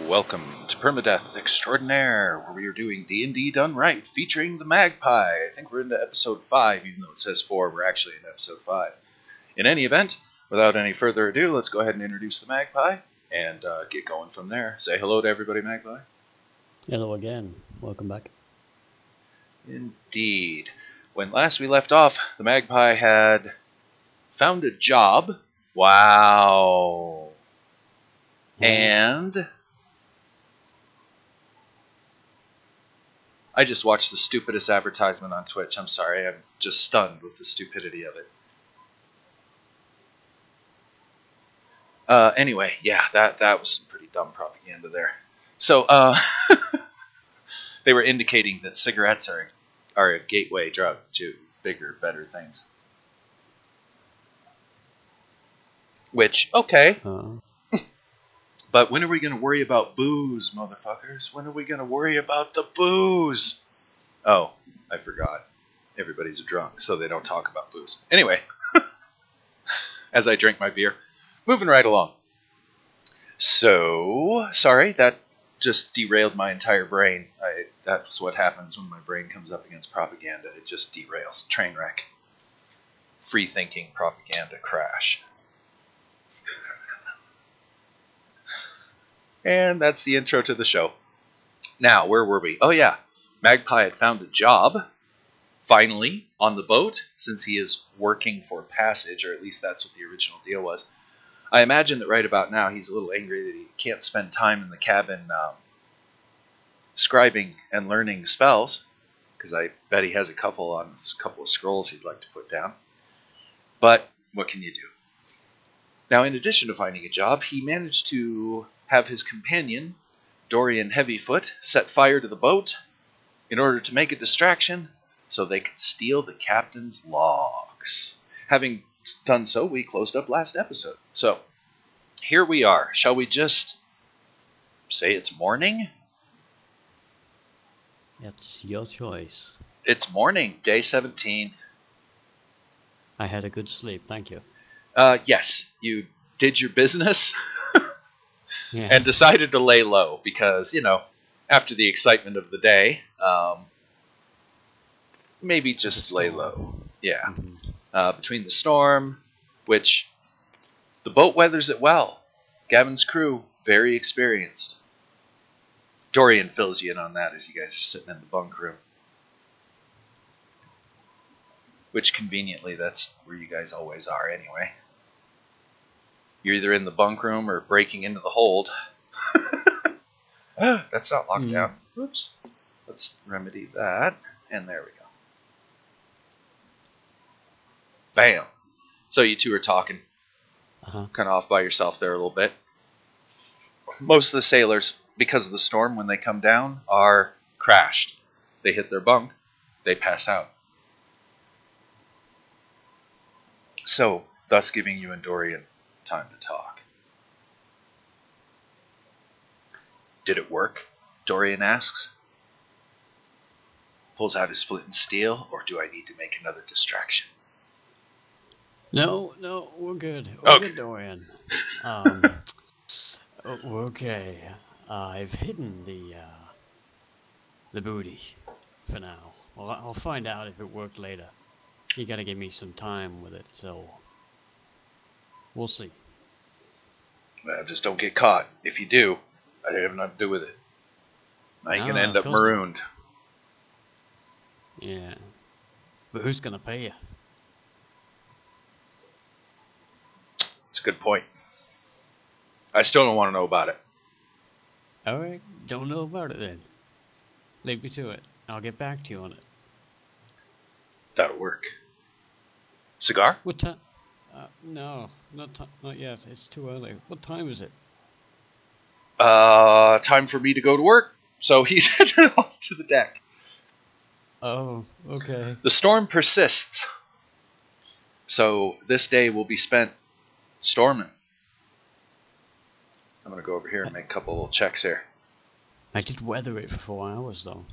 Welcome to Permadeath Extraordinaire, where we are doing D&D done right, featuring the Magpie. I think we're into episode 5, even though it says 4, we're actually in episode 5. In any event, without any further ado, let's go ahead and introduce the Magpie, and get going from there. Say hello to everybody, Magpie. Hello again. Welcome back. Indeed. When last we left off, the Magpie had found a job. Wow. And I just watched the stupidest advertisement on Twitch. I'm sorry, I'm just stunned with the stupidity of it. Anyway, yeah, that was some pretty dumb propaganda there. So, they were indicating that cigarettes are a gateway drug to bigger, better things. Which, okay. But when are we going to worry about booze, motherfuckers? When are we going to worry about the booze? Oh, I forgot. Everybody's a drunk, so they don't talk about booze. Anyway, as I drink my beer, moving right along. So, sorry, that just derailed my entire brain. That's what happens when my brain comes up against propaganda. It just derails. Train wreck. Free-thinking propaganda crash. And that's the intro to the show. Now, where were we? Oh yeah, Magpie had found a job, finally, on the boat, since he is working for passage, or at least that's what the original deal was. I imagine that right about now he's a little angry that he can't spend time in the cabin scribing and learning spells, because I bet he has a couple of scrolls he'd like to put down. But what can you do? Now, in addition to finding a job, he managed to have his companion, Dorian Heavyfoot, set fire to the boat in order to make a distraction so they could steal the captain's logs. Having done so, we closed up last episode. So, here we are. Shall we just say it's morning? It's your choice. It's morning, day 17. I had a good sleep, thank you. Yes, you did your business. Yeah. And decided to lay low because, you know, after the excitement of the day, maybe just lay low. Yeah. Mm-hmm. Between the storm, which the boat weathers it well. Gavin's crew, very experienced. Dorian fills you in on that as you guys are sitting in the bunk room. Which, conveniently, that's where you guys always are anyway. You're either in the bunk room or breaking into the hold. That's not locked down. Oops. Let's remedy that. And there we go. Bam. So you two are talking. Kind of off by yourself there a little bit. Most of the sailors, because of the storm, when they come down, are crashed. They hit their bunk. They pass out. So, thus giving you and Dorian time to talk. Did it work? Dorian asks. Pulls out his flint and steel, or do I need to make another distraction? No, we're good. We're good, Dorian. Okay. I've hidden the booty for now. Well, I'll find out if it worked later. You gotta give me some time with it, so we'll see. Well, just don't get caught. If you do, I have nothing to do with it. I ain't gonna end up marooned. Yeah. But who's gonna pay you? That's a good point. I still don't want to know about it. Alright, don't know about it then. Leave me to it. I'll get back to you on it. That'll work. Cigar? What time? No, not yet. It's too early. What time is it? Time for me to go to work. So he's headed off to the deck. Oh, okay. The storm persists. So this day will be spent storming. I'm going to go over here and make a couple little checks here. I did weather it for 4 hours, though.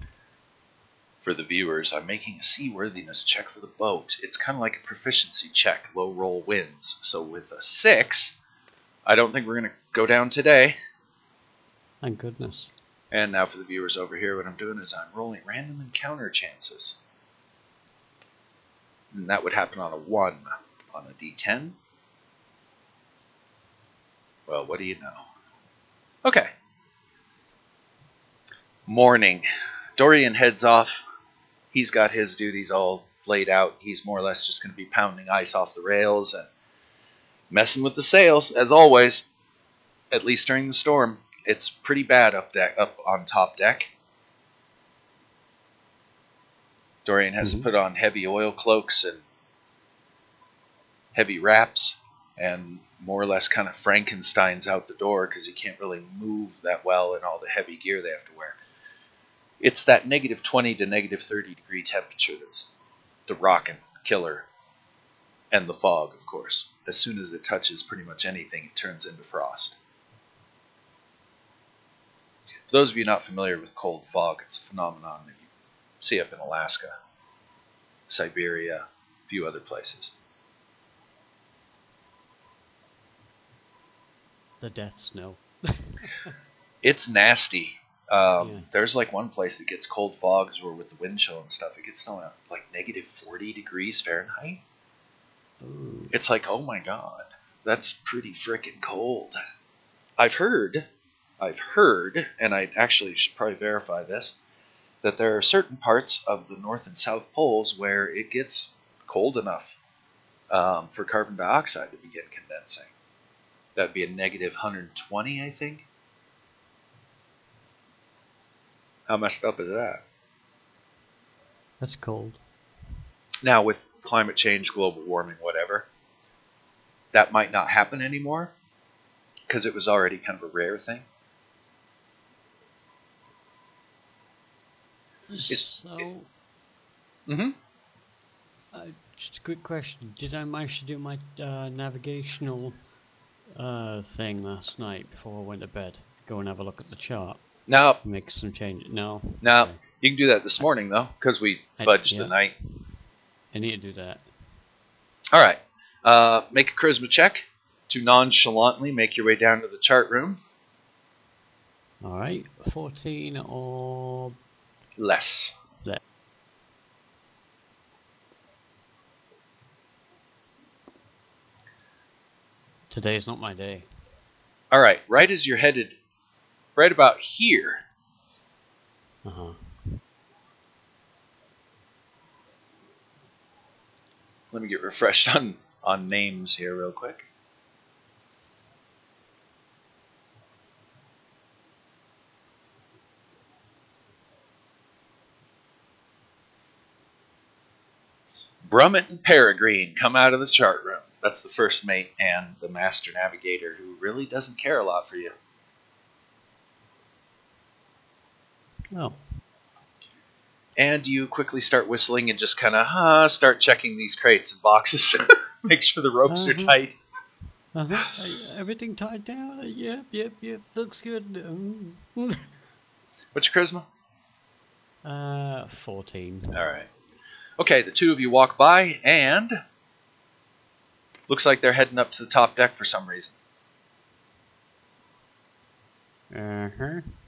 For the viewers, I'm making a seaworthiness check for the boat. It's kind of like a proficiency check. Low roll wins. So with a 6, I don't think we're going to go down today. Thank goodness. And now for the viewers over here, what I'm doing is I'm rolling random encounter chances. And that would happen on a 1 on a d10. Well, what do you know? Okay. Morning. Dorian heads off. He's got his duties all laid out. He's more or less just going to be pounding ice off the rails and messing with the sails, as always, at least during the storm. It's pretty bad up on top deck. Dorian has to put on heavy oil cloaks and heavy wraps, and more or less kind of Frankenstein's out the door because he can't really move that well in all the heavy gear they have to wear. It's that -20 to -30 degree temperature that's the rockin' killer. And the fog, of course. As soon as it touches pretty much anything, it turns into frost. For those of you not familiar with cold fog, it's a phenomenon that you see up in Alaska, Siberia, a few other places. The death snow. It's nasty. There's like one place that gets cold fogs where with the wind chill and stuff, it gets down at like -40 degrees Fahrenheit. Ooh. It's like, oh my god, that's pretty frickin' cold. I've heard, and I actually should probably verify this, that there are certain parts of the North and South Poles where it gets cold enough for carbon dioxide to begin condensing. That'd be a -120, I think. How messed up is that? That's cold. Now, with climate change, global warming, whatever, that might not happen anymore because it was already kind of a rare thing. Just a quick question. Did I manage to do my navigational thing last night before I went to bed? Go and have a look at the chart. No. Make some changes. No. No. Okay. You can do that this morning, though, because we fudged the night. I need to do that. All right. Make a charisma check to nonchalantly make your way down to the chart room. All right. 14 or less. Today's not my day. All right. Right as you're headed, right about here. Let me get refreshed on names here real quick. Brummett and Peregrine come out of the chart room. That's the first mate and the master navigator, who really doesn't care a lot for you. Oh. And you quickly start whistling and just kind of start checking these crates and boxes. Make sure the ropes are tight. Everything tied down? Yep. Looks good. What's your charisma? 14. All right. Okay, the two of you walk by, and looks like they're heading up to the top deck for some reason.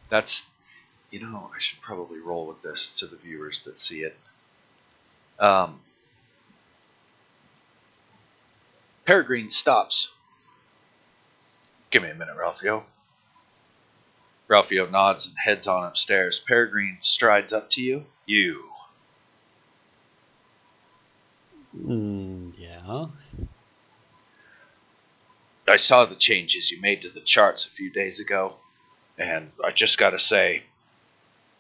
That's, I should probably roll with this to the viewers that see it. Peregrine stops. Give me a minute, Ralphio. Ralphio nods and heads on upstairs. Peregrine strides up to you. You. Yeah. I saw the changes you made to the charts a few days ago, and I just gotta say,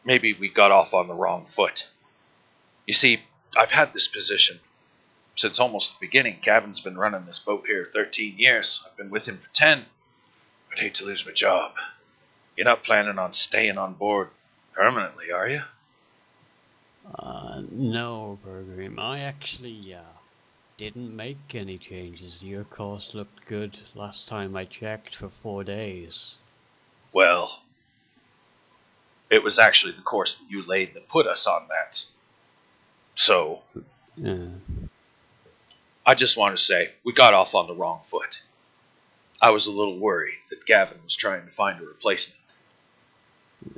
maybe we got off on the wrong foot. You see, I've had this position since almost the beginning. Gavin's been running this boat here 13 years. I've been with him for 10. I'd hate to lose my job. You're not planning on staying on board permanently, are you? No, Peregrine. I actually didn't make any changes. Your course looked good last time I checked for 4 days. Well, it was actually the course that you laid that put us on that. So, I just want to say, we got off on the wrong foot. I was a little worried that Gavin was trying to find a replacement.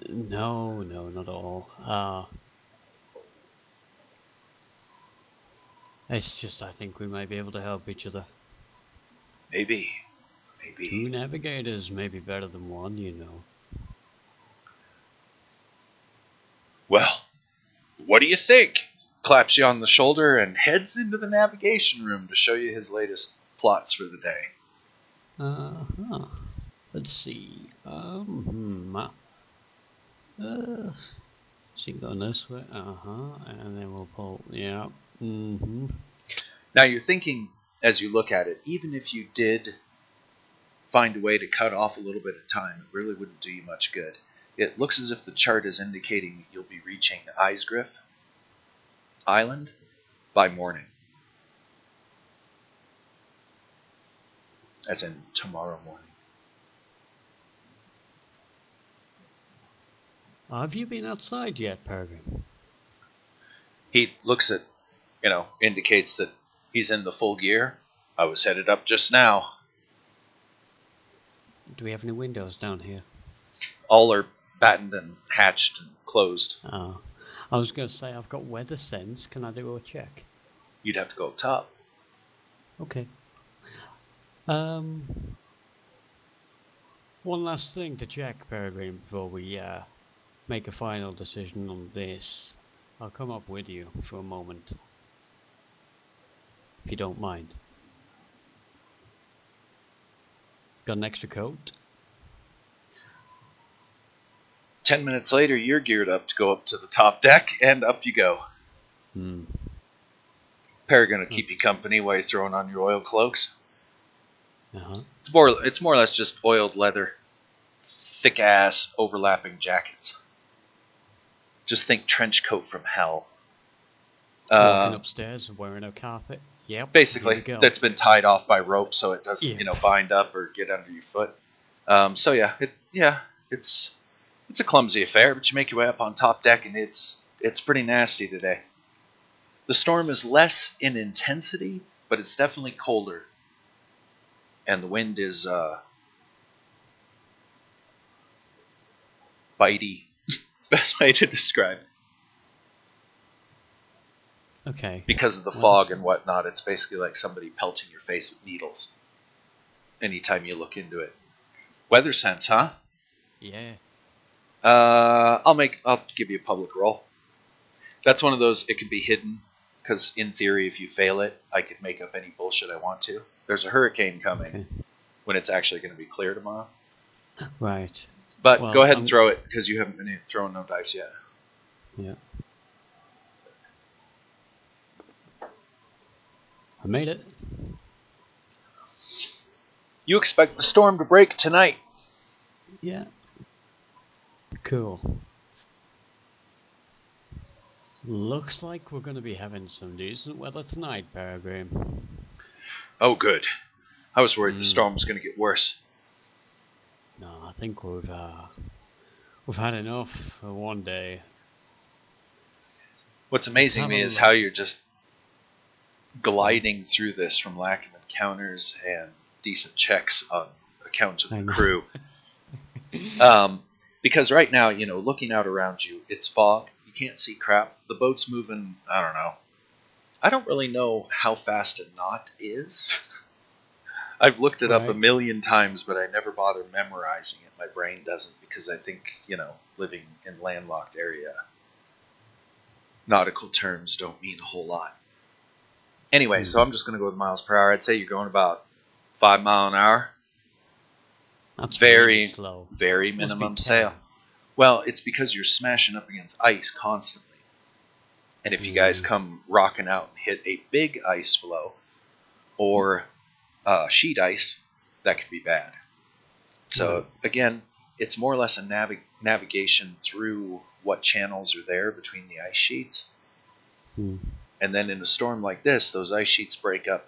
No, no, not at all. It's just I think we might be able to help each other. Maybe. Two navigators may be better than one, you know. Well, what do you think? Claps you on the shoulder and heads into the navigation room to show you his latest plots for the day. Let's see. See, going this way. And then we'll pull. Yeah. Now you're thinking, as you look at it, even if you did find a way to cut off a little bit of time, it really wouldn't do you much good. It looks as if the chart is indicating you'll be reaching Icegriff Island by morning. As in tomorrow morning. Have you been outside yet, Peregrine? He looks at, indicates that he's in the full gear. I was headed up just now. Do we have any windows down here? All are battened and hatched and closed. I was going to say, I've got weather sense. Can I do a check? You'd have to go up top. Okay. One last thing to check, Peregrine, before we make a final decision on this. I'll come up with you for a moment, if you don't mind. Got an extra coat? 10 minutes later, you're geared up to go up to the top deck, and up you go. Peregrine will keep you company while you're throwing on your oil cloaks. It's more or less just oiled leather, thick-ass, overlapping jackets. Just think trench coat from hell. Walking upstairs and wearing a carpet. Yep. Basically, that's been tied off by rope so it doesn't, bind up or get under your foot. It's a clumsy affair, but you make your way up on top deck, and it's pretty nasty today. The storm is less in intensity, but it's definitely colder. And the wind is bitey. Best way to describe it. Okay. Because of the fog and whatnot, it's basically like somebody pelting your face with needles anytime you look into it. Weather sense, huh? Yeah. I'll give you a public roll. That's one of those, it can be hidden, because in theory, if you fail it, I could make up any bullshit I want to. There's a hurricane coming when it's actually going to be clear tomorrow. Right. But go ahead and throw it, because you haven't been throwing no dice yet. Yeah. I made it. You expect the storm to break tonight. Yeah. Cool. Looks like we're going to be having some decent weather tonight, Peregrine. Oh, good. I was worried the storm was going to get worse. No, I think we've had enough for one day. What's amazing to me is how you're just gliding through this from lack of encounters and decent checks on account of the crew. Because right now, looking out around you, it's fog. You can't see crap. The boat's moving, I don't know. I don't really know how fast a knot is. I've looked it up a million times, but I never bother memorizing it. My brain doesn't, because I think, living in landlocked area, nautical terms don't mean a whole lot. Anyway, so I'm just going to go with miles per hour. I'd say you're going about 5 miles an hour. That's very really slow. Very minimum sail. Well, it's because you're smashing up against ice constantly. And if you guys come rocking out and hit a big ice floe or sheet ice, that could be bad. So, again, it's more or less a navigation through what channels are there between the ice sheets. And then in a storm like this, those ice sheets break up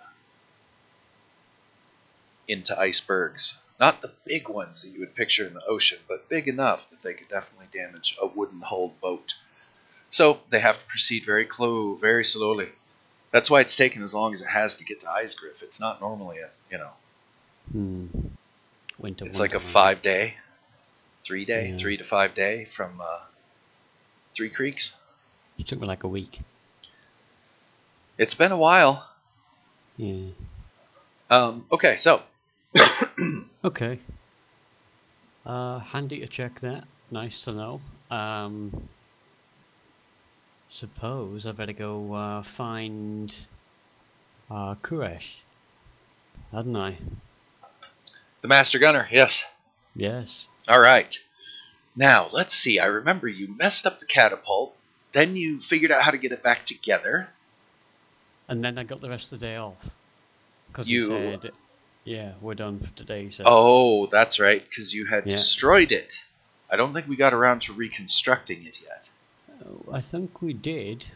into icebergs. Not the big ones that you would picture in the ocean, but big enough that they could definitely damage a wooden-hulled boat. So they have to proceed very slowly. That's why it's taken as long as it has to get to Icegriff. It's not normally Winter it's like a 5-day, 3 day, Yeah. 3 to 5 day from Three Creeks. It took me like a week. It's been a while. Yeah. Okay, so Okay. Handy to check that. Nice to know. Suppose I better go find Kuresh, hadn't I? the Master Gunner, yes. Yes. All right. Now, let's see. I remember you messed up the catapult. Then you figured out how to get it back together. And then I got the rest of the day off. Because You- he said, yeah, we're done for today. So. Oh, that's right, because you had Yeah. destroyed it. I don't think we got around to reconstructing it yet. I think we did.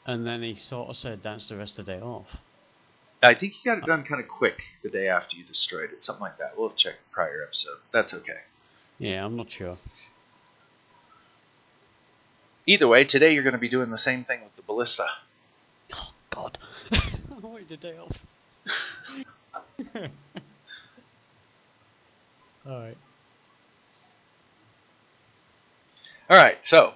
And then he sort of said that's the rest of the day off. I think you got it done kind of quick the day after you destroyed it. Something like that. We'll have checked the prior episode. That's okay. Yeah, I'm not sure. Either way, today you're going to be doing the same thing with the ballista. Oh, God. I wanted the day off. Alright. All right, so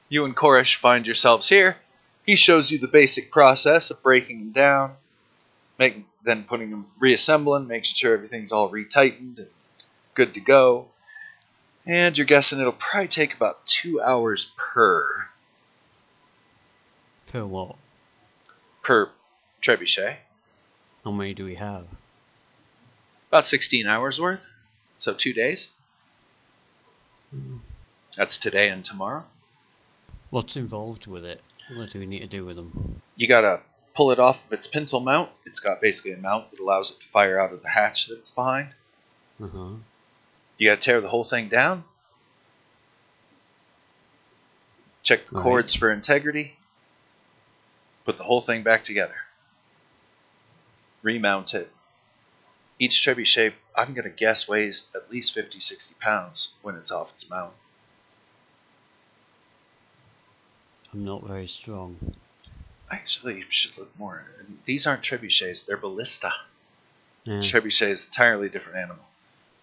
you and Koresh find yourselves here. He shows you the basic process of breaking them down, then putting them, reassembling, making sure everything's all retightened and good to go. And you're guessing it'll probably take about 2 hours per Per what? trebuchet. How many do we have? About 16 hours worth. So 2 days. That's today and tomorrow. What's involved with it? What do we need to do with them? You gotta pull it off of its pintle mount. It's got basically a mount that allows it to fire out of the hatch that it's behind. Uh-huh. You gotta tear the whole thing down. Check the Right. cords for integrity. Put the whole thing back together. Remount it. Each trebuchet, I'm gonna guess, weighs at least 50, 60 pounds when it's off its mount. I'm not very strong. Actually, you should look more. These aren't trebuchets, they're ballista. Yeah, Trebuchet is an entirely different animal.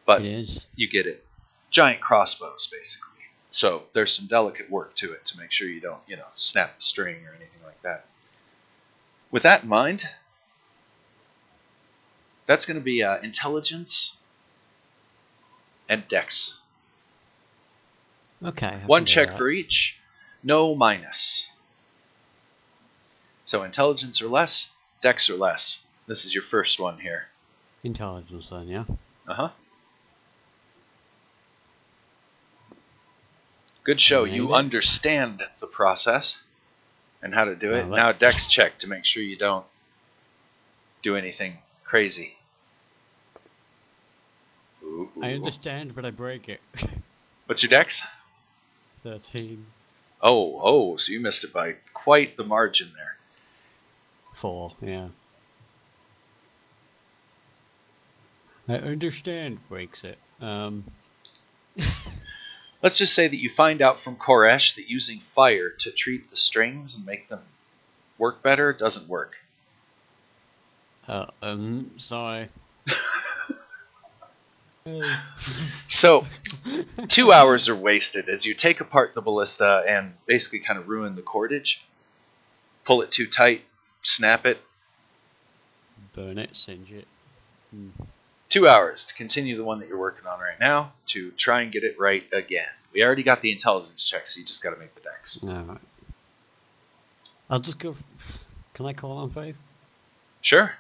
But it is. you get it. Giant crossbows, basically. So there's some delicate work to it to make sure you don't, snap the string or anything like that. With that in mind, that's going to be intelligence and dex. Okay. I can One do check that. for each, no minus. So intelligence or less, dex or less. This is your first one here. Intelligence then, yeah? Uh-huh. Good show. Nailed You it. understand the process and how to do it. Well, Now dex check to make sure you don't do anything crazy. Ooh. I understand, but I break it. What's your dex? 13. Oh, so you missed it by quite the margin there. 4, yeah. I understand breaks it. Let's just say that you find out from Koresh that using fire to treat the strings and make them work better doesn't work. Sorry. So 2 hours are wasted as you take apart the ballista and basically kind of ruin the cordage. Pull it too tight, snap it. Burn it, singe it. 2 hours to continue the one that you're working on right now to try and get it right again. We already got the intelligence check, so you just got to make the dex. Alright. I'll just go. Can I call on Faith? Sure.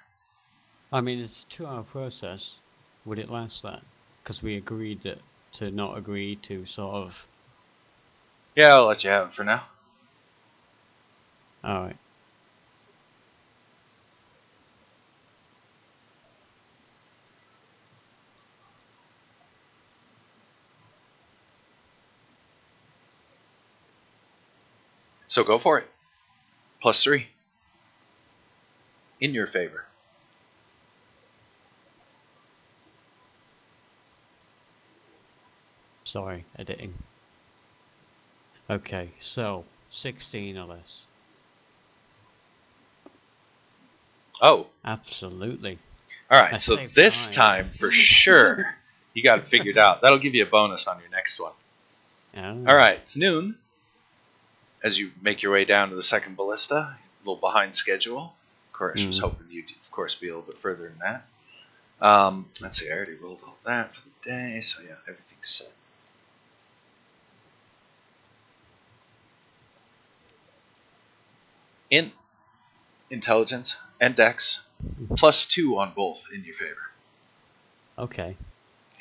I mean, it's a 2-hour process. Would it last that? Because we agreed to not agree to sort of. Yeah, I'll let you have it for now. Alright. So go for it. +3. In your favor. Sorry, editing. Okay, so 16 or less. Oh, Absolutely. all I right. So saved this time. time, for sure, You got it figured out. That'll give you a bonus on your next one. Oh. All right, it's noon. As you make your way down to the second ballista, a little behind schedule. Of course, I was hoping you'd, of course, be a little bit further than that. Let's see, I already rolled all that for the day, so yeah, everything's set. In intelligence and dex, +2 on both in your favor. Okay.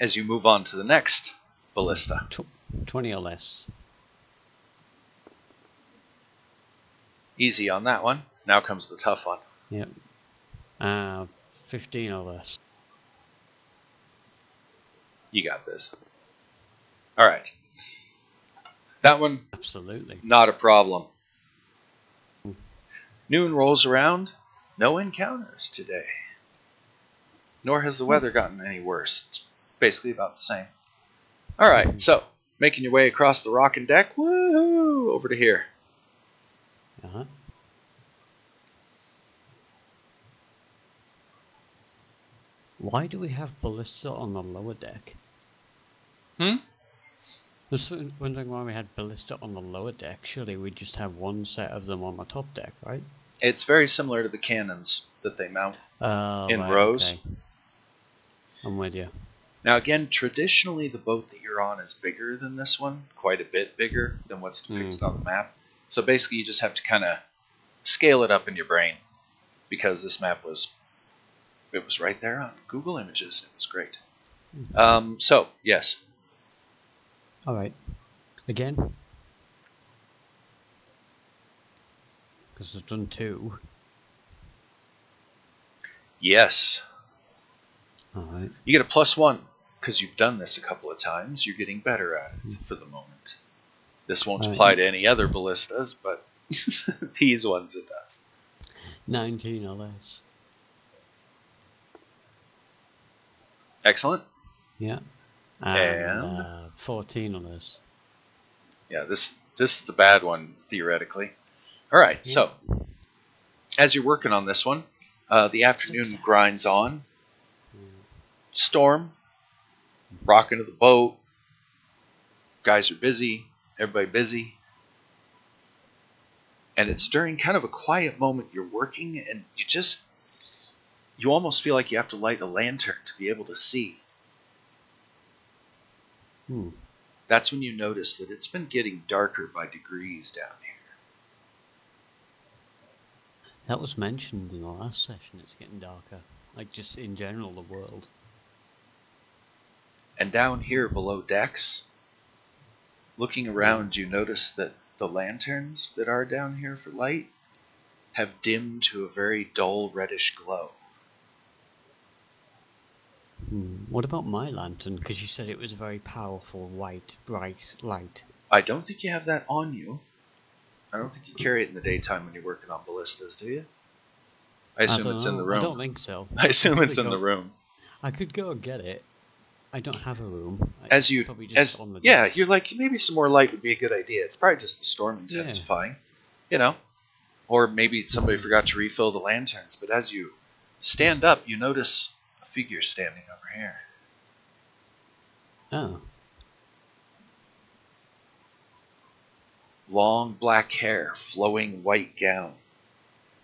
As you move on to the next ballista. 20 or less. Easy on that one. Now comes the tough one. Yep. 15 or less. You got this. All right. That one, Absolutely. not a problem. Noon rolls around. No encounters today. Nor has the weather gotten any worse. It's basically about the same. All right, so making your way across the rocking deck. Woohoo! Over to here. Uh-huh. Why do we have ballista on the lower deck? Just wondering why we had ballista on the lower deck. Surely we just have one set of them on the top deck, right? It's very similar to the cannons that they mount in right, rows. Okay. I'm with you. Now again, traditionally the boat that you're on is bigger than this one, quite a bit bigger than what's depicted on the map. So basically you just have to kind of scale it up in your brain, because this map was right there on Google Images. It was great. So, yes. Alright. Again? Because I've done 2. Yes. Alright. You get a +1, because you've done this a couple of times. You're getting better at it for the moment. This won't apply to any other ballistas, but these ones it does. 19 or less. Excellent. Yeah. And 14 on this. Yeah, this is the bad one, theoretically. All right, so as you're working on this one, the afternoon grinds on. Storm, rocking to the boat. Guys are busy. Everybody busy. And it's during kind of a quiet moment you're working, and you almost feel like you have to light a lantern to be able to see. That's when you notice that it's been getting darker by degrees down here. That was mentioned in the last session, it's getting darker. Like just in general, the world. And down here below decks, looking around, you notice that the lanterns that are down here for light have dimmed to a very dull reddish glow. What about my lantern? Because you said it was a very powerful, white, bright light. I don't think you have that on you. I don't think you carry it in the daytime when you're working on ballistas, do you? I assume it's in the room. I don't think so. I assume it's in the room. I could go and get it. I don't have a room. Yeah, you're like, maybe some more light would be a good idea. It's probably just the storm intensifying, you know. Or maybe somebody forgot to refill the lanterns. But as you stand up, you notice a figure standing over here. Oh. Long black hair, flowing white gown.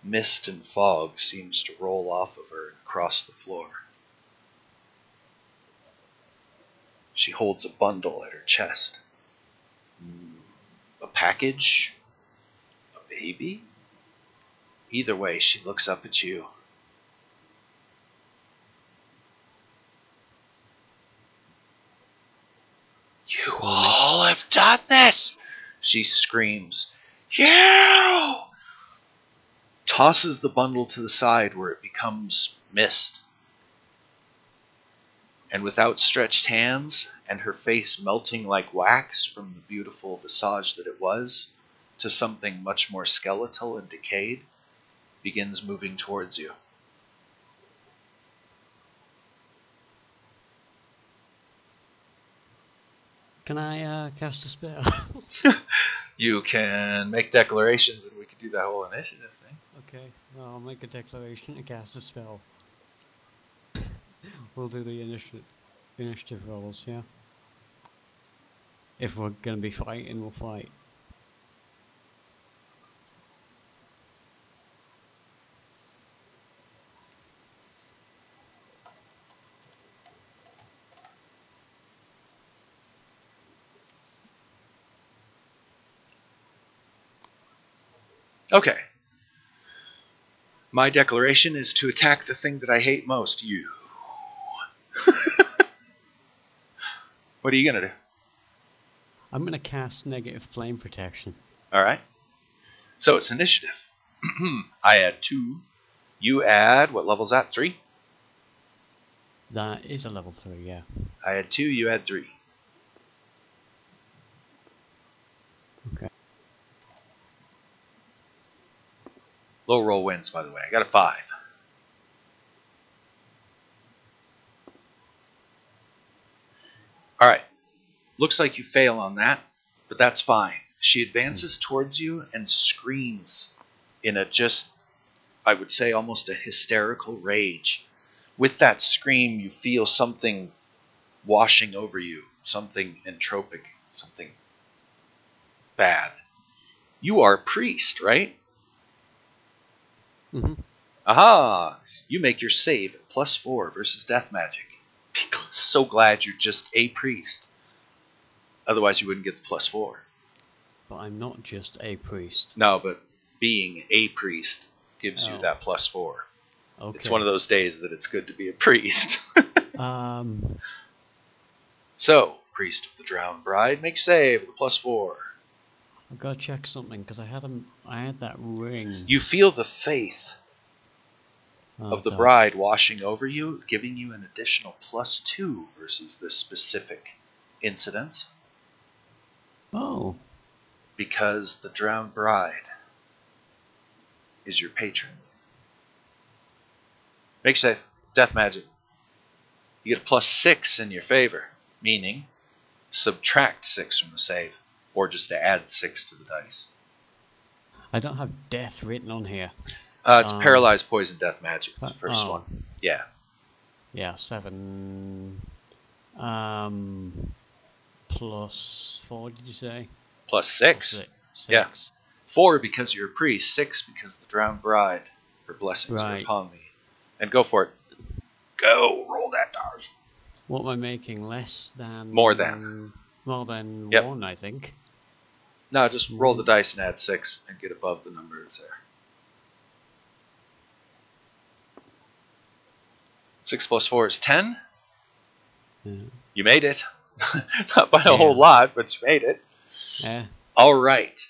Mist and fog seems to roll off of her and cross the floor. She holds a bundle at her chest. A package? A baby? Either way, she looks up at you. You all have done this! She screams. You! Tosses the bundle to the side where it becomes mist. And with outstretched hands and her face melting like wax from the beautiful visage that it was to something much more skeletal and decayed, begins moving towards you. Can I cast a spell? You can make declarations and we can do that whole initiative thing. Okay, well, I'll make a declaration and cast a spell. We'll do the initiative. Initiative rolls, yeah. If we're gonna be fighting, we'll fight. Okay. My declaration is to attack the thing that I hate most, you. What are you going to do? I'm gonna cast negative flame protection. All right. So it's initiative. I add 2. You add, what level's that? 3? That is a level 3, yeah. I add 2, you add 3. Okay. Low roll wins, by the way. I got a 5. All right. Looks like you fail on that, but that's fine. She advances towards you and screams in a just, I would say, almost a hysterical rage. With that scream, you feel something washing over you, something entropic, something bad. You are a priest, right? Mm-hmm. Aha! You make your save at +4 versus death magic. So glad you're just a priest. Otherwise, you wouldn't get the +4. But I'm not just a priest. No, but being a priest gives you that +4. Okay. It's one of those days that it's good to be a priest. So, priest of the drowned bride, make save with a +4. I've got to check something because I had that ring. You feel the faith of the bride washing over you, giving you an additional +2 versus this specific incident. Oh. Because the drowned bride is your patron. Make save. Death magic. You get a +6 in your favor, meaning subtract 6 from the save, or just to add 6 to the dice. I don't have death written on here. It's paralyzed poison death magic. It's the first one. Yeah. Yeah, 7. +4, did you say? +6. Yeah. 4 because you're a priest. 6 because the drowned bride. Her blessings are upon me. And go for it. Go. Roll that dice. What am I making? Less than? More than. More than 1, I think. No, just roll the dice and add 6 and get above the number that's there. 6 + 4 is 10. Yeah. You made it. Not by a whole lot, but you made it. Yeah. All right.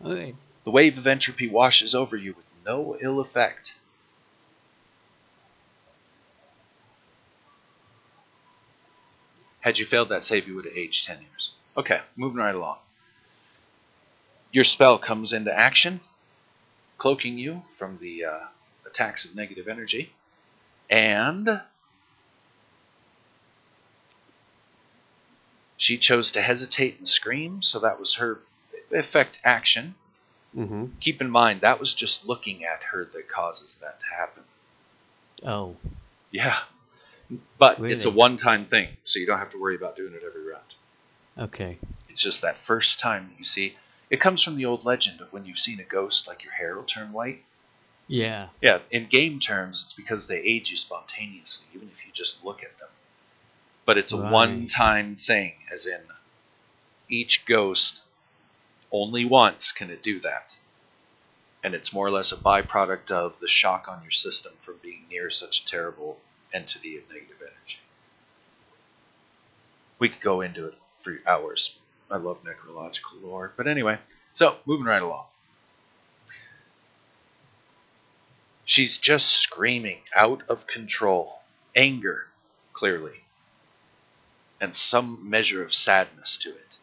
Okay. The wave of entropy washes over you with no ill effect. Had you failed that save, you would have aged 10 years. Okay, moving right along. Your spell comes into action, cloaking you from the attacks of negative energy. And she chose to hesitate and scream, so that was her effect action. Mm-hmm. Keep in mind, that was just looking at her that causes that to happen. Oh. Yeah. But really? It's a one-time thing, so you don't have to worry about doing it every round. Okay. It's just that first time that you see. It comes from the old legend of when you've seen a ghost, like your hair will turn white. Yeah. Yeah, in game terms, it's because they age you spontaneously, even if you just look at them. But it's a one-time thing, as in each ghost, only once can it do that. And it's more or less a byproduct of the shock on your system from being near such a terrible entity of negative energy. We could go into it for hours. I love necrological lore. But anyway, so moving right along. She's just screaming out of control. Anger, clearly. And some measure of sadness to it.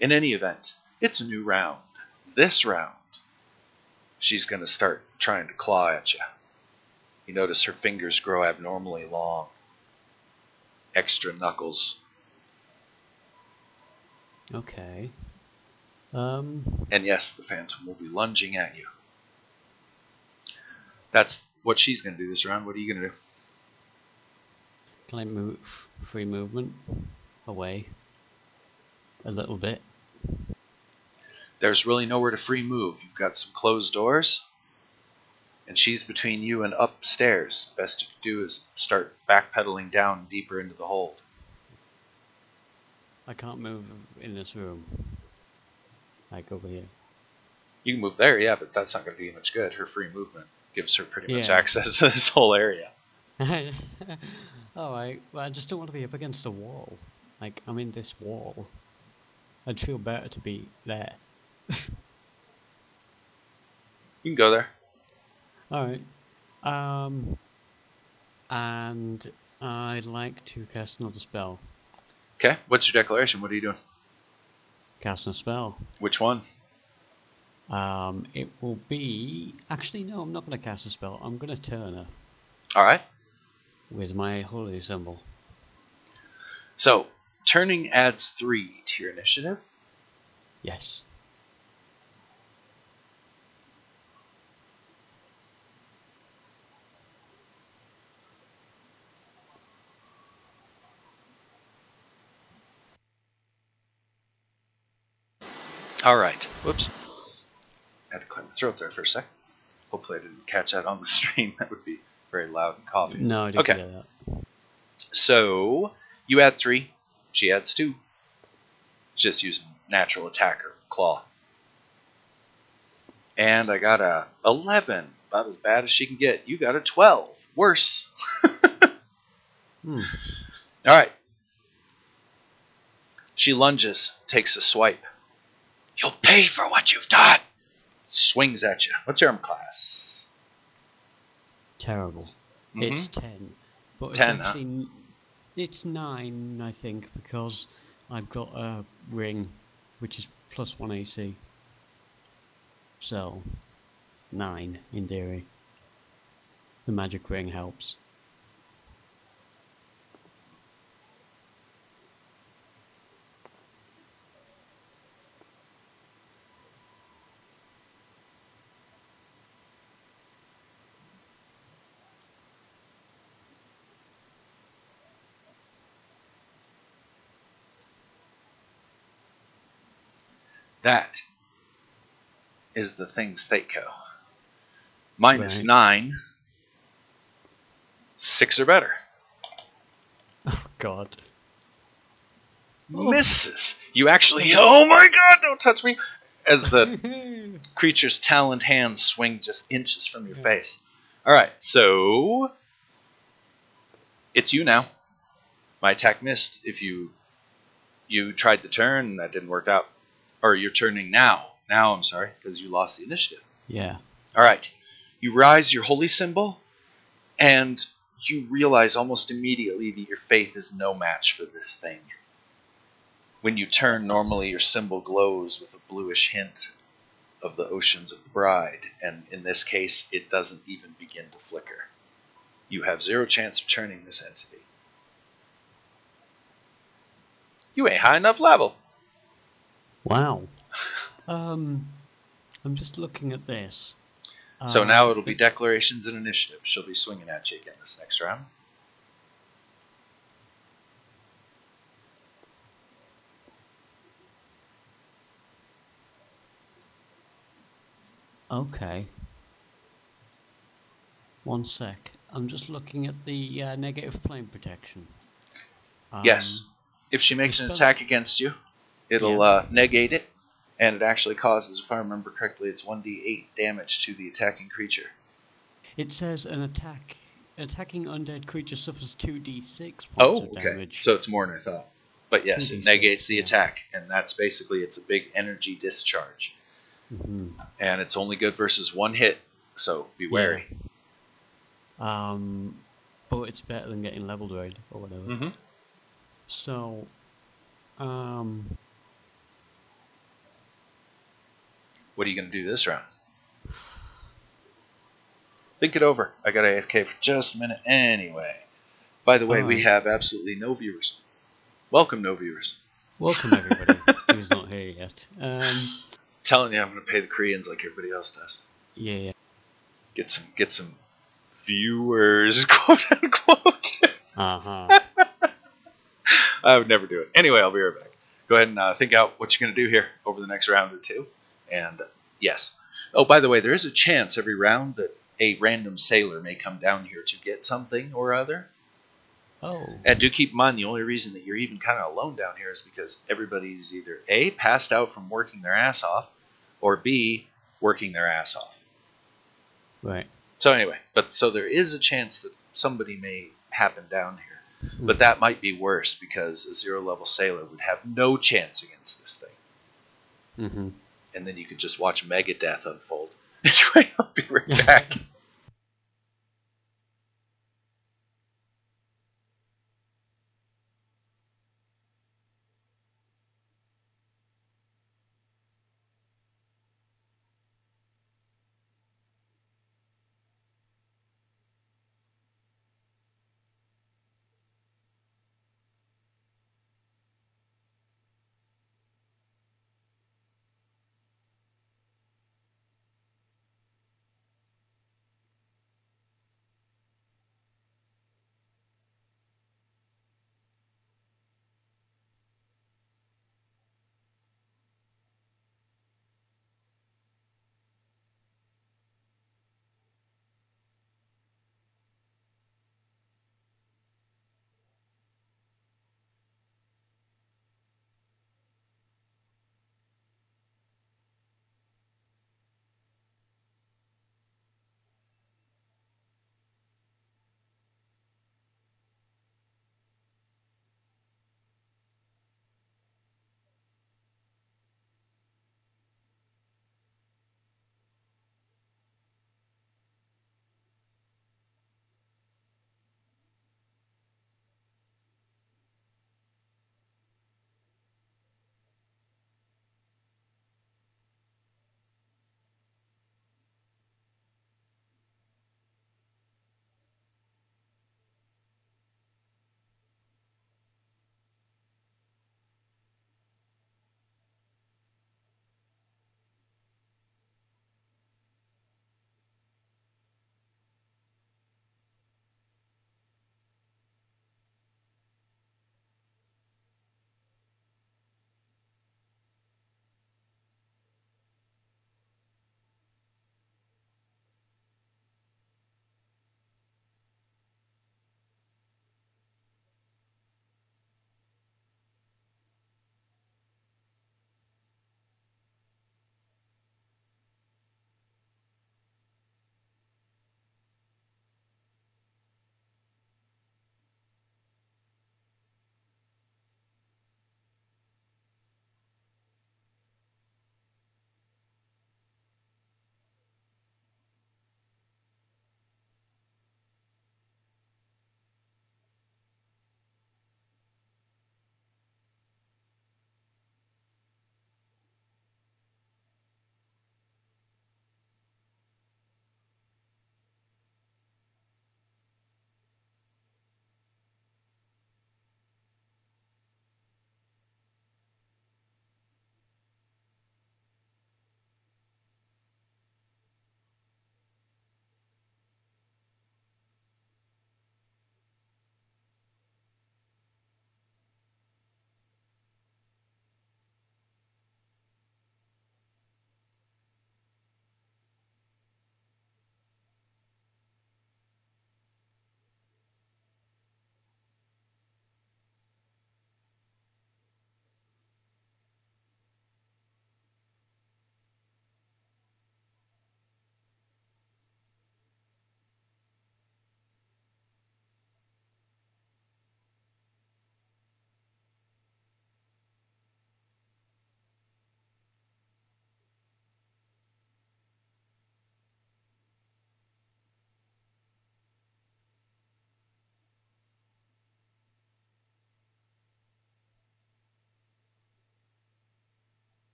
In any event, it's a new round. This round, she's going to start trying to claw at you. You notice her fingers grow abnormally long. Extra knuckles. Okay. And yes, the phantom will be lunging at you. That's what she's going to do this round. What are you going to do? Can I move free movement away a little bit? There's really nowhere to free move. You've got some closed doors, and she's between you and upstairs. Best you can do is start backpedaling down deeper into the hold. I can't move in this room. Like over here. You can move there, yeah, but that's not going to do you much good. Her free movement gives her pretty much Yeah. access to this whole area. Alright, well, I just don't want to be up against a wall. Like, I'm in this wall. I'd feel better to be there. You can go there. Alright. And I'd like to cast another spell. Okay, what's your declaration? What are you doing? Cast a spell. Which one? It will be... Actually, no, I'm not going to cast a spell. I'm going to turn her All right. with my holy symbol. So, turning adds 3 to your initiative. Yes. All right. Whoops. I had to clear my throat there for a sec. Hopefully I didn't catch that on the stream. That would be very loud and coughing. No, I didn't Okay. get that. So, you add 3. She adds 2. Just using natural attack or claw. And I got a 11. About as bad as she can get. You got a 12. Worse. Hmm. All right. She lunges, takes a swipe. You'll pay for what you've done. Swings at you. What's your arm class? Terrible. Mhm. It's 10. But 10, it's actually... It's 9, I think, because I've got a ring, which is +1 AC. So, 9, in theory. The magic ring helps. That is the thing's Thaco. Minus Right. 9. 6 or better. Oh, God. Misses. You actually... Oh my god, don't touch me! As the creature's taloned hands swing just inches from your face. Alright, so... It's you now. My attack missed. If you tried to turn, that didn't work out. Or you're turning now. Now, I'm sorry, because you lost the initiative. Yeah. Alright. You rise your holy symbol, and you realize almost immediately that your faith is no match for this thing. When you turn, normally your symbol glows with a bluish hint of the oceans of the bride, and in this case, it doesn't even begin to flicker. You have 0 chance of turning this entity. You ain't high enough level. Wow. I'm just looking at this. So now it'll be declarations and initiative. She'll be swinging at you again this next round. Okay. 1 sec. I'm just looking at the negative plane protection. Yes. If she makes an attack against you, it'll negate it, and it actually causes, if I remember correctly, it's 1d8 damage to the attacking creature. It says an attacking undead creature suffers 2d6 points Oh, of okay. damage. So it's more than I thought. But yes, it 2d6, negates the yeah. attack, and that's basically, it's a big energy discharge. Mm-hmm. And it's only good versus 1 hit, so be wary. But it's better than getting leveled right or whatever. Mm-hmm. So, What are you going to do this round? Think it over. I got AFK for just a minute anyway. By the way, we have absolutely no viewers. Welcome, no viewers. Welcome, everybody who's not here yet. Telling you, I'm going to pay the Koreans like everybody else does. Yeah. Get some viewers, quote unquote. Uh-huh. I would never do it. Anyway, I'll be right back. Go ahead and think out what you're going to do here over the next round or two. And yes. Oh, by the way, there is a chance every round that a random sailor may come down here to get something or other. Oh. And do keep in mind, the only reason that you're even kind of alone down here is because everybody's either A, passed out from working their ass off, or B, working their ass off. Right. So anyway, so there is a chance that somebody may happen down here. But that might be worse because a 0-level sailor would have no chance against this thing. Mm-hmm. And then you could just watch Megadeth unfold. Anyway, I'll be right back.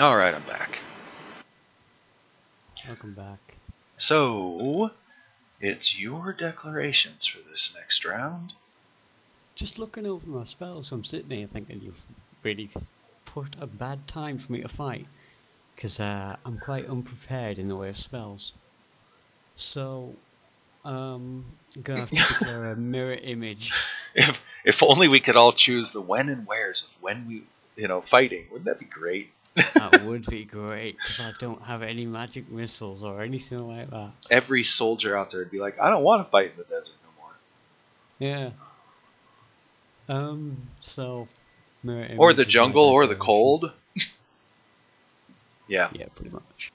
All right, I'm back. Welcome back. So, it's your declarations for this next round. Just looking over my spells, I'm sitting here thinking you've really put a bad time for me to fight. Because I'm quite unprepared in the way of spells. So, I'm gonna have to declare a mirror image. If only we could all choose the when and wheres of when we, fighting. Wouldn't that be great? That would be great, because I don't have any magic missiles or anything like that. Every soldier out there would be like, I don't want to fight in the desert no more. Yeah. So, mirror image. Or the jungle, or the cold. Yeah. Yeah, pretty much.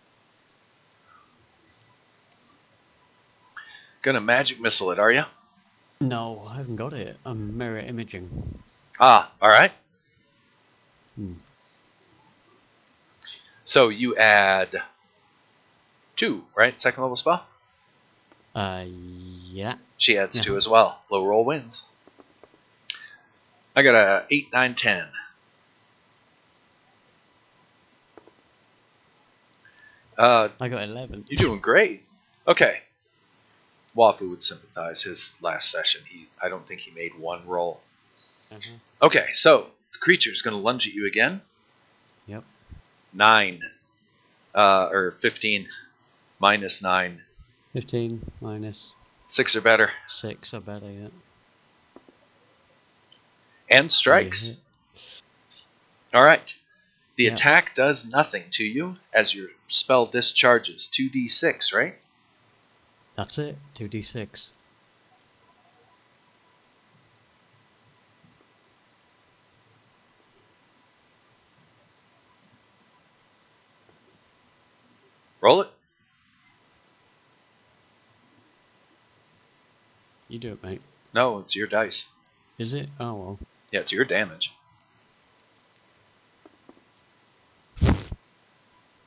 Gonna magic missile it, are you? No, I haven't got it. I'm mirror imaging. Ah, alright. Hmm. So you add 2, right? Second level spell? Yeah. She adds 2 as well. Low roll wins. I got a 8, 9, 10. I got 11. You're doing great. Okay. Wafu would sympathize. His last session, I don't think he made 1 roll. Okay, so the creature's going to lunge at you again. Yep. 9. Or 15 minus 9. 15 minus 6 or better. 6 or better, yeah. And strikes. Alright. The attack does nothing to you as your spell discharges. 2d6, right? That's it. 2d6. Roll it. You do it, mate. No, it's your dice. Is it? Oh, well. Yeah, it's your damage.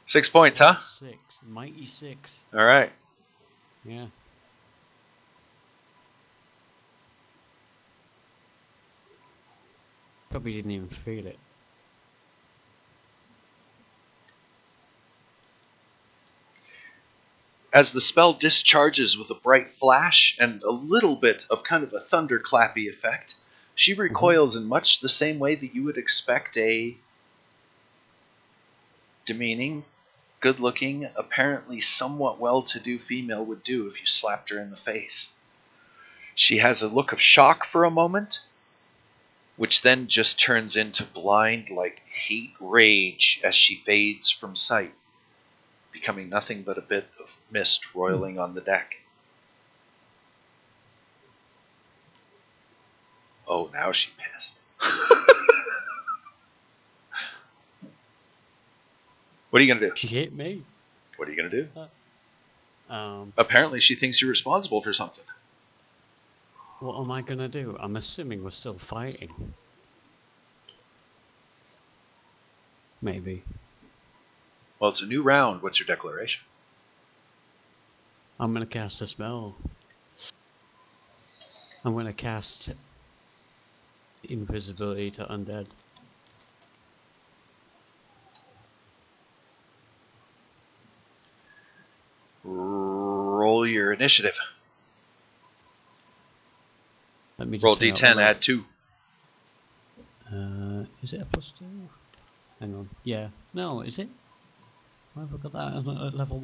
6 points, huh? 6. Mighty 6. Alright. Yeah. Probably didn't even feel it. As the spell discharges with a bright flash and a little bit of kind of a thunderclappy effect, she recoils in much the same way that you would expect a demeaning, good-looking, apparently somewhat well-to-do female would do if you slapped her in the face. She has a look of shock for a moment, which then just turns into blind, hate rage as she fades from sight, becoming nothing but a bit of mist roiling on the deck. Oh, now she's pissed. What are you going to do? She hit me. What are you going to do? Apparently she thinks you're responsible for something. What am I going to do? I'm assuming we're still fighting. Maybe. Well, it's a new round. What's your declaration? I'm going to cast a spell. I'm going to cast invisibility to undead. Roll your initiative. Let me just roll d10, add 2. Is it a +2? Hang on. Yeah. No, is it? Why have I got that at level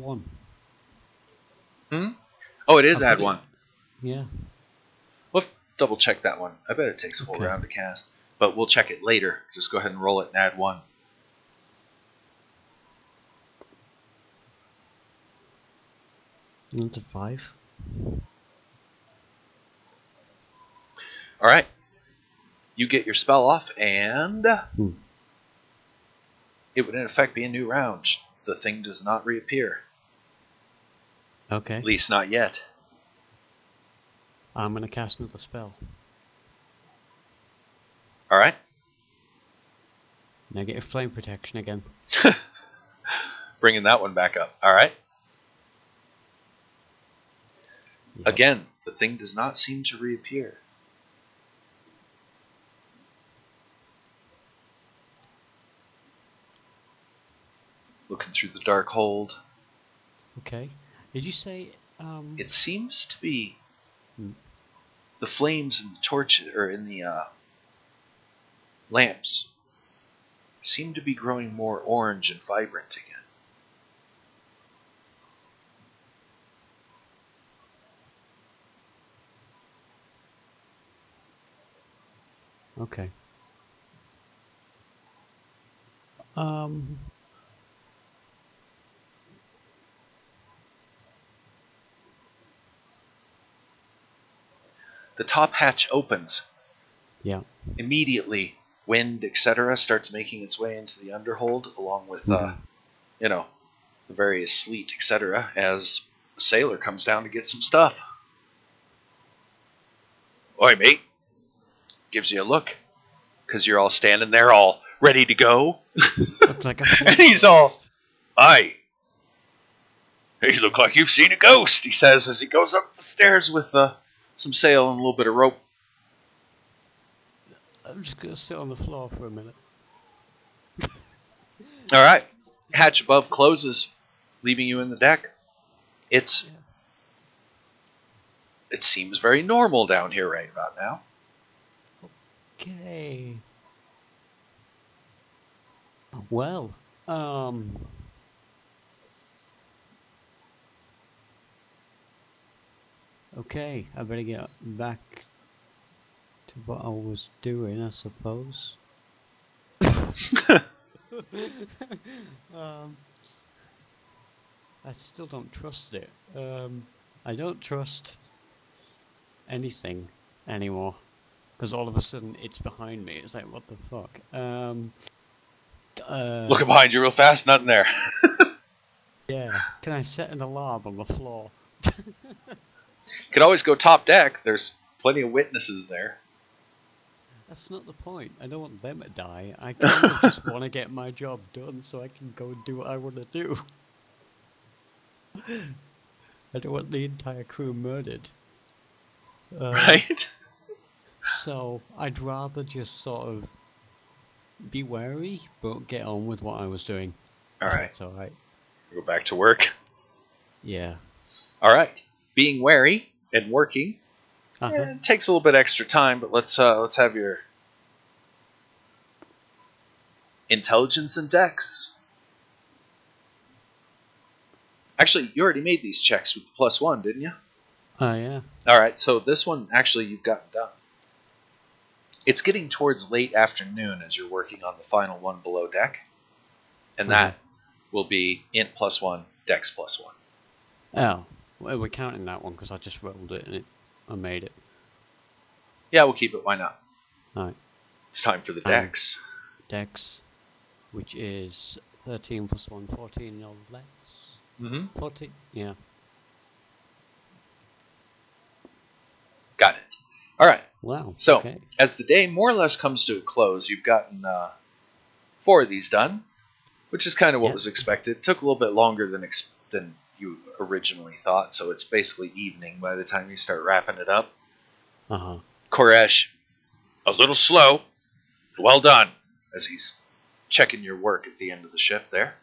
1? Oh, it is add 1. Yeah. We'll double check that one. I bet it takes a whole round to cast. But we'll check it later. Just go ahead and roll it and add 1. Into 5. Alright. You get your spell off, and it would in effect be a new round. The thing does not reappear. Okay. At least not yet. I'm going to cast another spell. Alright. Negative flame protection again. Bringing that one back up. Alright. Yep. Again, the thing does not seem to reappear. looking through the dark hold. Okay. Did you say It seems to be the flames in the torch or in the lamps seem to be growing more orange and vibrant again. Okay. The top hatch opens. Yeah. Immediately, wind, etc., starts making its way into the underhold, along with, you know, the various sleet, etc., as a sailor comes down to get some stuff. Oi, mate. Gives you a look, because you're all standing there all ready to go. Looks like a And he's all, aye. You look like you've seen a ghost, he says as he goes up the stairs with some sail and a little bit of rope. I'm just gonna sit on the floor for a minute. All right. Hatch above closes, leaving you in the deck. It seems very normal down here right about now. Okay. Well, okay, I better get back to what I was doing, I suppose. I still don't trust it. I don't trust anything anymore. Because all of a sudden it's behind me. It's like, what the fuck? Looking behind you real fast, nothing there. Yeah. Can I set an alarm on the floor? Could always go top deck. There's plenty of witnesses there. That's not the point. I don't want them to die. I kind of just want to get my job done so I can go and do what I want to do. I don't want the entire crew murdered. Right? So I'd rather just sort of be wary, but get on with what I was doing. Alright. That's alright. Go back to work. Yeah. Alright. Being wary and working. It takes a little bit extra time, but let's have your intelligence and dex. Actually, you already made these checks with the +1, didn't you? Oh, yeah. Alright, so this one actually you've gotten done. It's getting towards late afternoon as you're working on the final one below deck. And that will be int +1, dex +1. Oh, well, we're counting that one because I just rolled it and I made it. Yeah, we'll keep it. Why not? Alright. It's time for the dex. Dex, which is 13 + 1, 14 or less. 14? Yeah. Got it. Alright. Wow. So, okay. As the day more or less comes to a close, you've gotten 4 of these done, which is kind of what was expected. It took a little bit longer than you originally thought, so it's basically evening by the time you start wrapping it up. Koresh, a little slow, well done, as he's checking your work at the end of the shift there.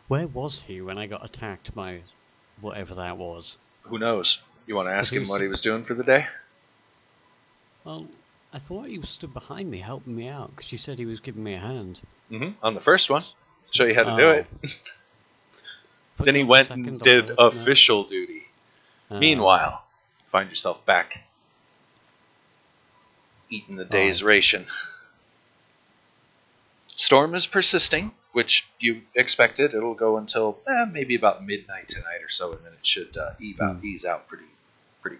Where was he when I got attacked by whatever that was? Who knows? You want to ask him what he was doing for the day? Well, I thought he was stood behind me helping me out, because you said he was giving me a hand. On the first one. Show you how to do it. Then he went and did official duty. Meanwhile, find yourself back eating the day's ration. Storm is persisting, which you expected. It'll go until maybe about midnight tonight or so, and then it should ease out pretty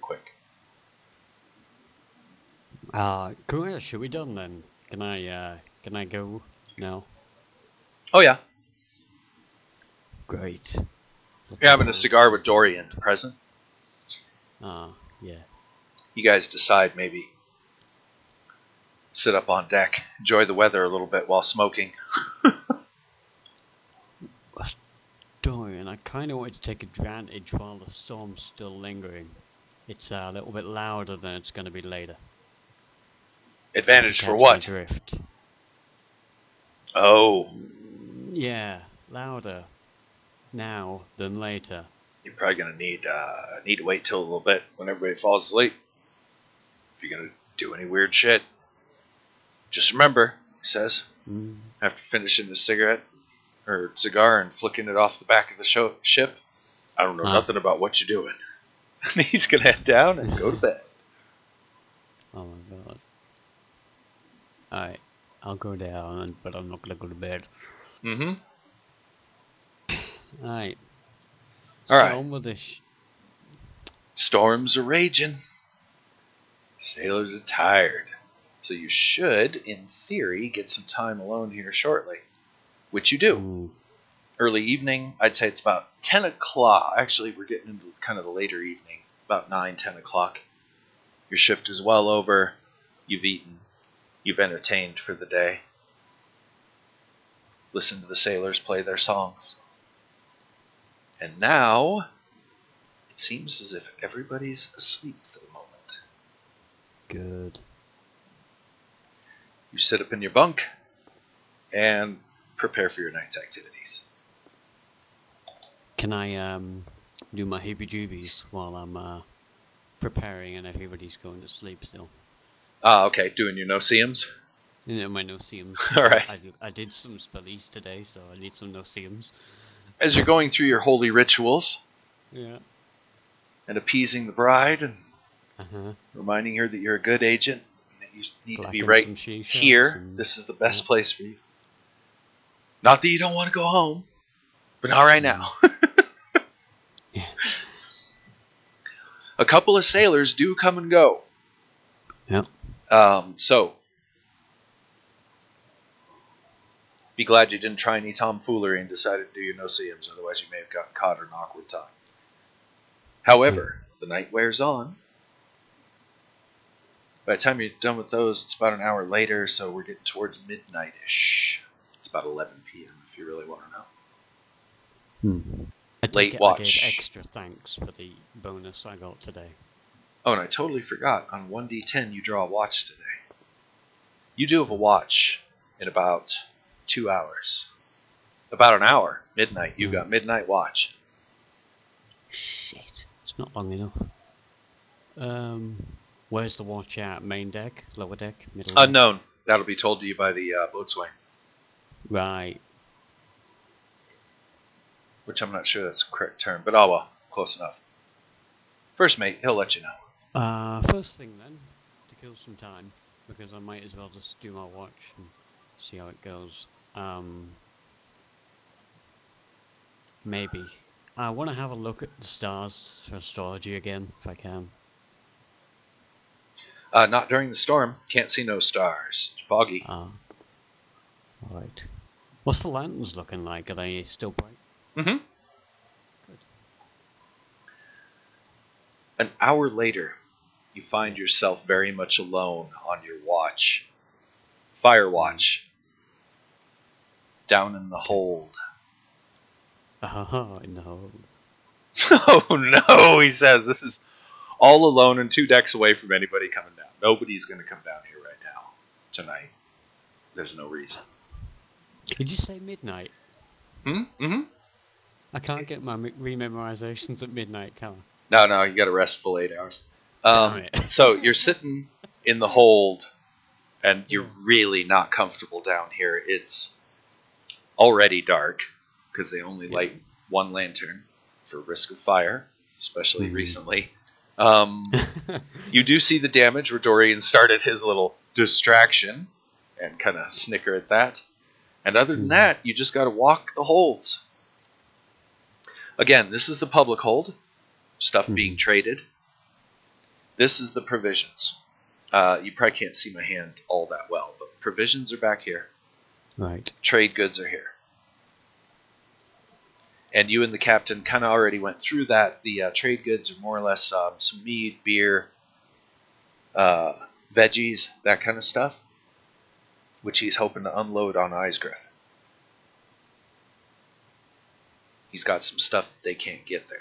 quick. Cool. Should we done then? Can I go now? Oh yeah. Great. You're having a cigar with Dorian present. Yeah. You guys decide maybe sit up on deck, enjoy the weather a little bit while smoking. Dorian, I kind of want to take advantage while the storm's still lingering. It's a little bit louder than it's going to be later. Advantage for what? Drift. Oh. Yeah, louder now than later. You're probably gonna need to wait till a little bit when everybody falls asleep. If you're gonna do any weird shit, just remember, he says, Mm. after finishing the cigarette or cigar and flicking it off the back of the ship. I don't know nothing about what you're doing. And he's gonna head down and go to bed. Oh my god. Alright, I'll go down, but I'm not gonna go to bed. Mm-hmm. Alright. All right. On with this. Storms are raging. Sailors are tired. So you should, in theory, get some time alone here shortly. Which you do. Ooh. Early evening, I'd say it's about 10 o'clock. Actually, we're getting into kind of the later evening. About 9, 10 o'clock. Your shift is well over. You've eaten. You've entertained for the day. Listen to the sailors play their songs. And now, it seems as if everybody's asleep for the moment. Good. You sit up in your bunk and prepare for your night's activities. Can I do my heebie-jeebies while I'm preparing and everybody's going to sleep still? Ah, okay. Doing your no-see-ums? Yeah, my no-see-ums. All right. I did some spellies today, so I need some no-see-ums. As you're going through your holy rituals, Yeah. and appeasing the bride, and Uh-huh. reminding her that you're a good agent, and that you need to be Blacking right some shisha, here. This is the best place for you. Not that you don't want to go home, but not right now. Yeah. A couple of sailors do come and go. Yep. So, be glad you didn't try any tomfoolery and decided to do your no-see-ums, otherwise you may have gotten caught in an awkward time. However, the night wears on. By the time you're done with those, it's about an hour later, so we're getting towards midnight-ish. It's about 11 p.m. if you really want to know. Late watch. I gave extra thanks for the bonus I got today. Oh, and I totally forgot. On 1d10, you draw a watch today. You do have a watch in about 2 hours. About an hour. Midnight. You got midnight watch. Shit. It's not long enough. Where's the watch at? Main deck? Lower deck? Middle deck? Unknown. That'll be told to you by the boatswain. Right. Which I'm not sure that's the correct term, but oh well. Close enough. First mate, he'll let you know. First thing then, to kill some time, because I might as well just do my watch and see how it goes. Maybe. I want to have a look at the stars for astrology again, if I can. Not during the storm. Can't see no stars. It's foggy. Alright. What's the lanterns looking like? Are they still bright? Mm-hmm. Good. An hour later, you find yourself very much alone on your watch. Fire watch. Down in the hold. In the hold. Oh no, he says. This is all alone and 2 decks away from anybody coming down. Nobody's going to come down here right now. Tonight. There's no reason. Did you say midnight? Mm-hmm. I can't get my rememorizations at midnight, can No, you got a restful 8 hours. Damn it. So you're sitting in the hold, and you're really not comfortable down here. It's already dark, because they only light one lantern for risk of fire, especially recently. You do see the damage where Dorian started his little distraction, and kind of snicker at that. And other than that, you just got to walk the holds. Again, this is the public hold. Stuff being traded. This is the provisions. You probably can't see my hand all that well, but provisions are back here. Right. Trade goods are here. And you and the captain kind of already went through that. The trade goods are more or less some mead, beer, veggies, that kind of stuff, which he's hoping to unload on Icegriff. He's got some stuff that they can't get there.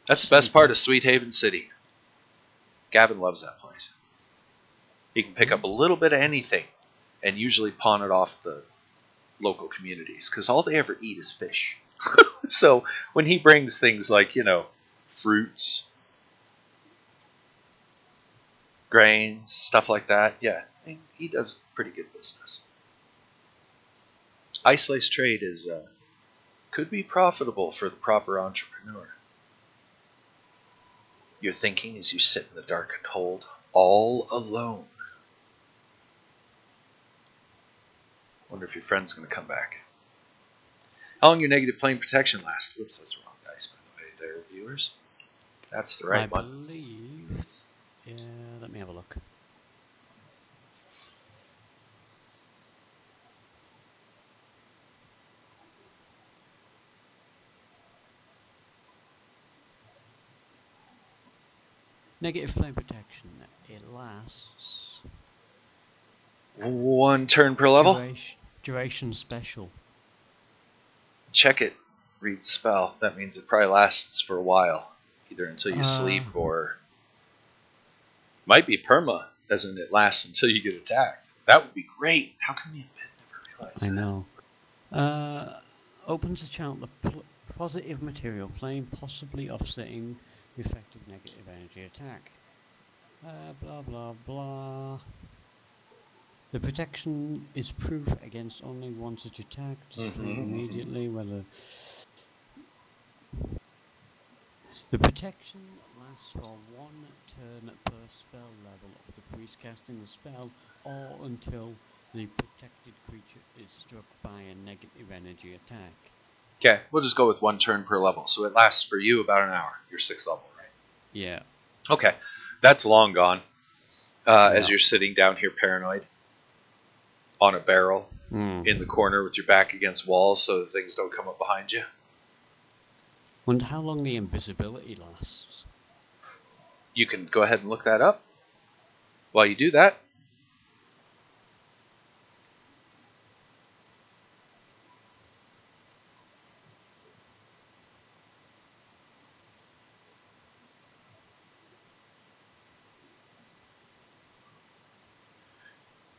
That's the best part of Sweet Haven City. Gavin loves that place. He can pick up a little bit of anything and usually pawn it off the local communities because all they ever eat is fish. So when he brings things like, fruits, grains, stuff like that, yeah, he does pretty good business. Ice lace trade could be profitable for the proper entrepreneur. You're thinking as you sit in the darkened hold, all alone. Wonder if your friend's going to come back. How long your negative plane protection lasts? Whoops, that's the wrong dice, by the way, there, viewers. That's the right one. I believe... Yeah, let me have a look. Negative flame protection. It lasts... 1 turn per level? Duration special. Check it. Read spell. That means it probably lasts for a while. Either until you sleep or... Might be perma, as in it lasts until you get attacked. That would be great. How come you never realized that? I know. Opens a channel the positive material plane, possibly offsetting the effect of negative energy attack. Blah blah blah. The protection is proof against only one such attack, immediately whether... The protection lasts for 1 turn per spell level of the priest casting the spell, or until the protected creature is struck by a negative energy attack. Okay, we'll just go with 1 turn per level. So it lasts for you about an hour. You're 6th level, right? Yeah. Okay, that's long gone. As you're sitting down here paranoid on a barrel in the corner with your back against walls so that things don't come up behind you. Wonder how long the invisibility lasts. You can go ahead and look that up. While you do that,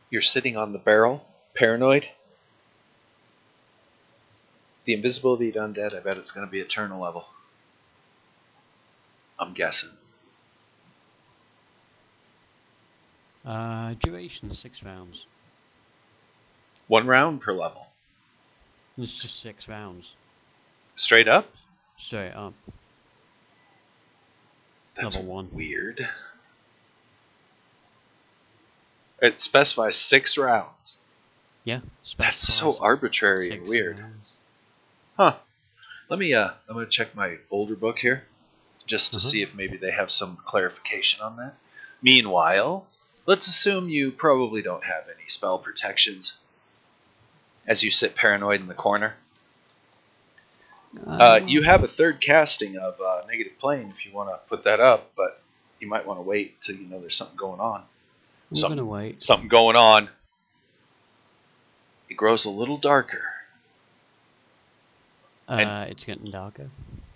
you're sitting on the barrel, paranoid. The invisibility to undead, I bet it's going to be eternal level. I'm guessing. Duration 6 rounds. 1 round per level. It's just 6 rounds. Straight up? Straight up. That's level 1. Weird. It specifies 6 rounds. Yeah. That's so arbitrary and weird. Rounds. Huh. Let me, I'm going to check my older book here, just to see if maybe they have some clarification on that. Meanwhile, let's assume you probably don't have any spell protections as you sit paranoid in the corner. You have a 3rd casting of Negative Plane if you want to put that up, but you might want to wait till you know there's something going on. I'm going to wait. Something going on. It grows a little darker. It's getting darker.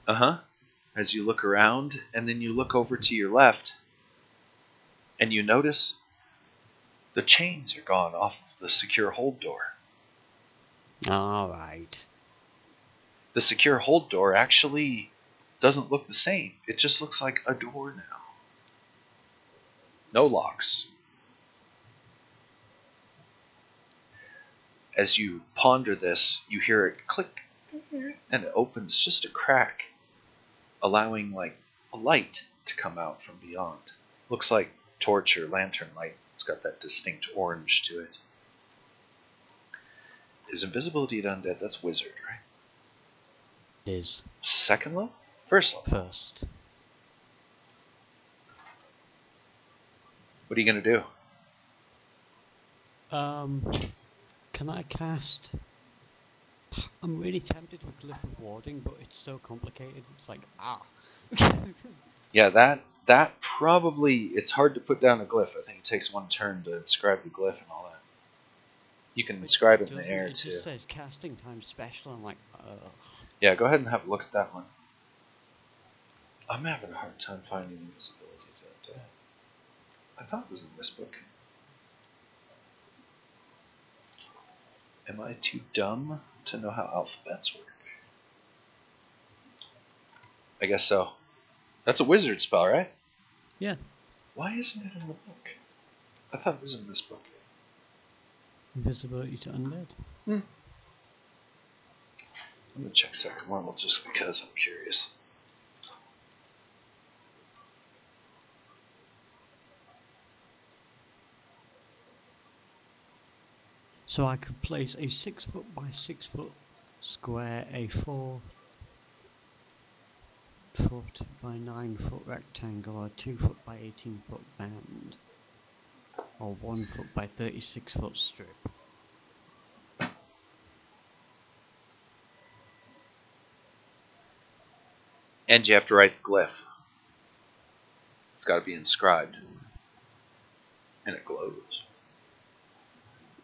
As you look around, and then you look over to your left, and you notice the chains are gone off of the secure hold door. Alright. The secure hold door actually doesn't look the same. It just looks like a door now. No locks. As you ponder this, you hear it click, and it opens just a crack, allowing like a light to come out from beyond. Looks like torch or lantern light. It's got that distinct orange to it. Is invisibility to undead? That's wizard, right? It is. 2nd level? 1st level? 1st. What are you going to do? Can I cast... I'm really tempted with Glyph of Warding, but it's so complicated. It's like, Yeah, that probably... It's hard to put down a glyph. I think it takes 1 turn to inscribe the glyph and all that. You can inscribe it in the air, too. It just says casting time special. I'm like, ugh. Yeah, go ahead and have a look at that one. I'm having a hard time finding invisibility to undead. I thought it was in this book. Am I too dumb to know how alphabets work? I guess so. That's a wizard spell, right? Yeah. Why isn't it in the book? I thought it was in this book. Invisibility to undead. I'm going to check second level just because I'm curious. So I could place a 6 foot by 6 foot square, a 4 foot by 9 foot rectangle, or 2 foot by 18 foot band, or 1 foot by 36 foot strip. And you have to write the glyph. It's got to be inscribed. And it glows.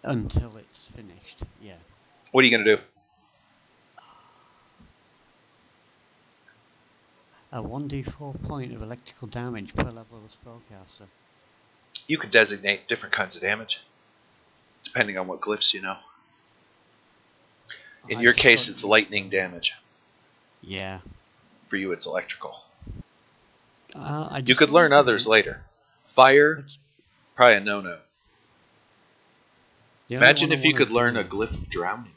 Until it's finished, yeah. What are you going to do? A 1d4 point of electrical damage per level of the spellcaster. You could designate different kinds of damage, depending on what glyphs you know. In your case, it's lightning damage. Yeah. For you, it's electrical. You could learn others later. Fire, probably a no-no. Imagine if you could learn a glyph of drowning.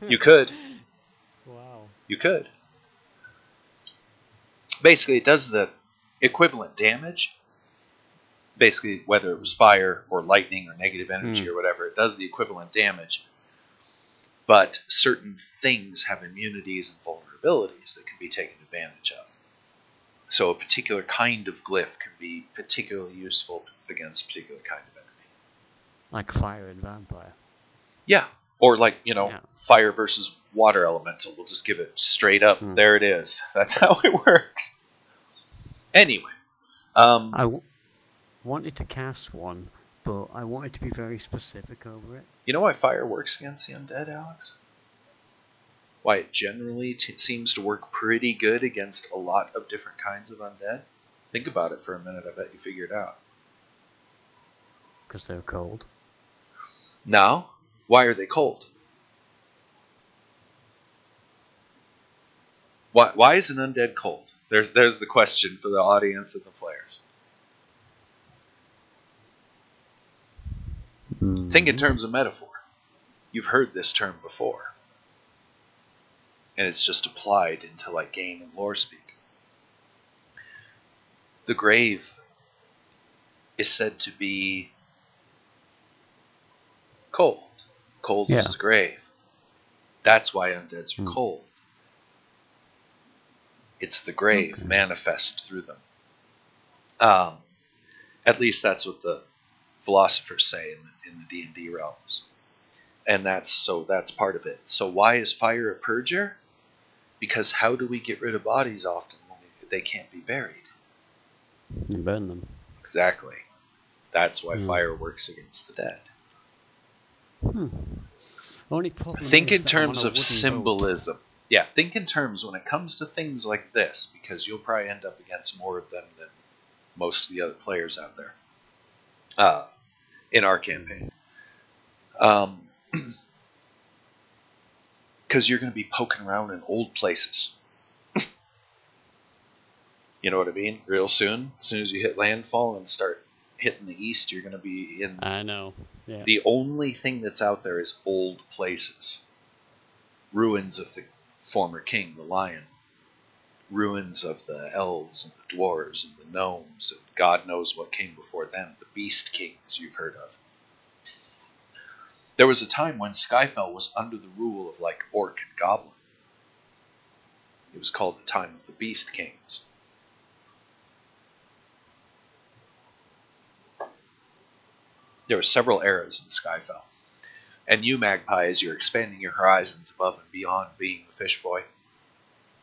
You could. Wow. You could. Basically, it does the equivalent damage. Basically, whether it was fire or lightning or negative energy or whatever, it does the equivalent damage. But certain things have immunities and vulnerabilities that can be taken advantage of. So a particular kind of glyph can be particularly useful against a particular kind of enemy. Like fire and vampire. Yeah. Or like, fire versus water elemental. We'll just give it straight up. There it is. That's how it works. Anyway. I wanted to cast one, but I wanted to be very specific over it. You know why fire works against the undead, Alex? Why it generally seems to work pretty good against a lot of different kinds of undead? Think about it for a minute. I bet you figure it out. Because they're cold. No. Why are they cold? Why is an undead cold? There's the question for the audience and the players. Think in terms of metaphor. You've heard this term before. And it's just applied into like game and lore speak. The grave is said to be cold. Cold as the grave. That's why undeads are cold. It's the grave manifest through them. At least that's what the philosophers say in the D&D realms. And that's part of it. So why is fire a purger? Because how do we get rid of bodies often when they can't be buried? You burn them. Exactly. That's why fire works against the dead. Think in terms of symbolism. Boat. Yeah, think in terms when it comes to things like this, because you'll probably end up against more of them than most of the other players out there in our campaign. Because you're going to be poking around in old places. You know what I mean? Real soon. As soon as you hit landfall and start hitting the east, you're going to be in... I know. Yeah. The only thing that's out there is old places. Ruins of the former king, the lion. Ruins of the elves and the dwarves and the gnomes. And God knows what came before them. The beast kings you've heard of. There was a time when Skyfell was under the rule of like orc and goblin. It was called the time of the beast kings. There were several eras in Skyfell. And you, Magpie, as you're expanding your horizons above and beyond being the fish boy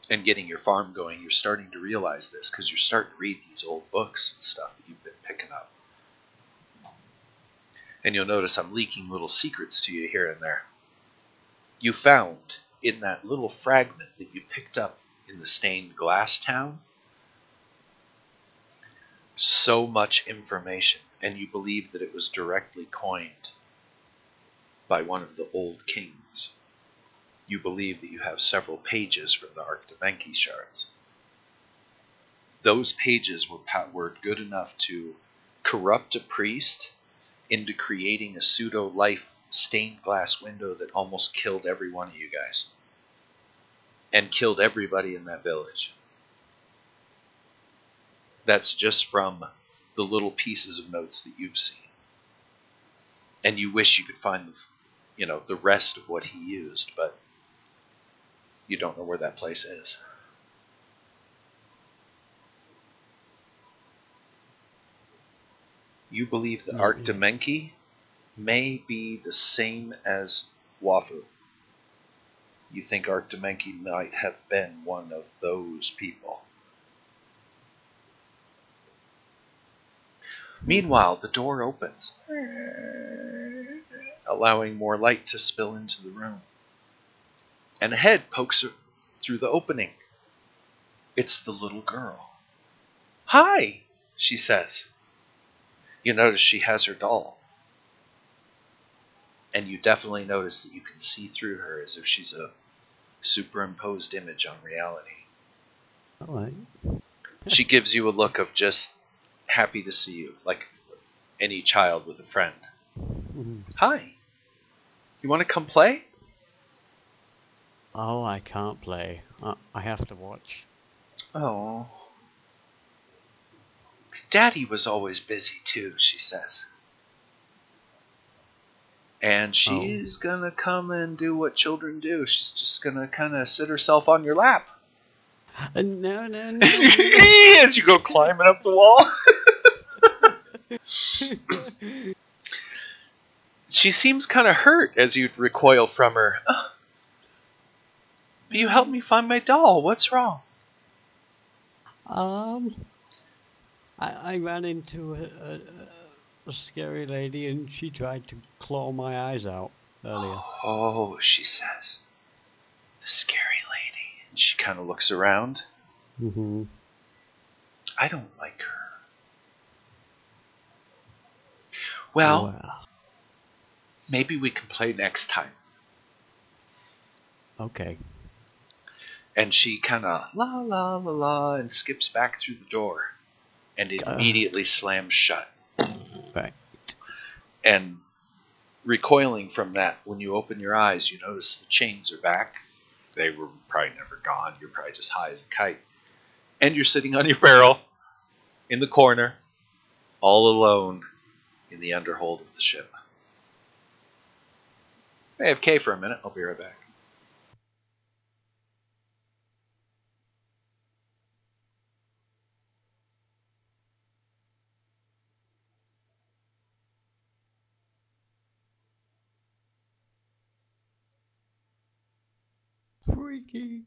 and getting your farm going, you're starting to realize this because you're starting to read these old books and stuff that you've been picking up. And you'll notice I'm leaking little secrets to you here and there. You found in that little fragment that you picked up in the stained glass town so much information, and you believe that it was directly coined by one of the old kings. You believe that you have several pages from the Archdemenki shards. Those pages were good enough to corrupt a priest into creating a pseudo-life stained glass window that almost killed every one of you guys. And killed everybody in that village. That's just from the little pieces of notes that you've seen. And you wish you could find the rest of what he used, but you don't know where that place is. You believe that Archdemenki may be the same as Wafu. You think Archdemenki might have been one of those people. Meanwhile, the door opens, allowing more light to spill into the room. And a head pokes through the opening. It's the little girl. "Hi," she says. You notice she has her doll. And you definitely notice that you can see through her as if she's a superimposed image on reality. All right. She gives you a look of just happy to see you, like any child with a friend. Mm-hmm. "Hi, you want to come play?" Oh, I can't play. I have to watch. "Oh. Daddy was always busy too," she says. And she's gonna come and do what children do. She's just gonna kind of sit herself on your lap. No. As you go climbing up the wall. She seems kind of hurt as you recoil from her. "You helped me find my doll. What's wrong?" I ran into a scary lady and she tried to claw my eyes out earlier. "Oh," she says. "The scary lady." And she kind of looks around. Mm-hmm. "I don't like her." Well, maybe we can play next time. Okay. And she kind of la la la la and skips back through the door. And it immediately slams shut. Right. And recoiling from that, when you open your eyes, you notice the chains are back. They were probably never gone. You're probably just high as a kite. And you're sitting on your barrel in the corner, all alone in the underhold of the ship. AFK for a minute. I'll be right back. Freaky.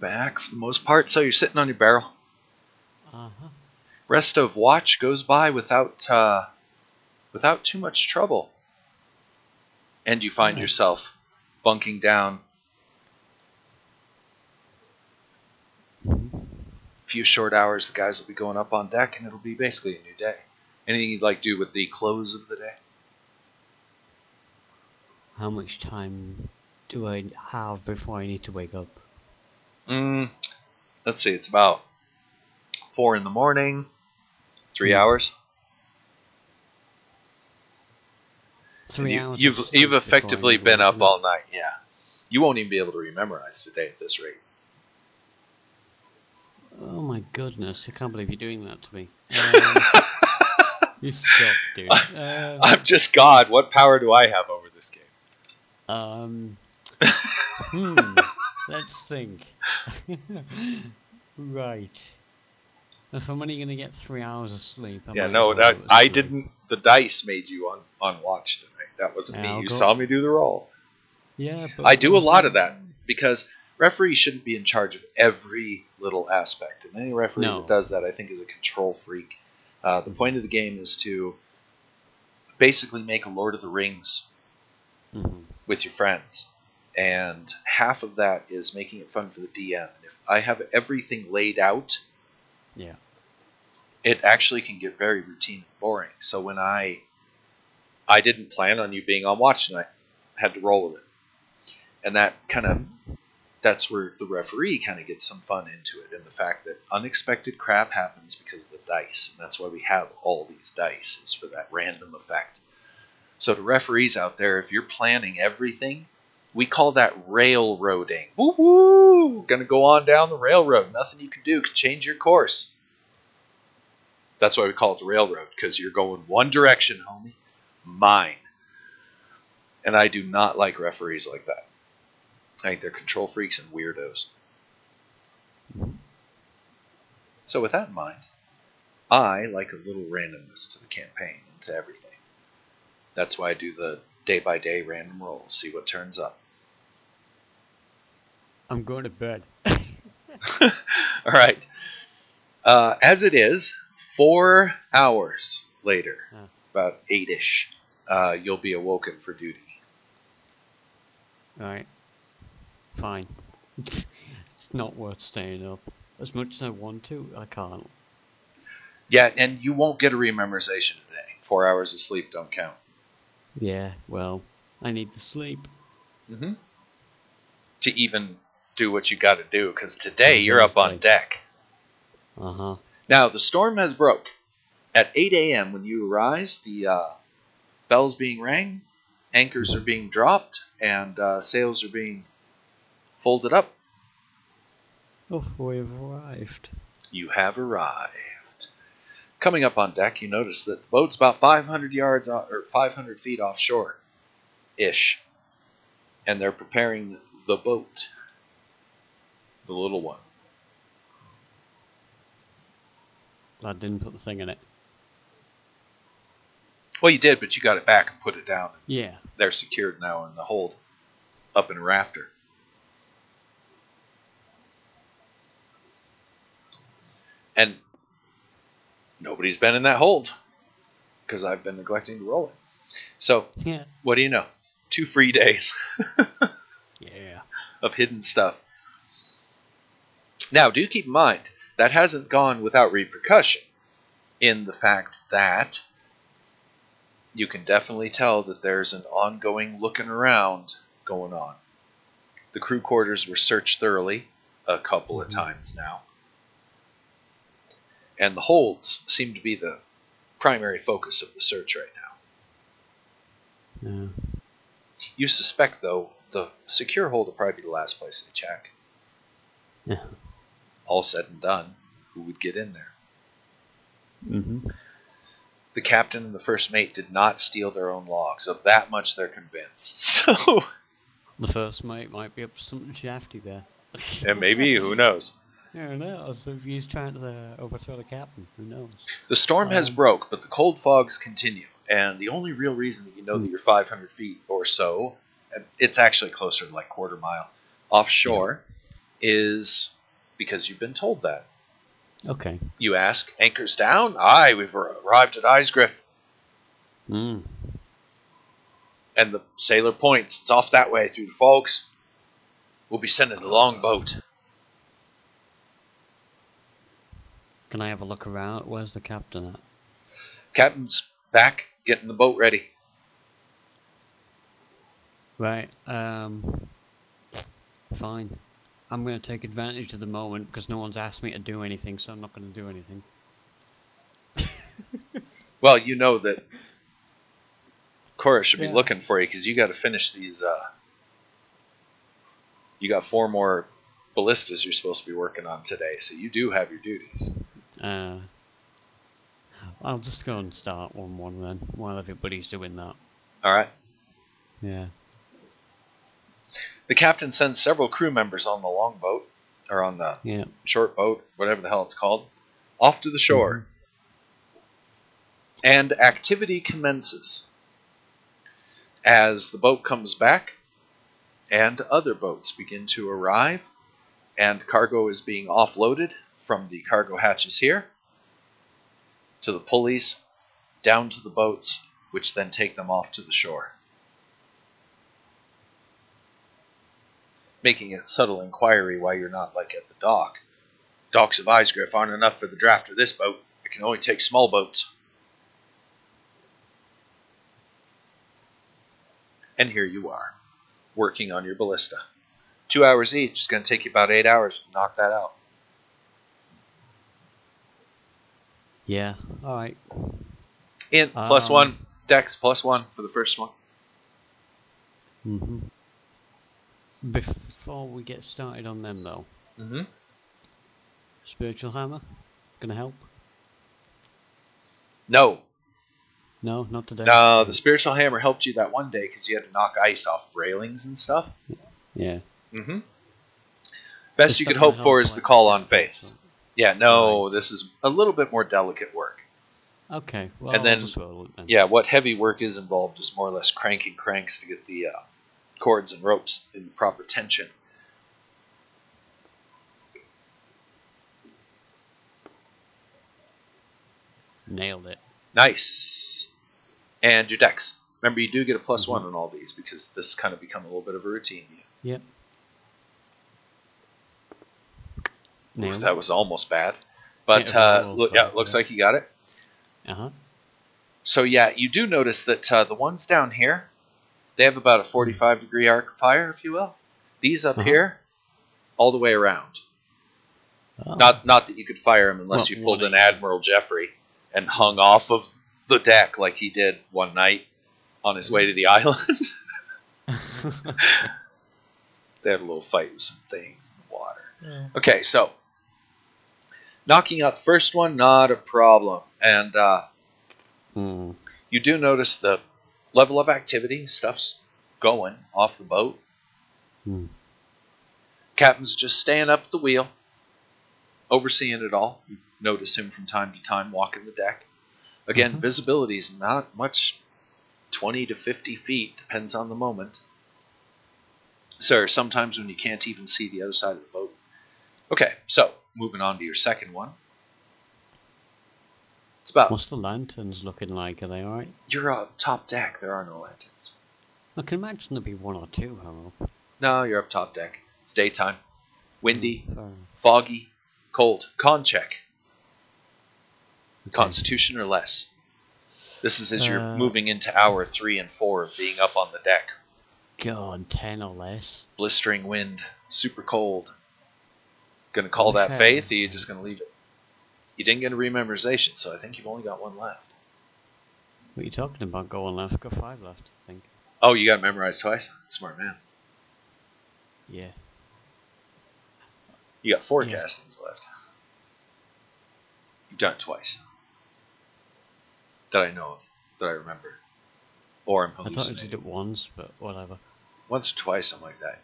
back for the most part. So you're sitting on your barrel. Uh-huh. Rest of watch goes by without too much trouble. And you find yourself bunking down. A few short hours, the guys will be going up on deck, and it'll be basically a new day. Anything you'd like to do with the close of the day? How much time do I have before I need to wake up? Let's see, it's about 4 in the morning, 3 hours. 3 hours. You've effectively been up all night, yeah. You won't even be able to rememorize today at this rate. Oh my goodness, I can't believe you're doing that to me. You stop, dude. I'm just God. What power do I have over this game? Let's think. Right. If I'm only gonna get 3 hours of sleep. I didn't. The dice made you on watch tonight. That wasn't me. You saw me do the roll. Yeah, but I do a lot of that because referees shouldn't be in charge of every little aspect, and any referee that does that, I think, is a control freak. The point of the game is to basically make a Lord of the Rings with your friends. And half of that is making it fun for the DM. And if I have everything laid out, it actually can get very routine and boring. So when I didn't plan on you being on watch tonight, I had to roll with it. And that's where the referee kind of gets some fun into it, and the fact that unexpected crap happens because of the dice, and that's why we have all these dice, is for that random effect. So to referees out there, if you're planning everything, we call that railroading. Woo-hoo! Gonna go on down the railroad. Nothing you can do can change your course. That's why we call it the railroad, because you're going one direction, homie. Mine. And I do not like referees like that. I think they're control freaks and weirdos. So with that in mind, I like a little randomness to the campaign and to everything. That's why I do the day-by-day random rolls, see what turns up. I'm going to bed. All right. As it is, 4 hours later, about 8-ish, you'll be awoken for duty. Alright. Fine. It's not worth staying up. As much as I want to, I can't. Yeah, and you won't get a rememorization today. 4 hours of sleep don't count. Yeah, well, I need the sleep. To even do what you got to do, because today you're up on deck. Now, the storm has broke. At 8 a.m. when you arise, the bells being rang, anchors are being dropped, and sails are being folded up. Oh, we've arrived. You have arrived. Coming up on deck, you notice that the boat's about 500 yards or 500 feet offshore, ish, and they're preparing the boat, the little one. I didn't put the thing in it. Well, you did, but you got it back and put it down. Yeah. They're secured now in the hold, up in a rafter. And nobody's been in that hold because I've been neglecting to roll it. So, what do you know? 2 free days of hidden stuff. Now, do keep in mind, that hasn't gone without repercussion in the fact that you can definitely tell that there's an ongoing looking around going on. The crew quarters were searched thoroughly a couple of times now. And the holds seem to be the primary focus of the search right now. Yeah. You suspect, though, the secure hold will probably be the last place they check. Yeah. All said and done, who would get in there? The captain and the first mate did not steal their own logs. Of that much they're convinced. So the first mate might be up to something shafty there. And maybe, who knows? Yeah, who knows? If he's trying to overthrow the captain, who knows? The storm has broke, but the cold fogs continue. And the only real reason that you know that you're 500 feet or so, and it's actually closer to like quarter mile, offshore, is because you've been told that. Okay. You ask, anchors down? Aye, we've arrived at Icegriff. Mm. And the sailor points. It's off that way through the fogs. We'll be sending a longboat. Can I have a look around? Where's the captain at? Captain's back, getting the boat ready. Right, fine. I'm going to take advantage of the moment because no one's asked me to do anything, so I'm not going to do anything. Well, you know that Cora should be looking for you because you got to finish these. You got 4 more ballistas you're supposed to be working on today, so you do have your duties. I'll just go and start one then, while everybody's doing that. All right. Yeah. The captain sends several crew members on the longboat, or on the short boat, whatever the hell it's called, off to the shore. Mm-hmm. And activity commences as the boat comes back and other boats begin to arrive and cargo is being offloaded from the cargo hatches here to the pulleys down to the boats, which then take them off to the shore. Making a subtle inquiry why you're not like at the dock. Docks of Icegriff aren't enough for the draft of this boat. It can only take small boats. And here you are, working on your ballista. 2 hours each. It's going to take you about 8 hours to knock that out. Yeah, alright. Int +1, Dex +1 for the first one. Mm-hmm. Before we get started on them though, spiritual hammer, gonna help? No. No, not today. No, the spiritual hammer helped you that one day because you had to knock ice off railings and stuff. Yeah. Mm-hmm. Best you could hope for is the call on faiths. Yeah, no, this is a little bit more delicate work. Okay, well, and then, I'll just roll it then. Yeah, what heavy work is involved is more or less cranking cranks to get the cords and ropes in the proper tension. Nailed it. Nice. And your dex. Remember, you do get a +1 on all these because this kind of become a little bit of a routine. Yep. Oof, that was almost bad. But looks like you got it. Uh-huh. So yeah, you do notice that the ones down here, they have about a 45-degree arc of fire, if you will. These up here, all the way around. Oh. Not that you could fire them unless you pulled an Admiral Jeffrey and hung off of the deck like he did one night on his way to the island. They had a little fight with some things in the water. Yeah. Okay, so knocking out the first one, not a problem. And you do notice the level of activity, stuff's going off the boat. Captain's just staying up at the wheel, overseeing it all. You notice him from time to time walking the deck. Again, visibility's not much, 20 to 50 feet, depends on the moment. So sometimes when you can't even see the other side of the boat. Okay, so moving on to your second one. It's about. What's the lanterns looking like? Are they alright? You're up top deck. There are no lanterns. I can imagine there'll be 1 or 2, Harold. No, you're up top deck. It's daytime. Windy, foggy, cold. Con check. Okay. Constitution or less. This is as you're moving into hour 3 and 4 of being up on the deck. God, 10 or less. Blistering wind, super cold. Gonna call that faith, or are you just gonna leave it? You didn't get a rememorization, so I think you've only got 1 left. What are you talking about? Go on left. I've got 5 left, I think. Oh, you got it memorized twice? Smart man. Yeah. You got 4 castings left. You've done it twice. That I know of. That I remember. Or I'm hallucinating. I thought I did it once, but whatever. Once or twice, something like that.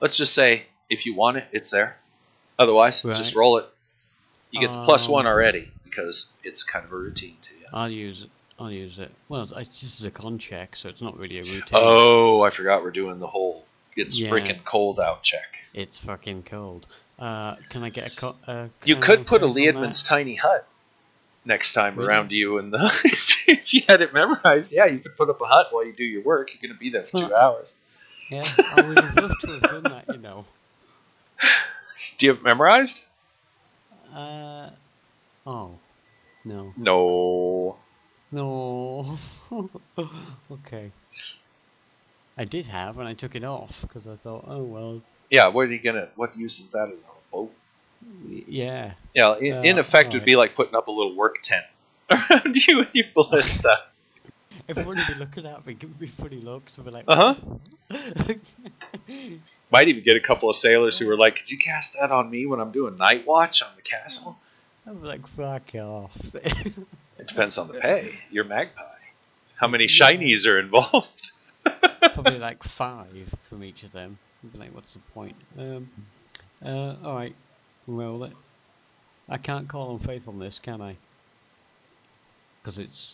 Let's just say, if you want it, it's there. Otherwise, just roll it. You get the +1 already, because it's kind of a routine to you. I'll use it. Well, this is a con check, so it's not really a routine. Oh, I forgot we're doing the whole, it's freaking cold out check. It's fucking cold. Can I get a You crown could of put a faith on Liedman's tiny hut next time Really? around you, and if you had it memorized, yeah, you could put up a hut while you do your work. You're going to be there for Well, 2 hours. Yeah, I would have loved to have done that, you know. Do you have it memorized? Oh, no. No. No. Okay. I did have, and I took it off, because I thought, oh, well, Yeah, what use is that as a boat? yeah. Yeah, in effect, it would alright. be like putting up a little work tent around you and your ballista. Everyone would be looking at me, giving me funny looks, and be like, Uh-huh. what? Might even get a couple of sailors who were like, could you cast that on me when I'm doing night watch on the castle? I'm like, fuck off. It depends on the pay. You're Magpie. How many shinies are involved? Probably like 5 from each of them. I'd be like, what's the point? Alright. Well, I can't call on faith on this, can I? Because it's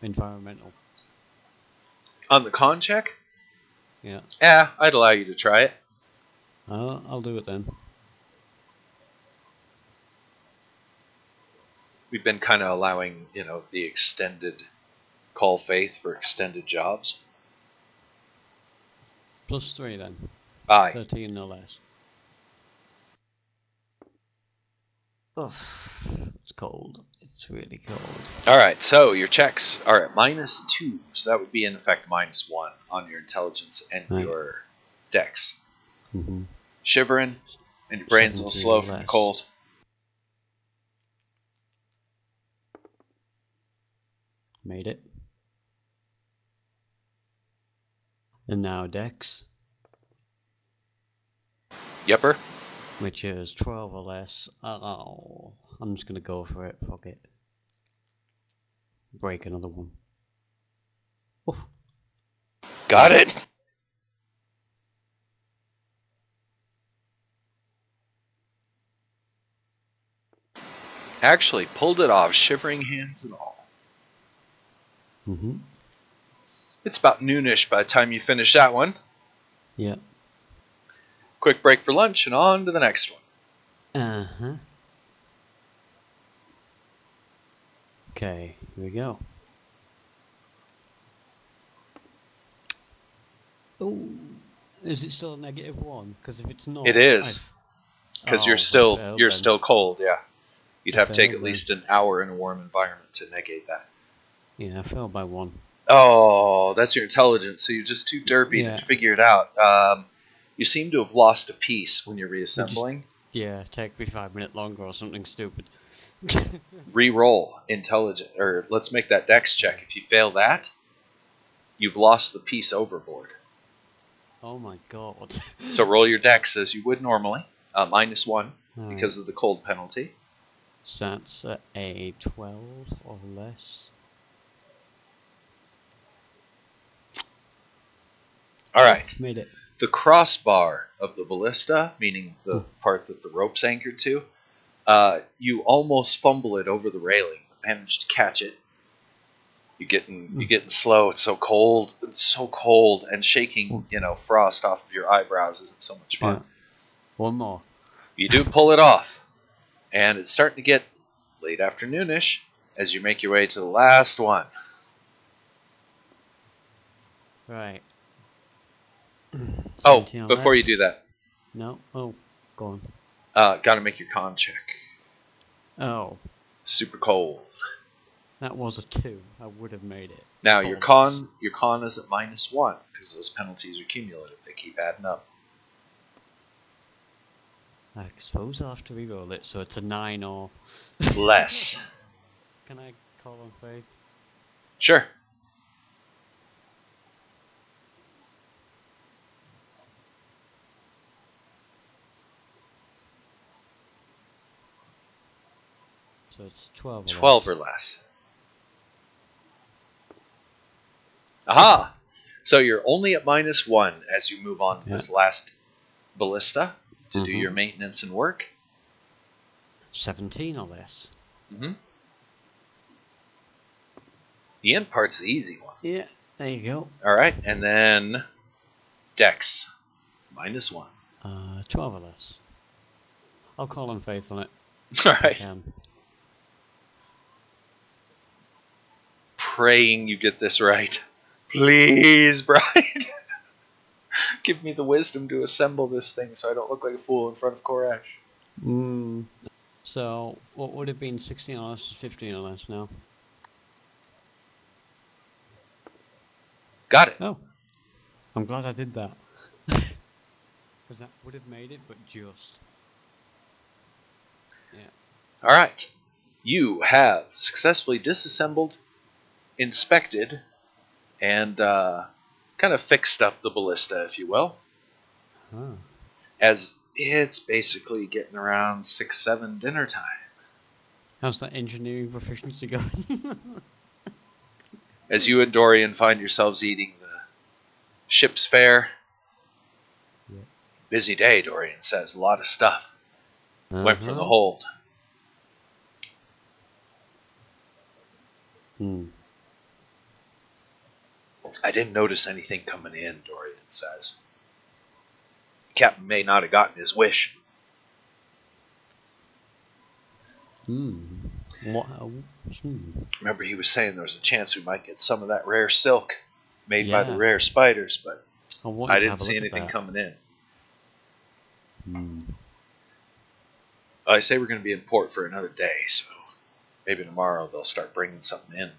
environmental. On the con check? Yeah. Yeah, I'd allow you to try it. I'll do it then. We've been kind of allowing, the extended call faith for extended jobs. +3 then. Aye. 13 no less. Oh, it's cold. It's really cold. All right, so your checks are at -2, so that would be in effect -1 on your intelligence and Right. your dex. Mm-hmm. Shivering, and your brain's a little 17 slow or from the less. cold. Made it. And now Dex, Yepper. which is 12 or less. Oh, I'm just gonna go for it. Fuck it. Break another one. Oof. Got it. Actually pulled it off, shivering hands and all. Mm-hmm. It's about noonish by the time you finish that one. Yeah. Quick break for lunch and on to the next one. Uh-huh. Okay, here we go. Oh, is it still a -1? Because if it's not, It is, because you're still cold. Yeah, you'd have to take at least an hour in a warm environment to negate that. Yeah, I failed by 1. Oh, that's your intelligence. So you're just too derpy to figure it out. You seem to have lost a piece when you're reassembling. Yeah, take me 5 minutes longer or something stupid. Re-roll intelligence, or let's make that dex check. If you fail that, you've lost the piece overboard. Oh my god. So roll your dex as you would normally, -1 Right. because of the cold penalty. So that's a 12 or less. All right. Made it. The crossbar of the ballista, meaning the part that the rope's anchored to, you almost fumble it over the railing, manage to catch it. You're getting slow. It's so cold. It's so cold, and shaking, frost off of your eyebrows isn't so much fun. Yeah. One more. You do pull it off, and it's starting to get late afternoonish as you make your way to the last one. Right. Oh, before you do that, No. Oh, go on. got to make your con check. Oh, Super cold. that was a 2. I would have made it. Now your con is at -1 because those penalties are cumulative. They keep adding up. I suppose I'll have to reroll it, so it's a 9 or less. Can I call on faith? Sure. So it's 12 or 12 or less. Aha! So you're only at -1 as you move on to this last ballista to do your maintenance and work. 17 or less. Mm-hmm. The end part's the easy one. Yeah, there you go. All right, and then Dex, -1. 12 or less. I'll call on faith on it. All If I right. can. Praying you get this right. Please, Bride. Give me the wisdom to assemble this thing so I don't look like a fool in front of Koresh. So, what would have been 16 on us, 15 on us now? Got it. Oh, I'm glad I did that. Because that would have made it, but just. Yeah. All right. You have successfully disassembled, inspected, and kind of fixed up the ballista, if you will. Huh. As it's basically getting around 6-7 dinner time. How's that engineering proficiency going? As you and Dorian find yourselves eating the ship's fare. Yeah. Busy day, Dorian says. A lot of stuff. Went from the hold. I didn't notice anything coming in, Dorian says. Captain may not have gotten his wish. Remember, he was saying there was a chance we might get some of that rare silk made by the rare spiders, but I didn't see anything coming in. I say we're going to be in port for another day, so maybe tomorrow they'll start bringing something in.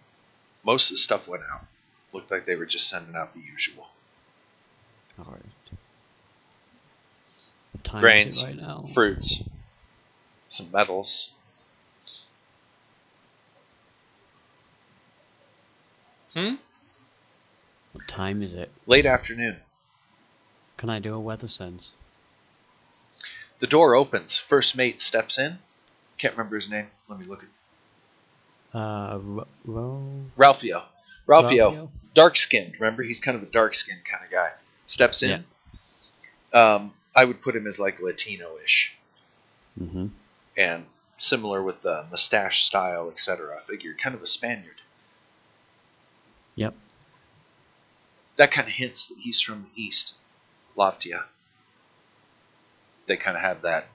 Most of the stuff went out. Looked like they were just sending out the usual. All right. What time Grains, is it right now? fruits, some metals. What time is it? Late afternoon. Can I do a weather sense? The door opens. First mate steps in. Can't remember his name. Let me look at Ralphio. Ralphio. Dark-skinned. Remember, he's kind of a dark-skinned kind of guy. Steps in. Yeah. I would put him as like Latino-ish. And similar with the mustache style, etc. Figure, kind of a Spaniard. Yep. That kind of hints that he's from the east. Loftia. They kind of have that,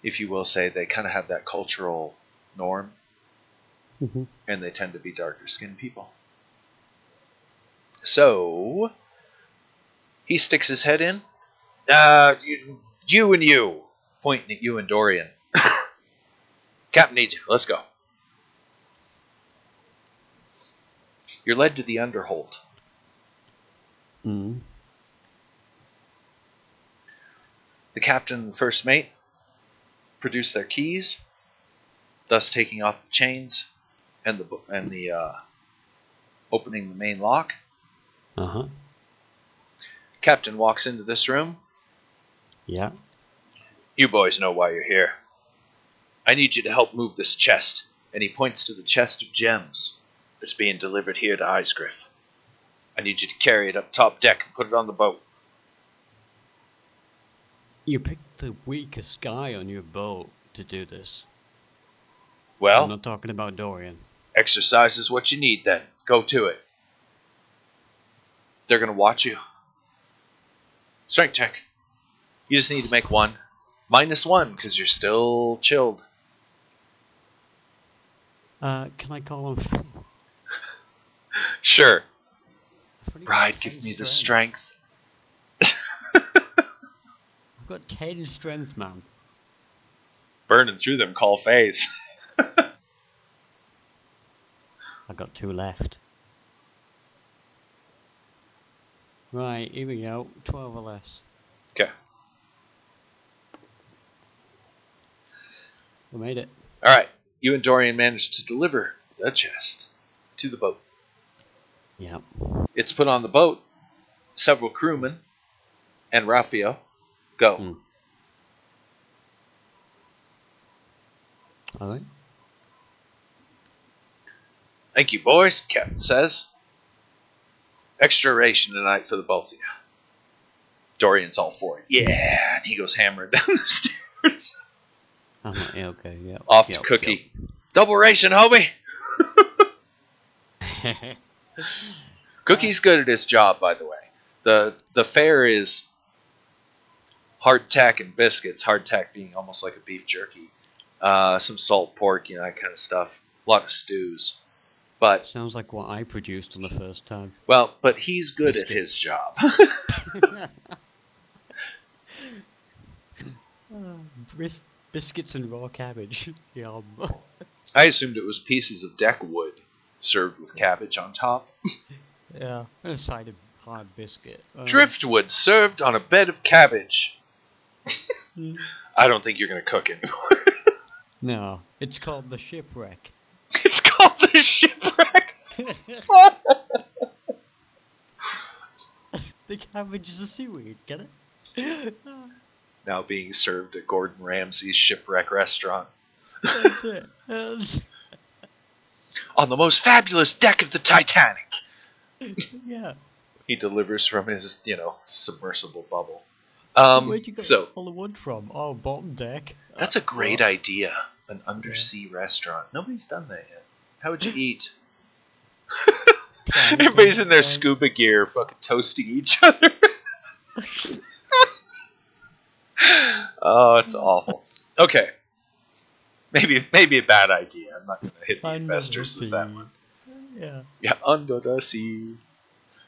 if you will say, they kind of have that cultural norm. And they tend to be darker skinned people. So, he sticks his head in. You and you. Pointing at you and Dorian. Captain needs you. Let's go. You're led to the underhold. The captain and the first mate produce their keys, thus taking off the chains and the opening the main lock. Captain walks into this room. Yeah. You boys know why you're here. I need you to help move this chest. And he points to the chest of gems that's being delivered here to Icegriff. I need you to carry it up top deck and put it on the boat. You picked the weakest guy on your boat to do this. Well, I'm not talking about Dorian. Exercise is what you need then. Go to it. They're going to watch you. Strength check. You just need to make one. -1 because you're still chilled. Can I call him? Sure. Bride, give me the strength. I've got 10 strength, man. Burning through them, call phase. I've got 2 left. Right, here we go. 12 or less. Okay. We made it. Alright. You and Dorian managed to deliver the chest to the boat. Yep. It's put on the boat. Several crewmen and Ralphio go. Alright. Thank you, boys, Captain says. Extra ration tonight for the both of you. Dorian's all for it. Yeah, and he goes hammering down the stairs. Yeah, okay, yeah. Off to Cookie. Yep. Double ration, homie! Cookie's good at his job, by the way. The fare is hardtack and biscuits. Hardtack being almost like a beef jerky. Some salt pork, that kind of stuff. A lot of stews. But sounds like what I produced on the first time. well, but he's good at his job. Biscuits and raw cabbage. Yum. I assumed it was pieces of deck wood served with cabbage on top. Yeah, and a side of hard biscuit. Driftwood served on a bed of cabbage. I don't think you're going to cook anymore. No, it's called the shipwreck. It's called the shipwreck? The cabbage is a seaweed, get it? Now being served at Gordon Ramsay's shipwreck restaurant. That's it. On the most fabulous deck of the Titanic. Yeah. He delivers from his, submersible bubble. Where'd you get all the wood from? Oh, bottom deck. That's a great idea. An undersea restaurant. Nobody's done that yet. How would you eat? Everybody's in their scuba gear, fucking toasting each other. Oh, it's awful. Okay. Maybe a bad idea. I'm not going to hit the investors with that one. Yeah. Yeah, under the sea.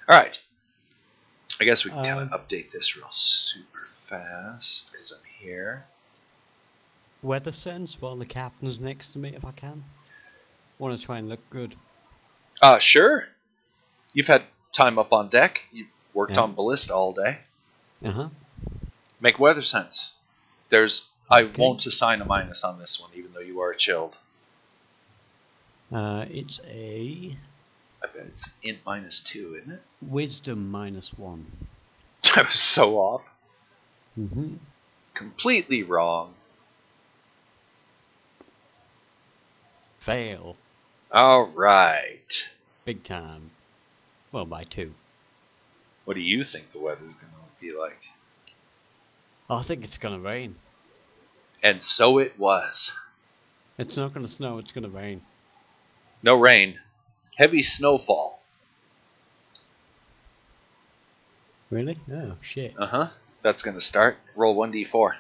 Alright. I guess we can kind of update this real super fast, because I'm here. Weather sense while the captain's next to me, if I can. Want to try and look good. Sure. You've had time up on deck. You've worked on ballista all day. Uh-huh. Make weather sense. I won't assign a minus on this one, even though you are chilled. It's a... I bet it's int -2, isn't it? Wisdom -1. I was so off. Mm-hmm. Completely wrong. Fail. Alright. Big time. Well, by 2. What do you think the weather's going to be like? I think it's gonna rain. And so it was. It's not gonna snow, it's gonna rain. No rain. Heavy snowfall. Really? Oh, shit. Uh-huh. That's going to start. Roll 1d4.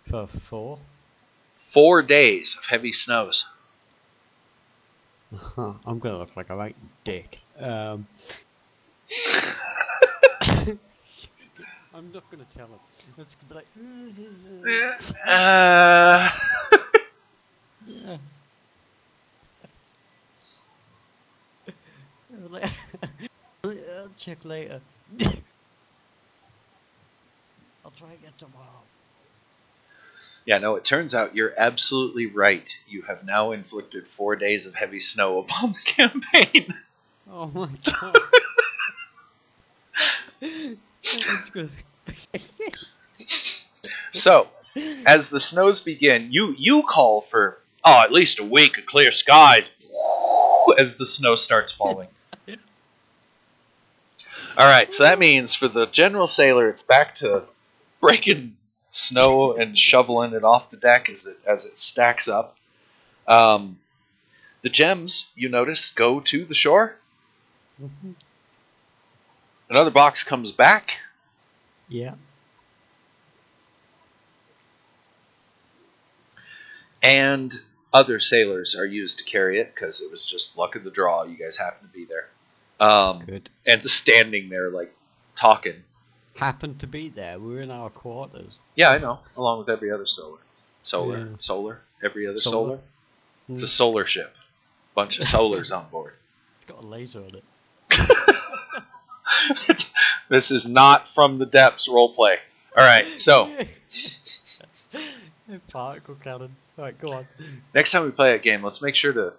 For 4? 4 days of heavy snows. I'm gonna look like a right dick. I'm not gonna tell him. It's gonna be like. I'll check later. I'll try again tomorrow. Yeah, no, it turns out you're absolutely right. You have now inflicted 4 days of heavy snow upon the campaign. Oh my god. That's good. So, as the snows begin, you call for, at least a week of clear skies as the snow starts falling. Alright, so that means for the general sailor, it's back to breaking snow and shoveling it off the deck as it stacks up. The gems, you notice, go to the shore. Mm-hmm. Another box comes back. Yeah. And other sailors are used to carry it because it was just luck of the draw. You guys happen to be there. Good. And standing there, like, talking. Happened to be there. We were in our quarters. Yeah, I know. Along with every other solar. Yeah. Every other solar. Mm. It's a solar ship. Bunch of solars on board. It's got a laser on it. This is not From the Depths roleplay. Alright, so. Particle cannon. Alright, go on. Next time we play a game, let's make sure to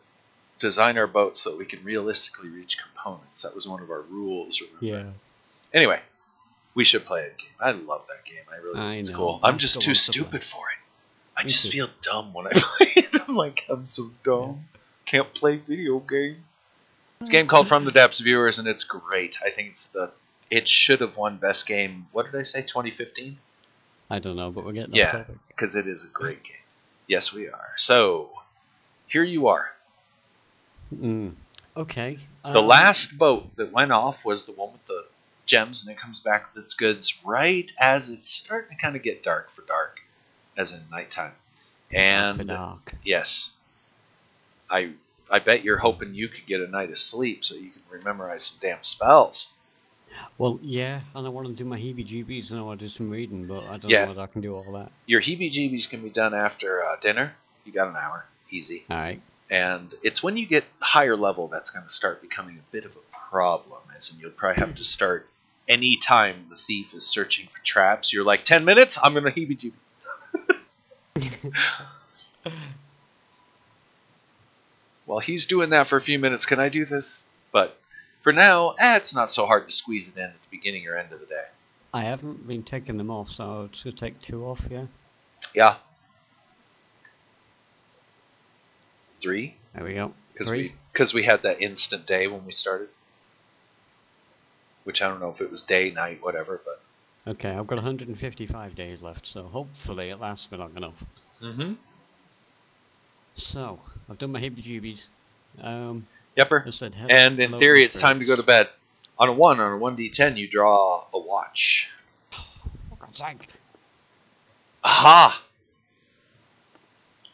design our boat so that we can realistically reach components. That was one of our rules, remember? Yeah. Anyway, we should play a game. I love that game. I really think it's cool. I'm just too stupid for it. I just feel dumb when I play it. I'm like, I'm so dumb. Can't play video game. It's a game called From the Depths, viewers, and it's great. I think it should have won best game. What did I say? 2015? I don't know, but we're getting off topic. Because it is a great game. Yes, we are. So, here you are. Okay. The last boat that went off was the one with the gems, and it comes back with its goods right as it's starting to kind of get dark for dark, as in nighttime. And dark. yes, I bet you're hoping you could get a night of sleep so you can memorize some damn spells. Well, yeah, and I want to do my heebie-jeebies and I want to do some reading, but I don't Yeah. know whether I can do all that. Your heebie-jeebies can be done after dinner. You got an hour, easy. All right. And it's when you get higher level that's going to start becoming a bit of a problem, as in you'll probably have to start any time the thief is searching for traps. You're like, 10 minutes? I'm going to heebie-jeebie. While he's doing that for a few minutes, can I do this? But for now, it's not so hard to squeeze it in at the beginning or end of the day. I haven't been taking them off, so I should take 2 off, yeah? Yeah. 3? There we go. Because we had that instant day when we started. Which I don't know if it was day, night, whatever, but... Okay, I've got 155 days left, so hopefully it lasts me long enough. Mm-hmm. So, I've done my heebie-jeebies. Yepper. And in theory, it's time to go to bed. On a 1d10, you draw a watch. For God's sake. Aha!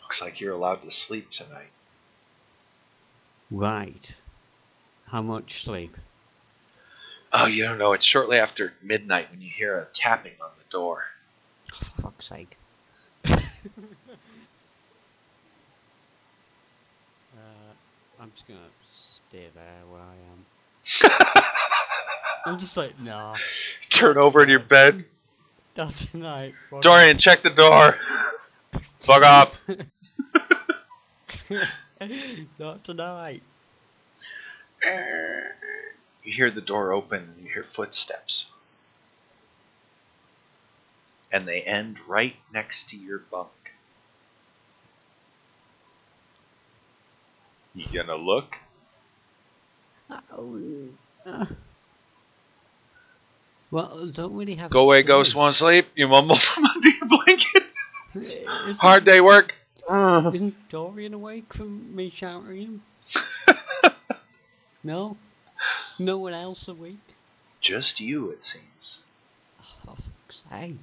Looks like you're allowed to sleep tonight. Right. How much sleep? Oh, you don't know. It's shortly after midnight when you hear a tapping on the door. For fuck's sake. I'm just gonna stay there where I am. I'm just like, nah. Turn over in your bed. Not tonight. Dorian, check the door. Fuck off. Not tonight. You hear the door open and you hear footsteps. And they end right next to your bunk. You gonna look? Well, don't really have. Go away, ghost. Want to sleep? You mumble from under your blanket. Hard day work. Isn't Dorian awake from me shouting him? No? No one else awake? Just you, it seems. Oh, for fuck's sake.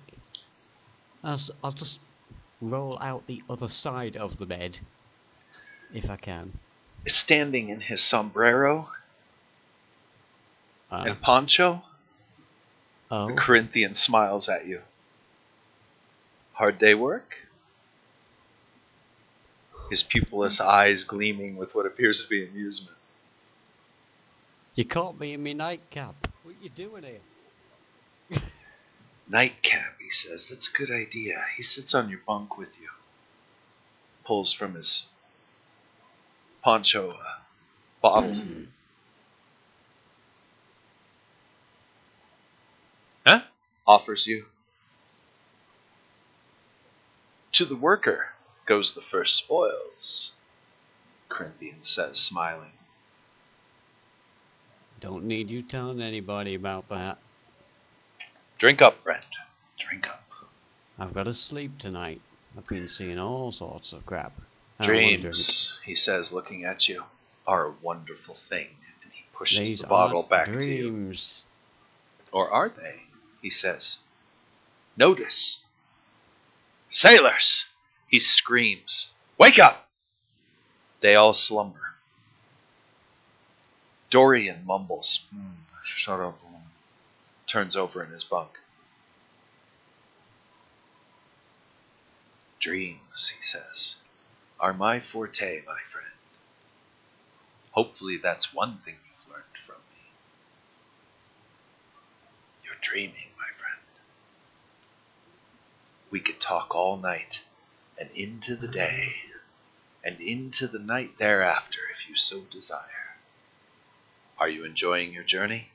I'll just roll out the other side of the bed, if I can. Standing in his sombrero and poncho, the Corinthian smiles at you. Hard day work? His pupilless eyes gleaming with what appears to be amusement. You caught me in my nightcap. What you doing here? Nightcap, he says. That's a good idea. He sits on your bunk with you. Pulls from his poncho bottle. Huh? Offers you. To the worker goes the first spoils, Corinthian says, smiling. Don't need you telling anybody about that. Drink up, friend. Drink up. I've got to sleep tonight. I've been seeing all sorts of crap. Dreams, he says, looking at you, are a wonderful thing. And he pushes the bottle back to you. Or are they? He says. Notice. Sailors! He screams. Wake up! They all slumber. Dorian mumbles. Shut up. Turns over in his bunk. Dreams, he says, are my forte, my friend. Hopefully that's one thing you've learned from me. You're dreaming, my friend. We could talk all night, and into the day, and into the night thereafter, if you so desire. Are you enjoying your journey?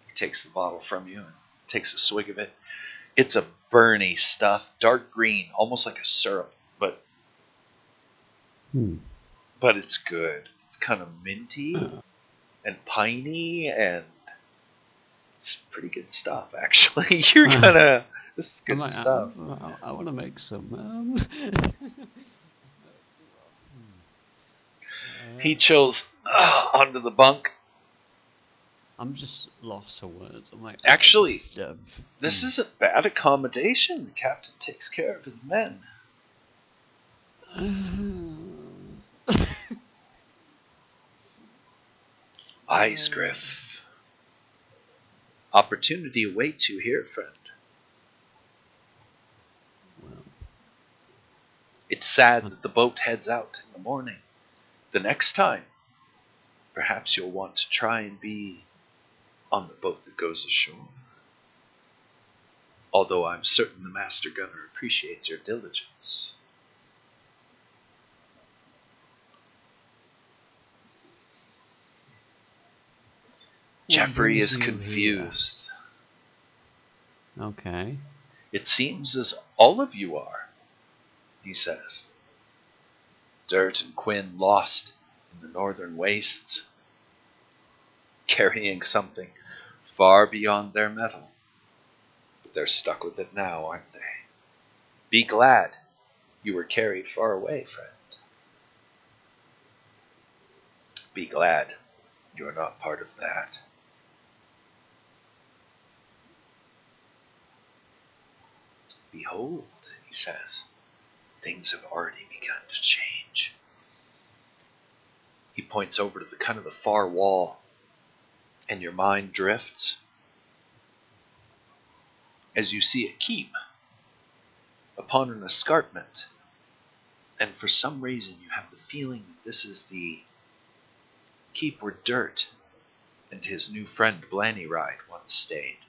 He takes the bottle from you and takes a swig of it. It's a burny stuff, dark green, almost like a syrup, but it's good. It's kind of minty and piney, and it's pretty good stuff, actually. You're gonna... This is good stuff. I want to make some. He chills onto the bunk. I'm just lost for words. I'm like, Actually, this isn't bad accommodation. The captain takes care of his men. Eyes, Griff. Opportunity awaits you here, friend. Well, It's sad that the boat heads out in the morning. The next time, perhaps you'll want to try and be on the boat that goes ashore. Although I'm certain the master gunner appreciates your diligence. Jeffrey is confused. Okay. It seems as all of you are, he says. Dirt and Quinn lost in the northern wastes, carrying something far beyond their metal. But they're stuck with it now, aren't they? Be glad you were carried far away, friend. Be glad you're not part of that. Behold, he says, things have already begun to change. He points over to the kind of the far wall, and your mind drifts as you see a keep upon an escarpment. And for some reason you have the feeling that this is the keep where Dirt and his new friend Blanny-Ride once stayed.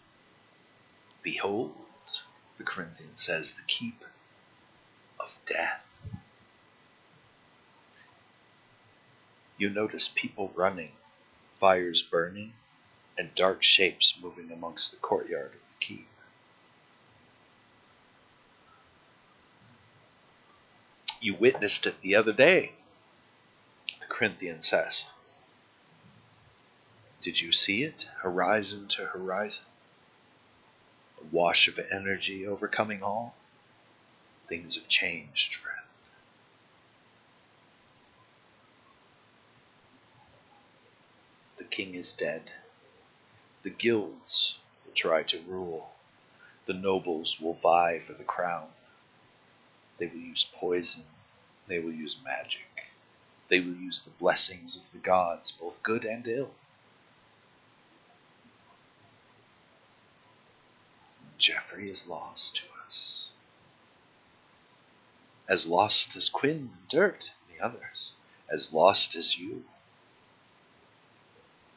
Behold, the Corinthian says, the keep of death. You notice people running, fires burning, and dark shapes moving amongst the courtyard of the keep. You witnessed it the other day, the Corinthian says. Did you see it, horizon to horizon? A wash of energy overcoming all? Things have changed, friend. The king is dead. The guilds will try to rule. The nobles will vie for the crown. They will use poison. They will use magic. They will use the blessings of the gods, both good and ill. Jeffrey is lost to us. As lost as Quinn and Dirt and the others. As lost as you.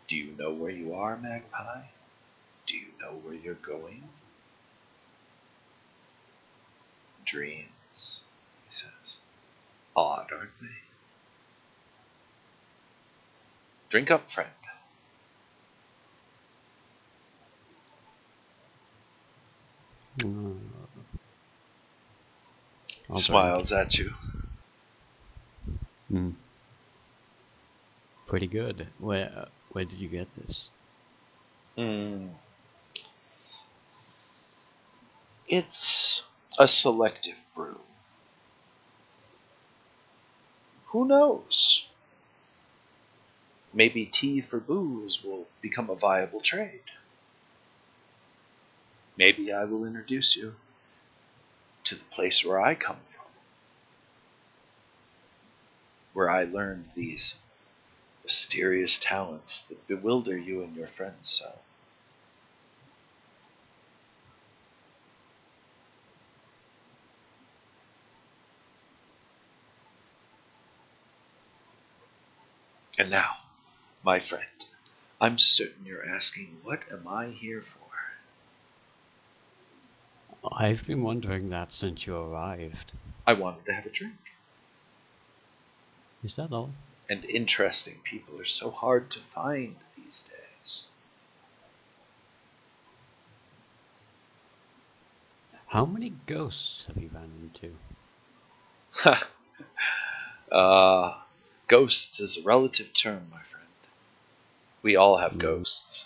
Do you know where you are, Magpie? Do you know where you're going? Dreams, he says. Odd, aren't they? Drink up, friend. Smiles at you. Pretty good. Where did you get this? It's a selective brew. Who knows? Maybe tea for booze will become a viable trade. Maybe I will introduce you to the place where I come from, where I learned these mysterious talents that bewilder you and your friends so. And now, my friend, I'm certain you're asking, what am I here for? I've been wondering that since you arrived. I wanted to have a drink. Is that all? And interesting people are so hard to find these days. How many ghosts have you run into? Ghosts is a relative term, my friend. We all have ghosts.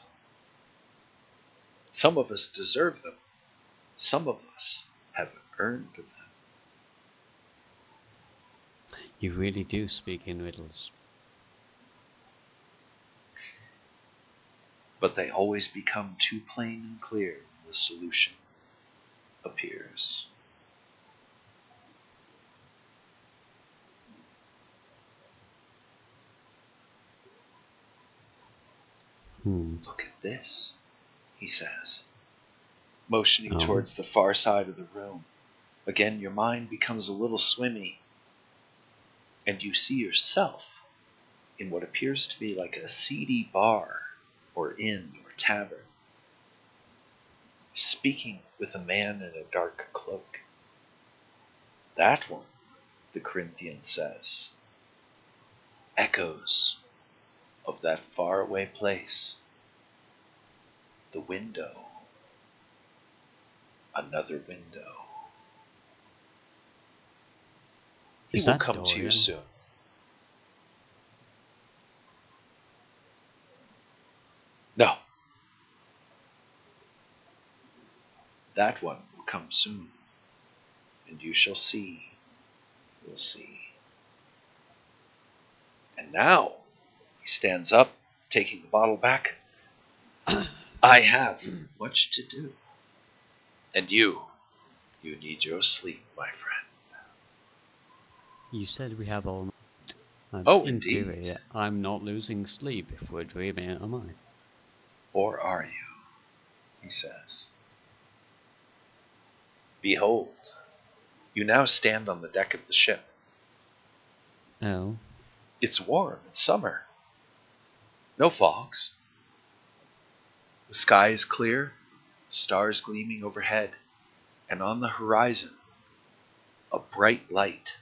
Some of us deserve them. Some of us have earned them. You really do speak in riddles. but they always become too plain and clear when the solution appears. Look at this, he says, motioning towards the far side of the room. Again, your mind becomes a little swimmy, and you see yourself in what appears to be like a seedy bar or inn or tavern, speaking with a man in a dark cloak. That one, the Corinthian says, echoes of that faraway place. The window. Another window. He will come to you soon. No. That one will come soon, and you shall see. You'll see. And now, he stands up, taking the bottle back. I have much to do. And you need your sleep, my friend. You said we have all night. Oh, in indeed. Theory, I'm not losing sleep if we're dreaming, am I? Or are you? He says. Behold, you now stand on the deck of the ship. Oh. It's warm, it's summer. No fogs. The sky is clear, stars gleaming overhead, and on the horizon, a bright light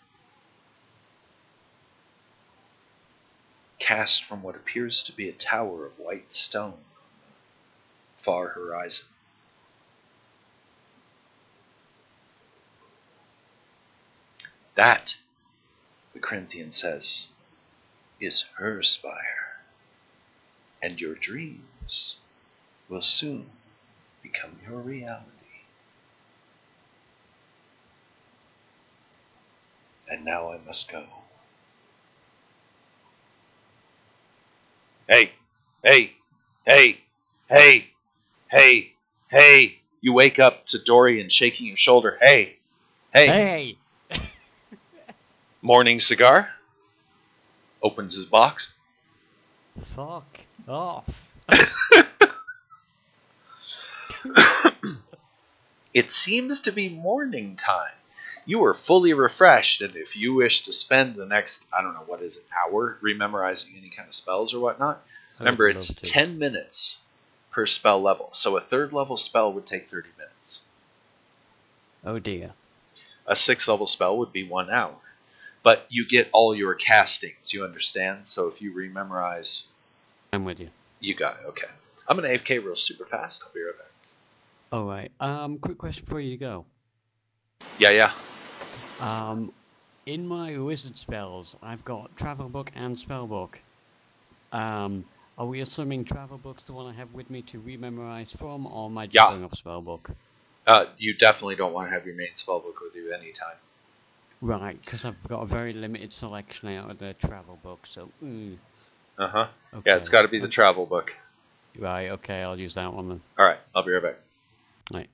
cast from what appears to be a tower of white stone on the far horizon. That, the Corinthian says, is her spire, and your dreams will soon become your reality. And now I must go. Hey, hey, hey, hey, hey, hey. You wake up to Dorian shaking your shoulder. Hey, hey. Hey! Morning cigar. Opens his box. Fuck off. It seems to be morning time. You are fully refreshed, and if you wish to spend the next, I don't know, what is it, hour rememorizing any kind of spells or whatnot, remember it's 10 minutes per spell level. So a third level spell would take 30 minutes. Oh dear. A 6th level spell would be 1 hour. But you get all your castings, you understand? So if you rememorize... I'm with you. You got it, okay. I'm going to AFK real super fast. I'll be right back. Alright, quick question before you go. Yeah. In my wizard spells, I've got travel book and spell book. Are we assuming travel book's the one I have with me to rememorize from, or am I just going off spell book? You definitely don't want to have your main spell book with you anytime. Right, because I've got a very limited selection out of the travel book, so... Uh-huh. Okay. Yeah, it's got to be the travel book. Right, okay, I'll use that one then. Alright, I'll be right back. Right.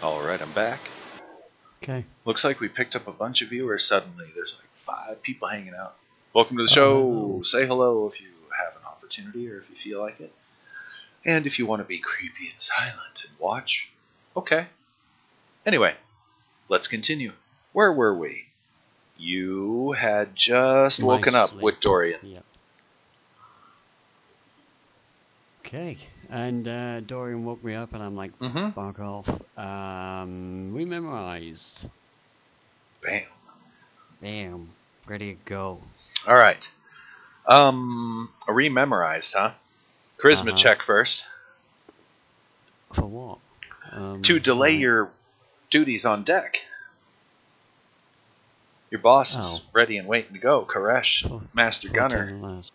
Alright, I'm back. Okay. Looks like we picked up a bunch of viewers suddenly. There's like 5 people hanging out. Welcome to the Oh, show. hello. Say hello if you have an opportunity or if you feel like it. And if you want to be creepy and silent and watch, okay. Anyway, let's continue. Where were we? You had just My woken up sleep. with Dorian. Yep. Okay. And Dorian woke me up, and I'm like, Mm-hmm. fuck off. We memorized. Bam. Bam. Ready to go. All right. Rememorized, huh? Charisma Uh-huh. check first. For what? To delay right. your duties on deck. Your boss is Oh. ready and waiting to go. Koresh, For- Master for Gunner. 10 less.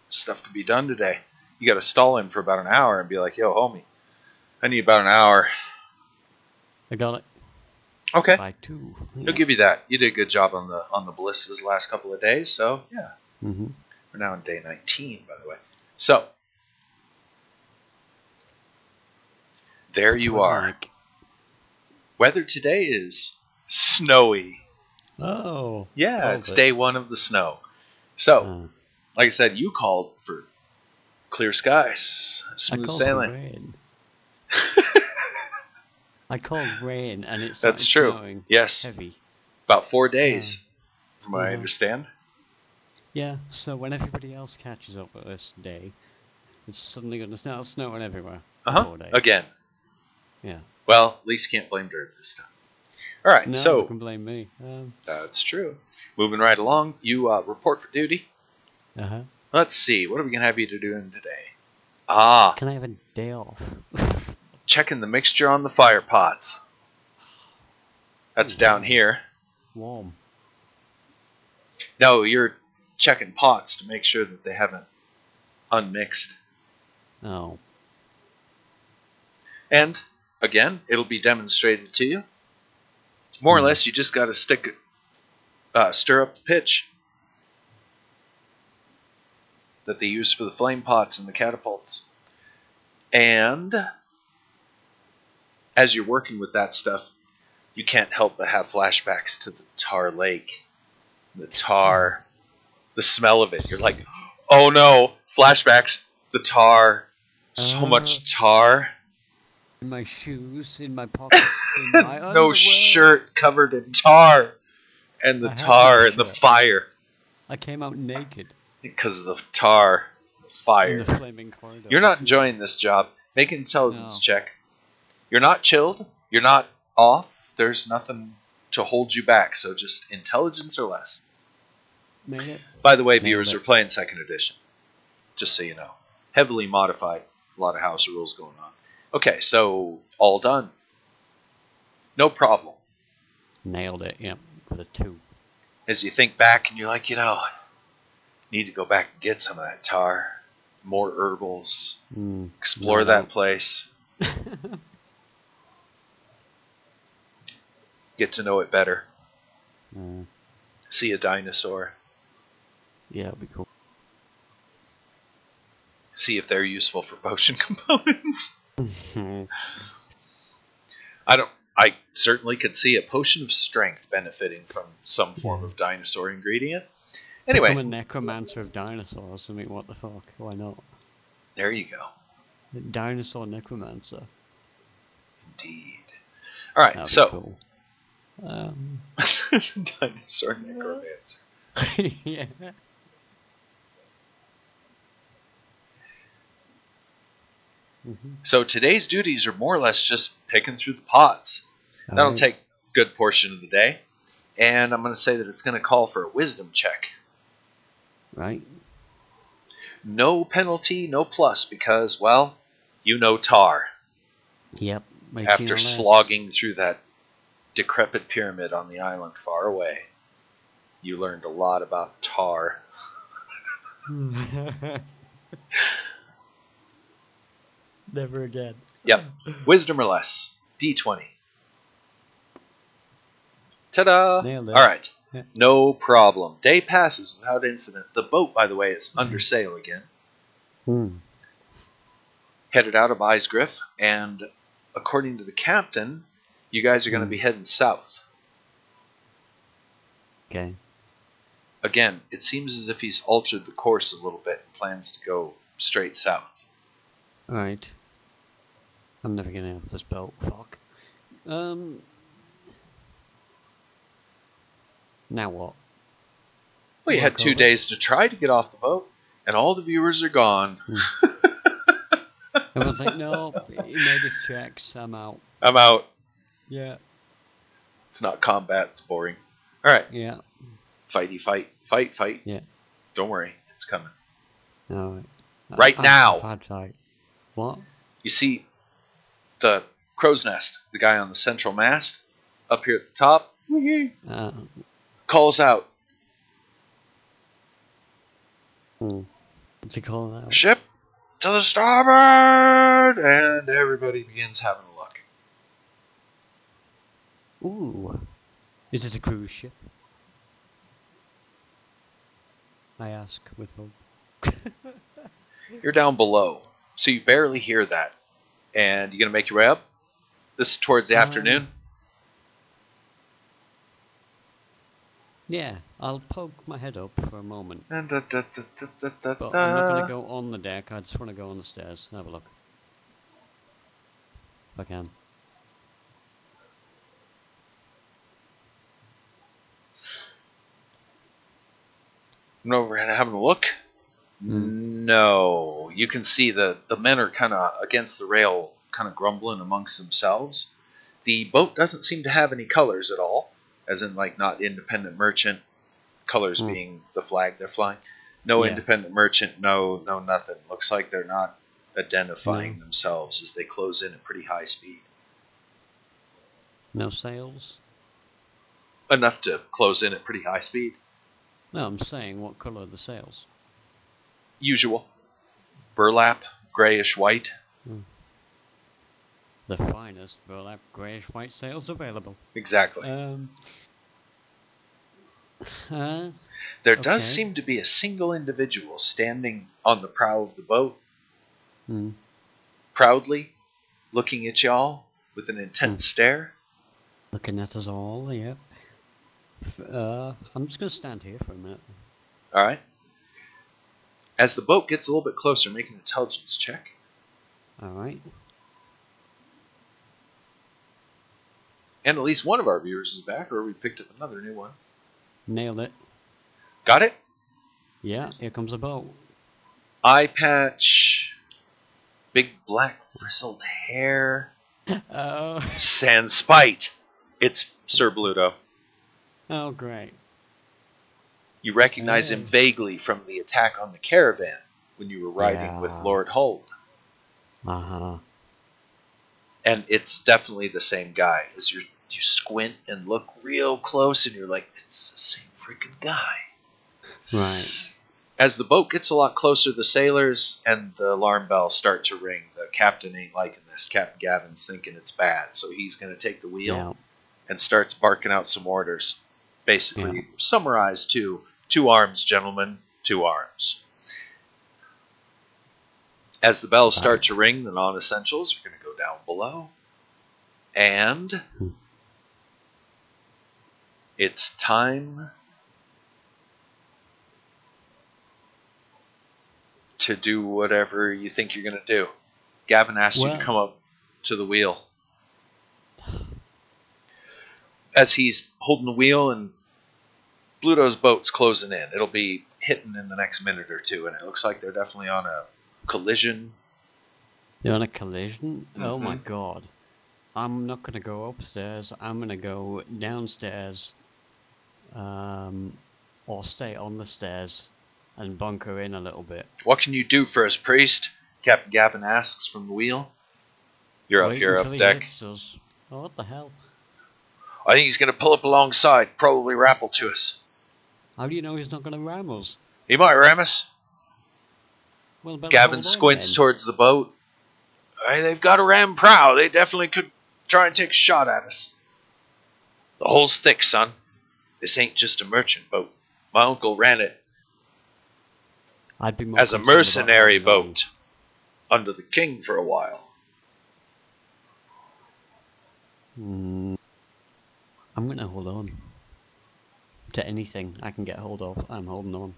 Stuff could be done today. You got to stall him for about an hour and be like, yo, homie, I need about an hour. I got it. Okay. By 2. He'll give you that. You did a good job on the ballistas last couple of days, so yeah. Mm-hmm. We're now on day 19, by the way. So, there you are. Like, Weather today is snowy. oh. Yeah, love it's it. day 1 of the snow. So, like I said, you called for clear skies, I smooth called for sailing. rain. I called rain, and it started That's true. snowing Yes. heavy. About 4 days, from what I Mhm. understand. Yeah, so when everybody else catches up with this day, it's suddenly going to start snowing everywhere. for Uh-huh. 4 days. Again. Yeah. Well, at least you can't blame Dirt this time. All right, No, so you can blame me. that's true. Moving right along, you report for duty. Uh-huh. Let's see, what are we going to have you to do today? Ah, Can I have a day off? checking the mixture on the fire pots. That's down here. Warm. No, you're checking pots to make sure that they haven't unmixed. Oh. And, again, it'll be demonstrated to you. More or less, you just got to stir up the pitch that they use for the flame pots and the catapults. And as you're working with that stuff, you can't help but have flashbacks to the tar lake. The tar, the smell of it. You're like, oh no, flashbacks, the tar, so much tar. In my shoes, in my pockets, in my No underwear. shirt covered in tar. And the I had tar no and the shirt. fire. I came out naked Because of the tar, in fire. the flaming corridor. You're not enjoying this job. Make an intelligence No. check. You're not chilled. You're not off. There's nothing to hold you back. So just intelligence or less. Made it. By the way, Nailed viewers, it. we're playing 2nd edition. Just so you know. Heavily modified. A lot of house rules going on. Okay, so all done. No problem. Nailed it, yep, with a 2. As you think back and you're like, need to go back and get some of that tar. More herbals. Explore that place. Get to know it better. See a dinosaur. Yeah, it'd be cool. See if they're useful for potion components. I certainly could see a potion of strength benefiting from some form of dinosaur ingredient. Anyway. I'm a necromancer of dinosaurs. I mean, what the fuck? Why not? There you go. Dinosaur necromancer. Indeed. Alright, That'd so. be cool. Dinosaur necromancer. Yeah. So today's duties are more or less just picking through the pots. That'll take a good portion of the day. And I'm going to say that it's going to call for a wisdom check. Right. No penalty, no plus, because, well, you know tar. Yep. After slogging through that decrepit pyramid on the island far away, you learned a lot about tar. Never again. Yep. Wisdom or less. D20. Ta-da! Nailed it. Alright. Yeah. No problem. Day passes without incident. The boat, by the way, is under sail again. Headed out of Icegriff, and according to the captain, You guys are going to be heading south. Okay. Again, it seems as if he's altered the course a little bit and plans to go straight south. Alright. I'm never gonna have this boat. Fuck. Now what? Well, you had 2 days to try to get off the boat, and all the viewers are gone. Everyone's like, no, he made his checks. I'm out. I'm out. Yeah. It's not combat. It's boring. All right. Yeah. Fighty fight. Fight, fight. Yeah. Don't worry. It's coming. Alright. Right now. Hard fight. What? You see the crow's nest, the guy on the central mast, up here at the top, calls out, What's he calling out? "Ship to the starboard!" And everybody begins having a look. Ooh. Is it a cruise ship? I ask with hope. You're down below, so you barely hear that. And you're going to make your way up? This is towards the afternoon? Yeah, I'll poke my head up for a moment. And But I'm not going to go on the deck, I just want to go on the stairs and have a look. If I can. I'm over and having a look. No. You can see the men are kind of against the rail, kind of grumbling amongst themselves. The boat doesn't seem to have any colors at all, as in like not independent merchant, colors being the flag they're flying. No independent merchant, no nothing. Looks like they're not identifying themselves as they close in at pretty high speed. No sails? Enough to close in at pretty high speed. No, I'm saying what colour are the sails? Usual. Burlap, grayish white. The finest burlap greyish white sails available. Exactly. There does seem to be a single individual standing on the prow of the boat, proudly looking at y'all with an intense stare. Looking at us all, yeah. I'm just going to stand here for a minute. All right. As the boat gets a little bit closer, make an intelligence check. All right. And at least one of our viewers is back, or we picked up another new one. Nailed it. Got it? Yeah, here comes a boat. Eye patch, big black frizzled hair, sand spite. It's Sir Bluto. Oh, great. You recognize him vaguely from the attack on the caravan when you were riding with Lord Hold. Uh-huh. And it's definitely the same guy. As you squint and look real close, and you're like, it's the same freaking guy. Right. As the boat gets a lot closer, the sailors and the alarm bells start to ring. The captain ain't liking this. Captain Gavin's thinking it's bad, so he's going to take the wheel and starts barking out some orders. Basically, summarized to 2 arms, gentlemen, 2 arms. As the bells start to ring, the non-essentials are going to go down below. And it's time to do whatever you think you're going to do. Gavin asks you to come up to the wheel. As he's holding the wheel and Bluto's boat's closing in. It'll be hitting in the next minute or two, and it looks like they're definitely on a collision. They're on a collision? Oh my god. I'm not going to go upstairs. I'm going to go downstairs. Or stay on the stairs and bunker in a little bit. What can you do for us, priest? Captain Gavin asks from the wheel. You're up here, up deck. Oh, what the hell? I think he's going to pull up alongside, probably rappel to us. How do you know he's not going to ram us? He might ram us. Well, Gavin squints towards the boat. Hey, they've got a ram prow. They definitely could try and take a shot at us. The hull's thick, son. This ain't just a merchant boat. My uncle ran it as a mercenary boat under the king for a while. I'm gonna hold on to anything I can get hold of. I'm holding on.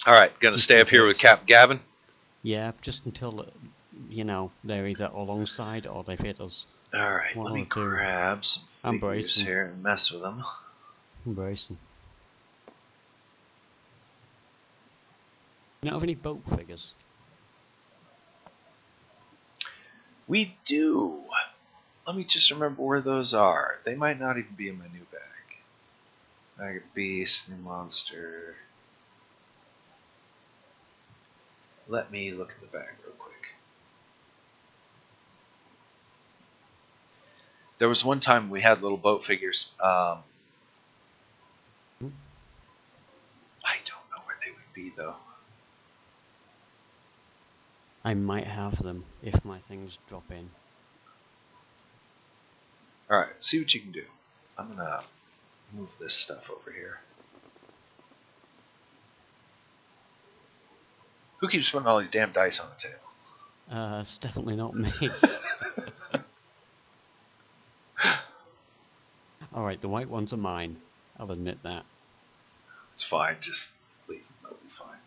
All right, gonna stay up here with Captain Gavin. Yeah, just until you know they're either alongside or they've hit us. All right, let me grab some figures here and mess with them. I'm bracing. You don't have any boat figures? We do. Let me just remember where those are. They might not even be in my new bag. Bag of Beast, new monster. Let me look at the bag real quick. There was one time we had little boat figures. I don't know where they would be, though. I might have them if my things drop in. Alright, see what you can do. I'm gonna move this stuff over here. Who keeps putting all these damn dice on the table? It's definitely not me. Alright, the white ones are mine. I'll admit that. It's fine, just leave them, that'll be fine.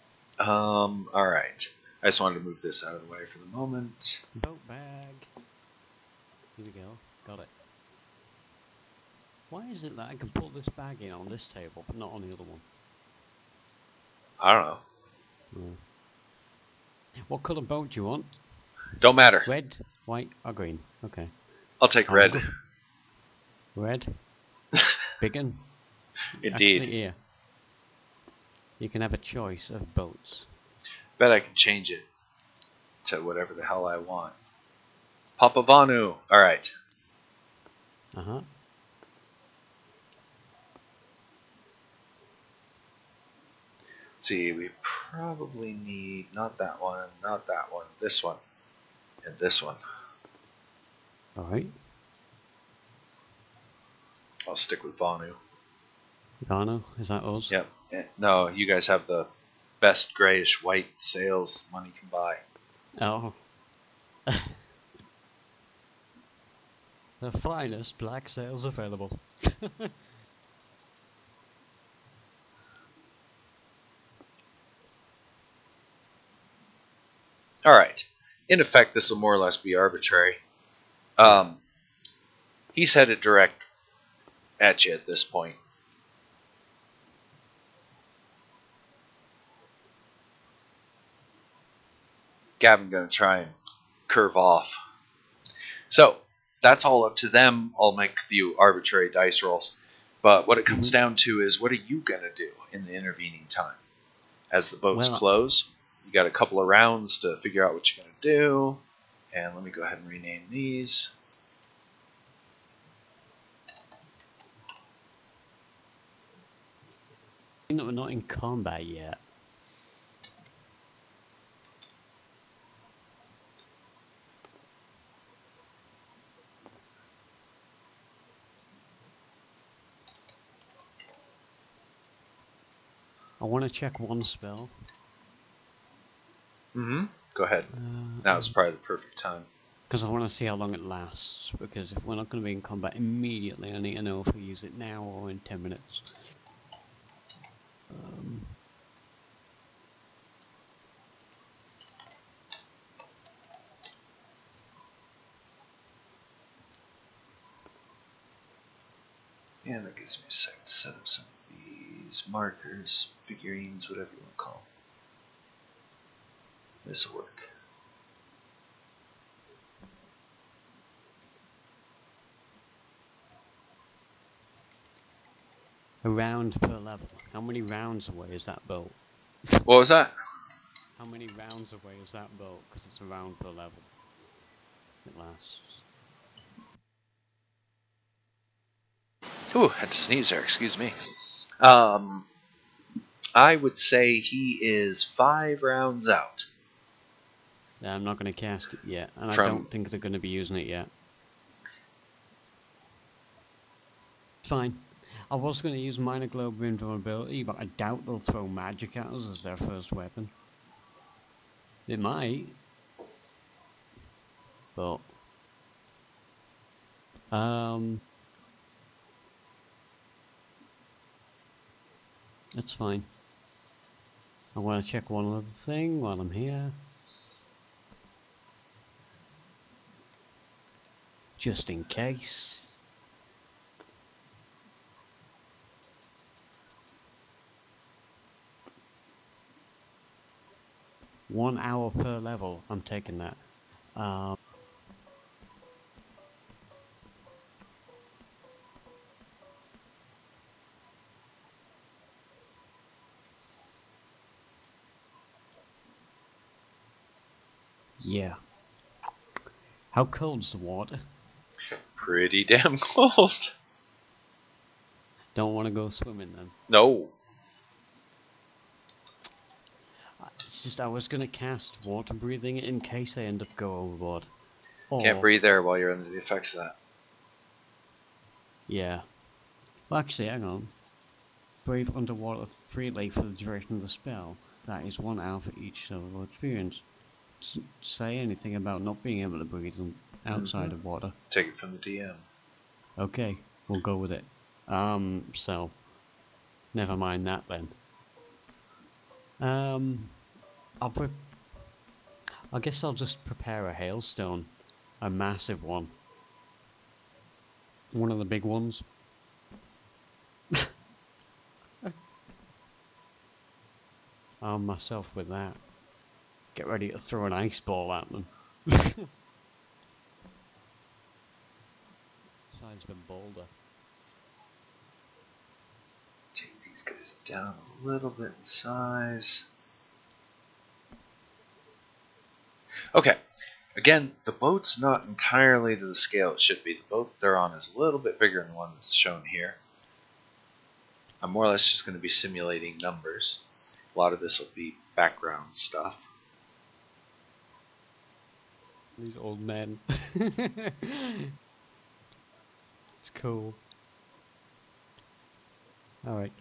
Alright. I just wanted to move this out of the way for the moment. Boat bag. Here we go. Got it. Why is it that I can pull this bag in on this table, but not on the other one? I don't know. Yeah. What colour boat do you want? Don't matter. Red, white, or green? Okay. I'll take red. Red? Big one? Indeed. Actually, yeah. You can have a choice of boats. Bet I can change it to whatever the hell I want. Papavanu. Alright. Uh-huh. See, we probably need not that one, this one, and this one. Alright. I'll stick with Vanu. Vanu, is that us? Yep. No, you guys have the best grayish white sails money can buy. Oh. The finest black sails available. Alright. In effect, this will more or less be arbitrary. He's headed direct at you at this point. Gavin gonna try and curve off. So, that's all up to them. I'll make a few arbitrary dice rolls. But what it comes down to is, what are you going to do in the intervening time? As the boats close, you got a couple of rounds to figure out what you're going to do. And let me go ahead and rename these. We're not in combat yet. I want to check one spell. Go ahead. Now's probably the perfect time. Because I want to see how long it lasts. Because if we're not going to be in combat immediately, I need to know if we use it now or in 10 minutes. And that gives me a second to set up some of these markers, figurines, whatever you want to call them. This will work. A round per level. How many rounds away is that boat? What was that? How many rounds away is that boat? Because it's a round per level. It lasts. Ooh, had to sneeze there, excuse me. I would say he is 5 rounds out. Yeah, I'm not going to cast it yet, and I don't think they're going to be using it yet. Fine. I was going to use Minor Globe Invulnerability, but I doubt they'll throw magic at us as their first weapon. They might. But Um, that's fine. I want to check one other thing while I'm here. Just in case. One hour per level. I'm taking that. Yeah. How cold's the water? Pretty damn cold. Don't want to go swimming then. No. It's just I was gonna cast water breathing in case I end up go overboard. Can't breathe there while you're under the effects of that. Yeah. Well, actually, hang on. Breathe underwater freely for the duration of the spell. That is 1 hour for each solo experience. Doesn't say anything about not being able to breathe outside of water. Take it from the DM. Okay, we'll go with it. So never mind that then. I guess I'll just prepare a hailstone, a massive one. One of the big ones. Arm myself with that. Get ready to throw an ice ball at them. Size of a boulder. Take these guys down a little bit in size. Okay. Again, the boat's not entirely to the scale it should be. The boat they're on is a little bit bigger than the one that's shown here. I'm more or less just going to be simulating numbers. A lot of this will be background stuff. These old men. It's cool. Alright.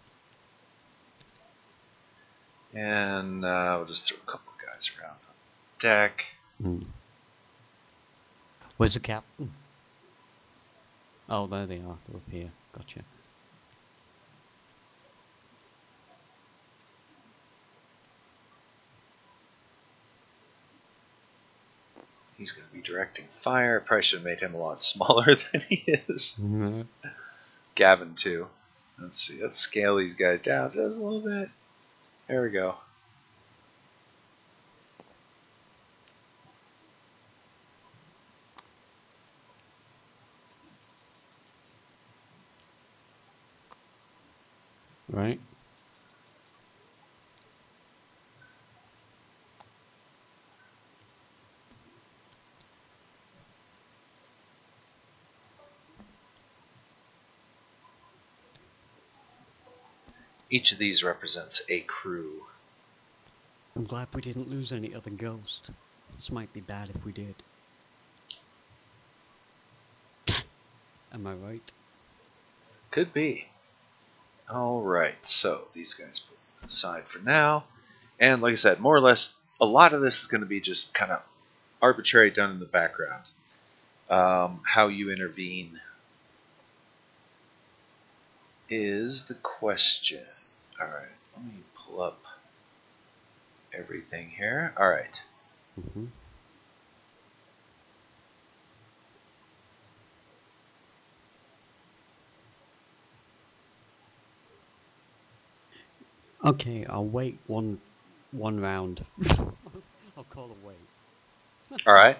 And we'll just throw a couple of guys around on the deck. Where's the captain? Oh, there they are. They're up here. Gotcha. He's going to be directing fire. Probably should have made him a lot smaller than he is. Gavin, too. Let's see. Let's scale these guys down just a little bit. There we go. Right. Each of these represents a crew. I'm glad we didn't lose any other ghost. This might be bad if we did. Am I right? Could be. Alright, so these guys put aside for now. And like I said, more or less, a lot of this is going to be just kind of arbitrary done in the background. How you intervene is the question. Alright, let me pull up everything here. Alright. Okay, I'll wait one round. I'll call a wait. Alright.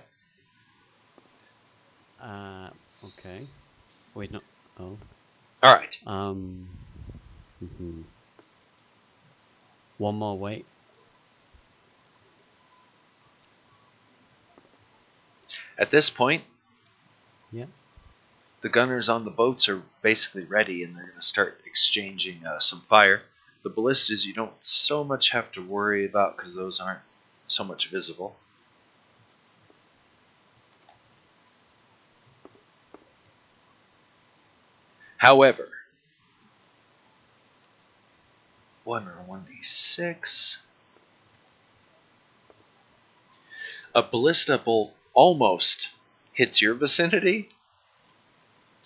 Okay. Wait, no. Oh. Alright. One more wait. At this point, Yeah. the gunners on the boats are basically ready, and they're going to start exchanging some fire. The ballistas you don't so much have to worry about because those aren't so much visible. However, 1 or 1d6. A ballista bolt almost hits your vicinity,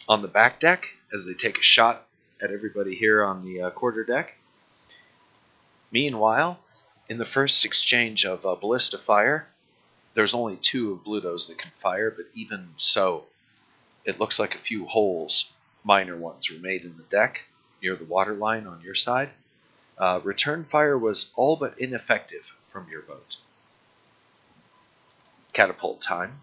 on the back deck as they take a shot at everybody here on the quarter deck. Meanwhile, in the first exchange of ballista fire, there's only 2 of Bluto's that can fire, but even so, it looks like a few holes, minor ones, were made in the deck near the water line on your side. Return fire was all but ineffective from your boat. Catapult time.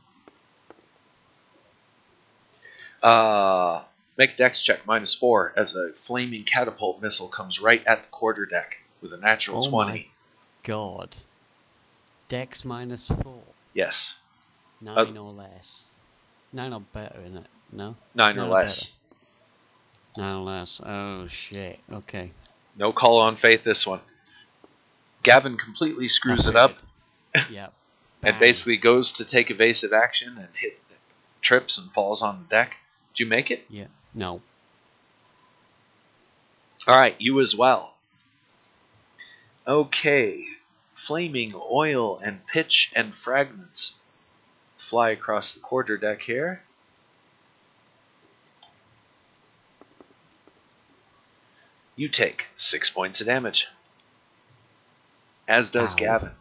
Make a dex check -4 as a flaming catapult missile comes right at the quarter deck with a natural 20. My God. Dex -4. Yes. 9 or less. 9 or better, isn't it? No? 9 or less. 9 or less. Oh, shit. Okay. No call on faith this one. Gavin completely screws it up. Yep. And basically goes to take evasive action and trips and falls on the deck. Did you make it? Yeah. No. Alright, you as well. Okay. Flaming oil and pitch and fragments fly across the quarter deck here. You take 6 points of damage. As does Gavin.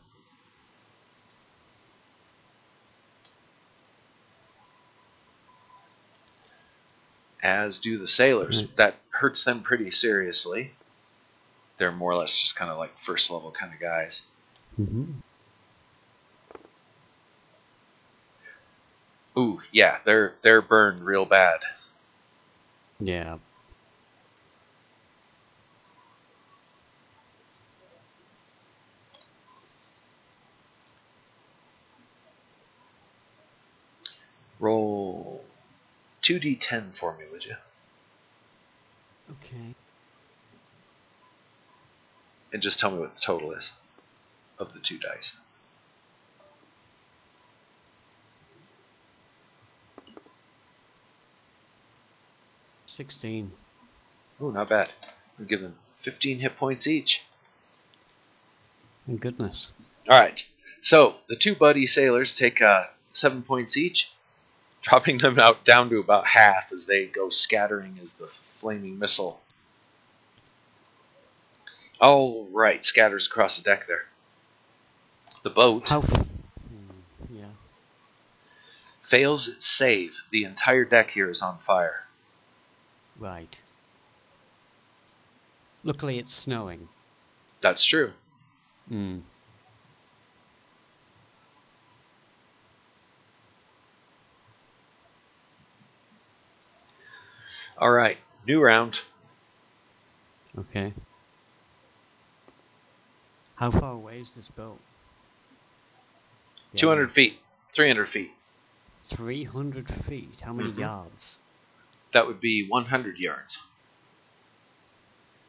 As do the sailors. That hurts them pretty seriously. They're more or less just kind of like first level kind of guys. Ooh, yeah, they're burned real bad. Yeah. Roll 2d10 for me, would you? Okay. And just tell me what the total is of the 2 dice. $16. Oh, not bad. We'll give them 15 hit points each. Thank goodness. Alright, so the 2 buddy sailors take 7 points each, dropping them down to about half as they go scattering as the flaming missile. Alright, scatters across the deck there. The boat fails its save. The entire deck here is on fire. Right. Luckily it's snowing. That's true. Alright, new round. Okay. How far away is this boat? 200 feet. 300 feet. 300 feet? How many yards? That would be 100 yards.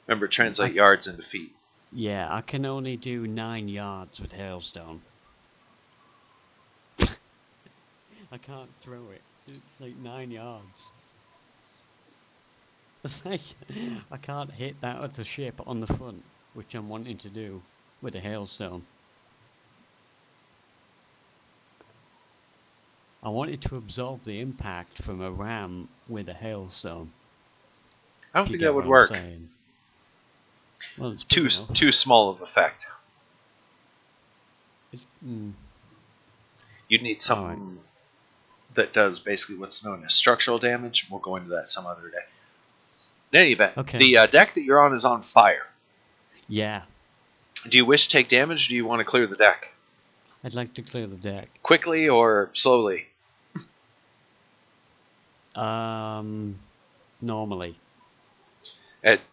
Remember, translate yards into feet. Yeah, I can only do 9 yards with hailstone. I can't throw it. It's like 9 yards. It's like, I can't hit that with the ship on the front, which I'm wanting to do with a hailstone. I wanted to absorb the impact from a ram with a hailstone. I don't think that would work. Well, it's too small of effect. You'd need something that does basically what's known as structural damage. We'll go into that some other day. In any event, the deck that you're on is on fire. Yeah. Do you wish to take damage, or do you want to clear the deck? I'd like to clear the deck. Quickly or slowly? Normally.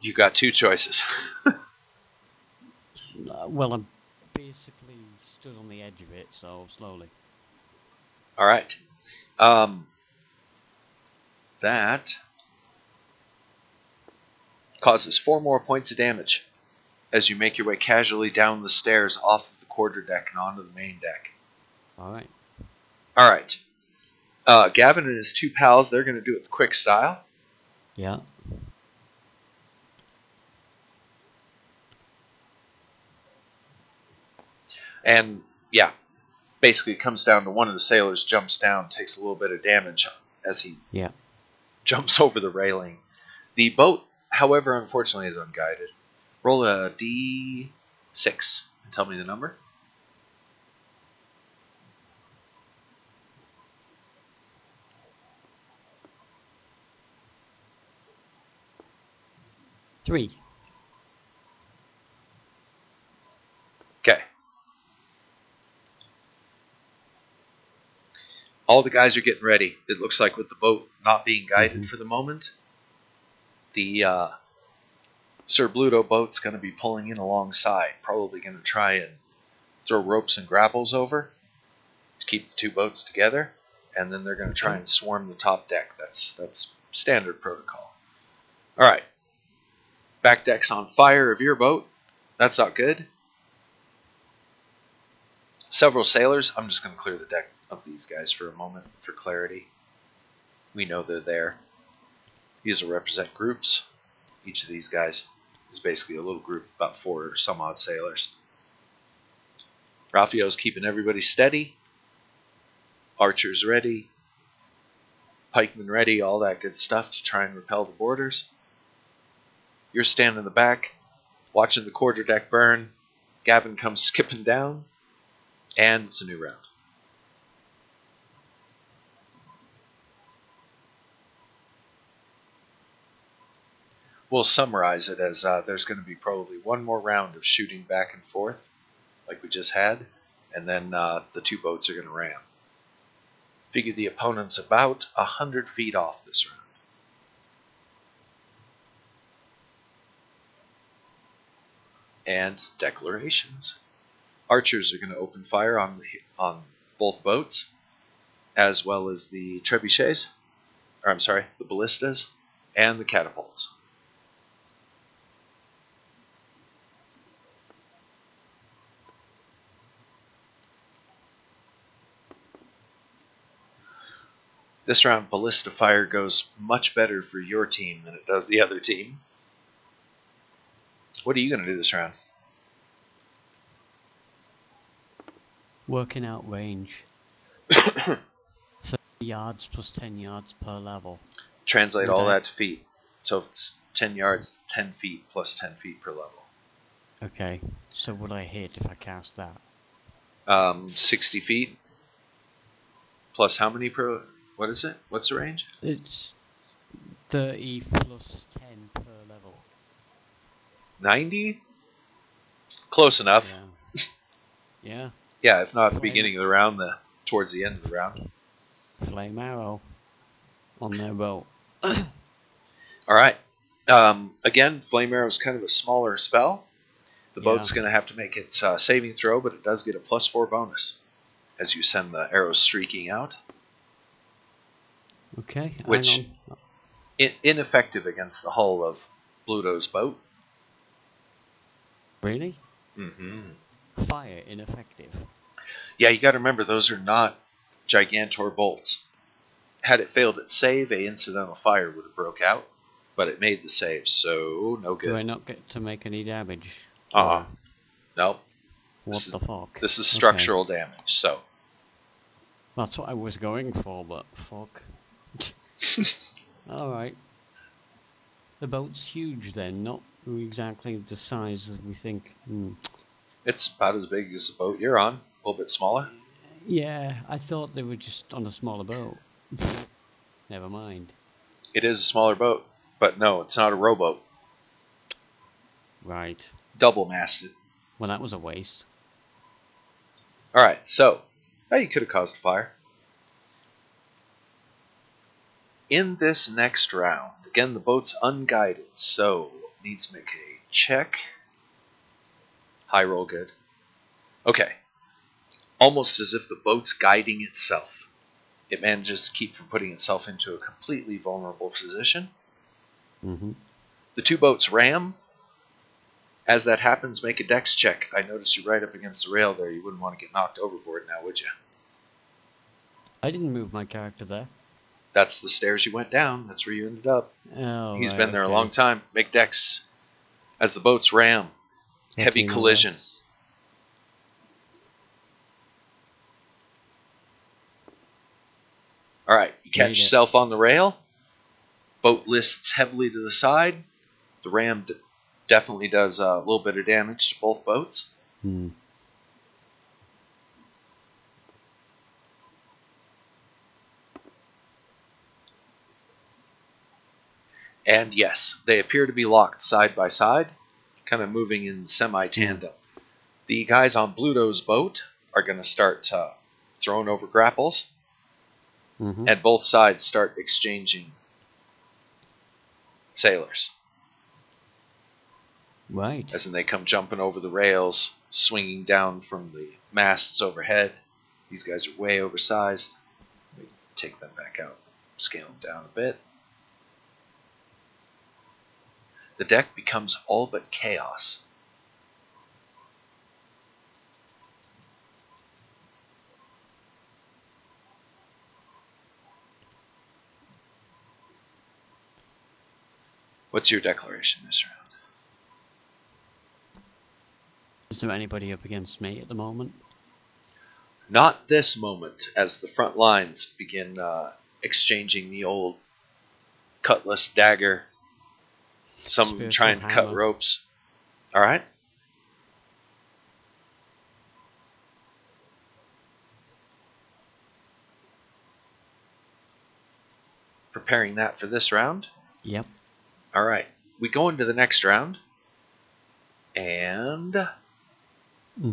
You got 2 choices. Well, I'm basically stood on the edge of it, so slowly. Alright. That causes 4 more points of damage as you make your way casually down the stairs off of the quarter deck and onto the main deck. Alright. Alright. Gavin and his 2 pals, they're going to do it the quick style. Yeah. And, yeah, basically it comes down to one of the sailors jumps down, takes a little bit of damage as he jumps over the railing. The boat, however, unfortunately is unguided. Roll a d6 and tell me the number. 3. Okay. All the guys are getting ready. It looks like with the boat not being guided for the moment, the Sir Bluto boat's going to be pulling in alongside, probably going to try and throw ropes and grapples over to keep the two boats together, and then they're going to try and swarm the top deck. That's standard protocol. All right. Back deck's on fire of your boat. That's not good. Several sailors. I'm just going to clear the deck of these guys for a moment for clarity. We know they're there. These will represent groups. Each of these guys is basically a little group, about 4 or some odd sailors. Ralphio's keeping everybody steady. Archers ready. Pikemen ready, all that good stuff to try and repel the boarders. You're standing in the back, watching the quarterdeck burn. Gavin comes skipping down, and it's a new round. We'll summarize it as there's going to be probably one more round of shooting back and forth, like we just had, and then the two boats are going to ram. Figure the opponent's about 100 feet off this round. And declarations. Archers are going to open fire on both boats, as well as the trebuchets, or I'm sorry, the ballistas, and the catapults. This round, ballista fire goes much better for your team than it does the other team. What are you going to do this round? Working out range. 30 yards plus 10 yards per level. Translate all that to feet. So if it's 10 yards, it's 10 feet plus 10 feet per level. Okay, so would I hit if I cast that? 60 feet plus how many per... What is it? What's the range? It's 30 plus 10 per level. 90? Close enough. Yeah. Yeah. Yeah, if not at the beginning of the round, towards the end of the round. Flame arrow on their boat. All right. Again, flame arrow is kind of a smaller spell. The boat's going to have to make its saving throw, but it does get a +4 bonus as you send the arrows streaking out. Okay. Which ineffective against the hull of Bluto's boat. Really? Mm-hmm. Fire ineffective. Yeah, you got to remember those are not Gigantor bolts. Had it failed its save, a incidental fire would have broke out, but it made the save, so no good. Do I not get to make any damage? Nope. What the fuck? This is structural damage, so. That's what I was going for, but fuck. Alright. The boat's huge then, not exactly the size that we think. It's about as big as the boat you're on, a little bit smaller. Yeah, I thought they were just on a smaller boat. Never mind. It is a smaller boat, but no, it's not a rowboat. Right. Double-masted. Well, that was a waste. Alright, so, you could have caused a fire. In this next round, again, the boat's unguided, so it needs to make a check. High roll, good. Okay. Almost as if the boat's guiding itself. It manages to keep from putting itself into a completely vulnerable position. Mm-hmm. The two boats ram. As that happens, make a dex check. I noticed you're right up against the rail there. You wouldn't want to get knocked overboard now, would you? I didn't move my character there. That's the stairs you went down. That's where you ended up. Oh, He's been there a long time. Make dex. As the boats ram. Heavy collision. Alright, you catch yourself on the rail. boat lists heavily to the side. The ram definitely does a little bit of damage to both boats. Hmm. And yes, they appear to be locked side by side, kind of moving in semi-tandem. The guys on Bluto's boat are going to start throwing over grapples, and both sides start exchanging sailors. Right. As in they come jumping over the rails, swinging down from the masts overhead. These guys are way oversized. Let me take them back out, scale them down a bit. The deck becomes all but chaos. What's your declaration this round? Is there anybody up against me at the moment? Not this moment, as the front lines begin exchanging the old cutlass, dagger. Some of them trying to cut ropes. All right. Preparing that for this round. Yep. All right. We go into the next round. And a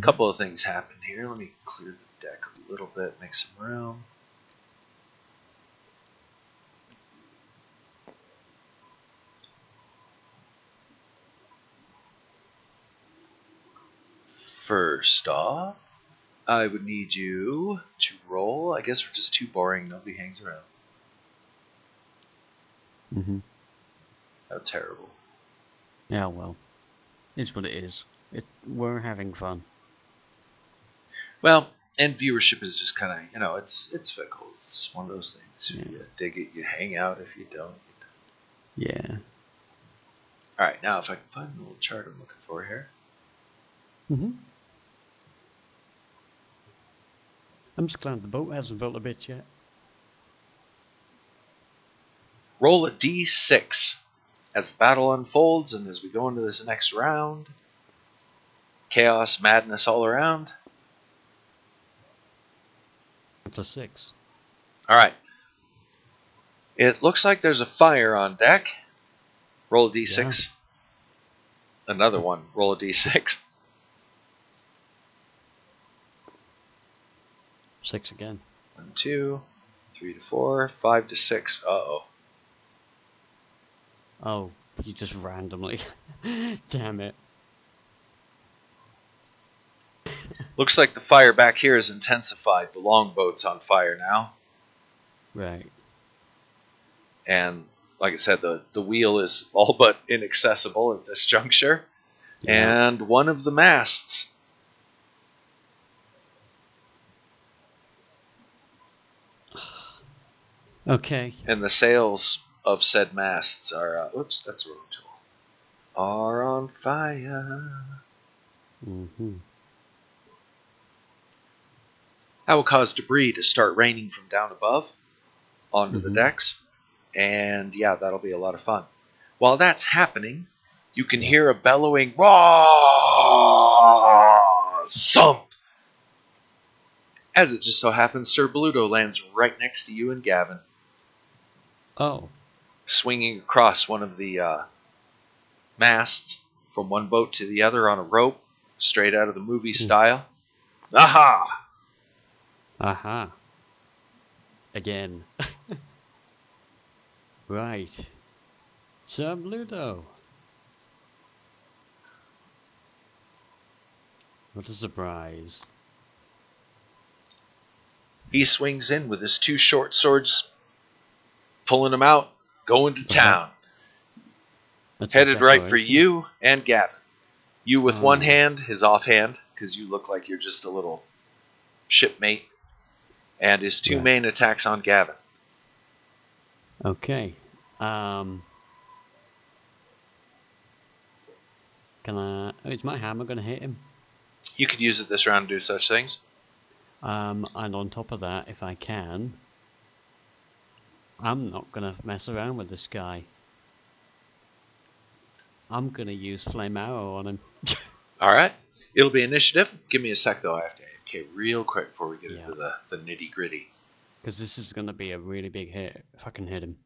couple of things happen here. Let me clear the deck a little bit, make some room. First off, I would need you to roll. I guess we're just too boring. Nobody hangs around. How terrible. Yeah, well, it's what it is. We're having fun. Well, and viewership is just kind of, it's fickle. It's one of those things. Yeah. You dig it, you hang out. If you don't, you don't. Yeah. All right, now if I can find the little chart I'm looking for here. I'm just glad the boat hasn't built a bit yet. Roll a d6 as the battle unfolds and as we go into this next round. Chaos, madness all around. It's a 6. All right. It looks like there's a fire on deck. Roll a d6. Yeah. Another one. Roll a d6. 6 again. 1, 2, 3 to 4, 5 to 6. Uh-oh. Oh, you just randomly. Damn it. Looks like the fire back here is intensified. The longboat's on fire now. Right. And like I said, the wheel is all but inaccessible at this juncture. Yeah. And one of the masts. Okay. And the sails of said masts are, oops, that's the wrong tool, are on fire. That will cause debris to start raining from down above onto the decks. And yeah, that'll be a lot of fun. While that's happening, you can hear a bellowing "Raw!" thump. As it just so happens, Sir Bluto lands right next to you and Gavin. Oh. Swinging across one of the masts from one boat to the other on a rope, straight out of the movie style. Aha! Aha. Again. Right. Sir Bluto. What a surprise. He swings in with his 2 short swords, pulling them out, going to town. Headed right for you and Gavin. You with one hand, his offhand, because you look like you're just a little shipmate, and his 2 main attacks on Gavin. Okay. Can I... is my hammer going to hit him? You could use it this round to do such things. And on top of that, if I can, I'm not gonna mess around with this guy. I'm gonna use flame arrow on him. All right. It'll be initiative. Give me a sec, though. I have to AFK real quick before we get Yeah. into the nitty gritty. Because this is gonna be a really big hit if I can hit him.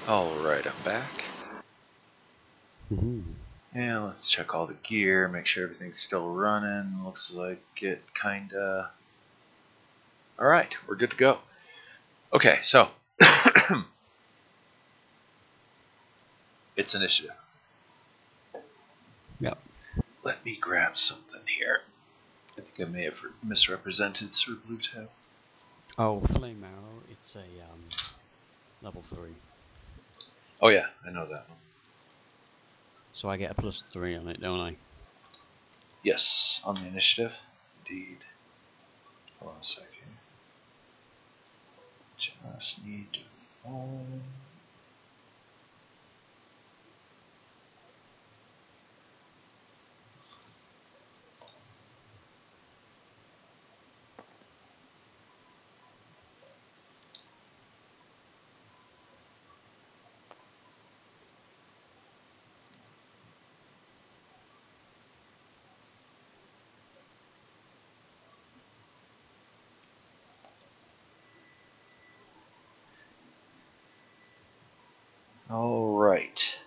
All right, I'm back. Mm-hmm. And let's check all the gear, make sure everything's still running. Looks like it kinda. All right, we're good to go. Okay, so it's initiative. Yep. Let me grab something here. I think I may have misrepresented Sir Bluetail. Oh, flame arrow. It's a level 3, Oh yeah, I know that one. so I get a +3 on it, don't I? Yes, on the initiative. Indeed. Hold on a second. Just need to find. All right.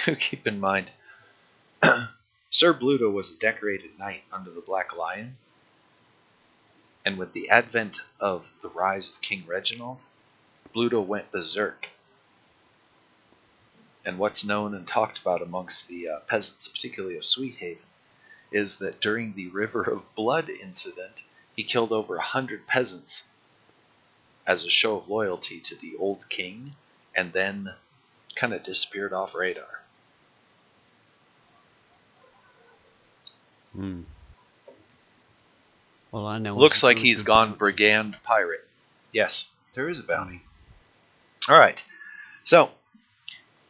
Do keep in mind, Sir Bluto was a decorated knight under the Black Lion, and with the advent of the rise of King Reginald, Bluto went berserk. And what's known and talked about amongst the peasants, particularly of Sweethaven, is that during the River of Blood incident, he killed over 100 peasants as a show of loyalty to the old king, and then kind of disappeared off radar. Hmm. Well, I know. Looks like he's gone brigand pirate. Yes, there is a bounty. All right. So,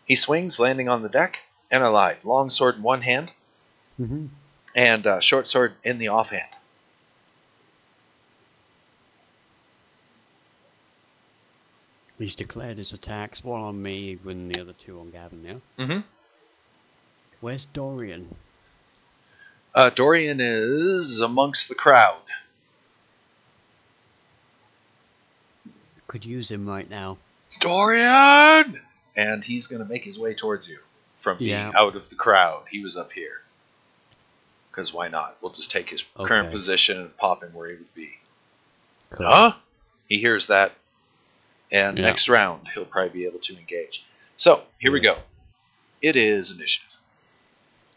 he swings, landing on the deck, and alive. Long sword in one hand, and short sword in the offhand. He's declared his attacks, one on me and the other 2 on Gavin, yeah? Mm-hmm. Where's Dorian? Dorian is amongst the crowd. Could use him right now. Dorian! And he's going to make his way towards you from being out of the crowd. He was up here. Because why not? We'll just take his current position and pop him where he would be. Cool. Huh? He hears that. And next round, he'll probably be able to engage. So, here we go. It is initiative.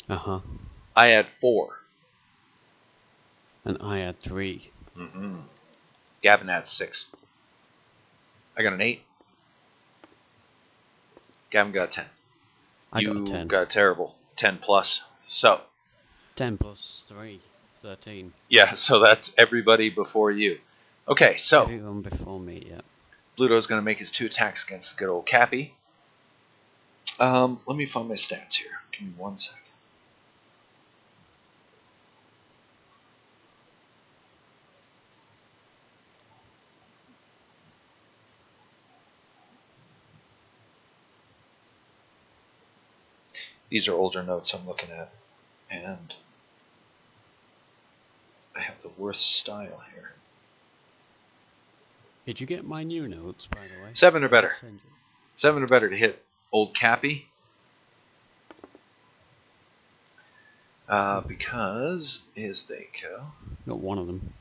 Uh-huh. I had 4. And I had 3. Mm-hmm. Gavin had 6. I got an 8. Gavin got 10. I got a 10. Got terrible. 10 plus. So. 10 plus 3. 13. Yeah, so that's everybody before you. Okay, so. Everyone before me, yeah. Bluto's going to make his 2 attacks against good old Cappy. Let me find my stats here. Give me 1 second. These are older notes I'm looking at, and I have the worst style here. Did you get my new notes, by the way? 7 or better. 7 or better to hit old Cappy. Because, as they go. Got one of them.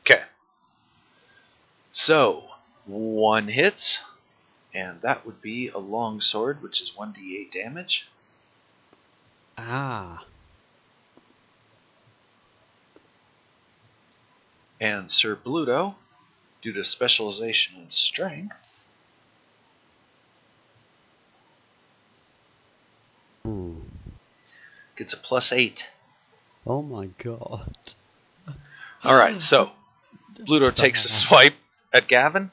Okay. So, 1 hits, and that would be a long sword, which is 1d8 damage. Ah. And Sir Bluto, due to specialization in strength, gets a +8. Oh my god. Alright, so Bluto takes a swipe at Gavin.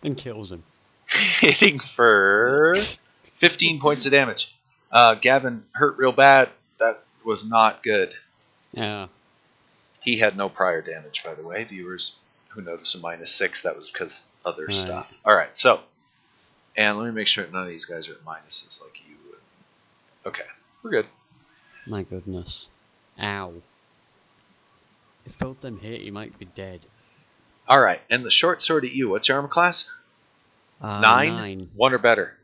And kills him. Hitting for 15 points of damage. Gavin hurt real bad. That was not good. Yeah. He had no prior damage, by the way. Viewers who noticed a -6, that was because other stuff. Alright, so. And let me make sure none of these guys are at minuses like you would. Okay, we're good. My goodness. Ow. If both them hit, he might be dead. All right, and the short sword at you. What's your armor class? 9? 9. 1 or better.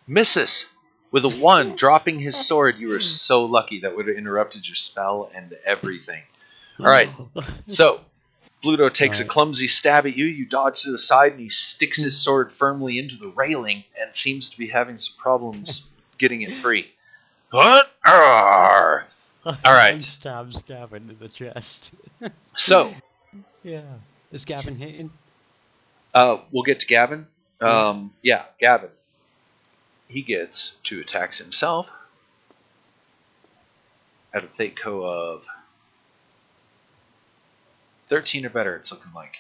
Misses with a 1, dropping his sword. You were so lucky. That would have interrupted your spell and everything. All right, so Bluto takes a clumsy stab at you. You dodge to the side, and he sticks his sword firmly into the railing and seems to be having some problems getting it free. What? Arr! All right. Stab Gavin in the chest. So, yeah. Is Gavin hitting? we'll get to Gavin. Yeah, Gavin. He gets 2 attacks himself at a Thaco of 13 or better, it's looking like.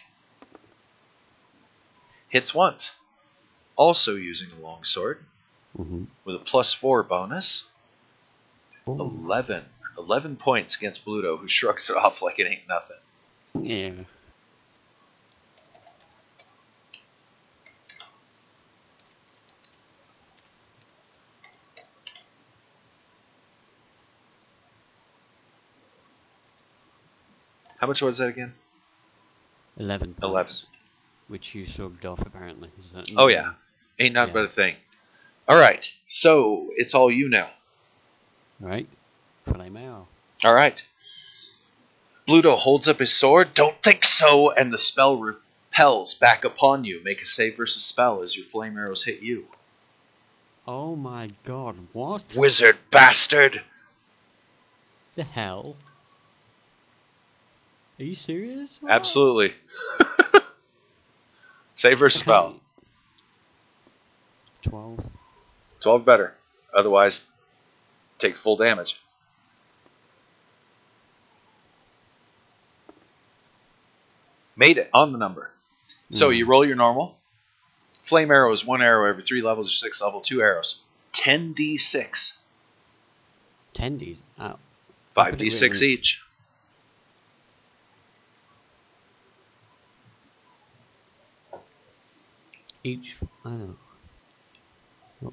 Hits once. Also using a longsword. With a +4 bonus. 11. 11 points against Bluto, who shrugs it off like it ain't nothing. Yeah. How much was that again? 11 points. 11. Which you sucked off, apparently. Is that Oh, yeah. Ain't not but a thing. All right. So, it's all you now. Right. Flame arrow. All right. Bluto holds up his sword. Don't think so. And the spell repels back upon you. Make a save versus spell as your flame arrows hit you. Oh my god, what? Wizard bastard. The hell? Are you serious? What? Absolutely. Save versus spell. 12. 12 better. Otherwise, take full damage. Made it on the number. So you roll your normal. Flame arrow is 1 arrow every 3 levels or 6 level, 2 arrows. 10d6. 10d? Oh. 5d6 each. Each? I don't know.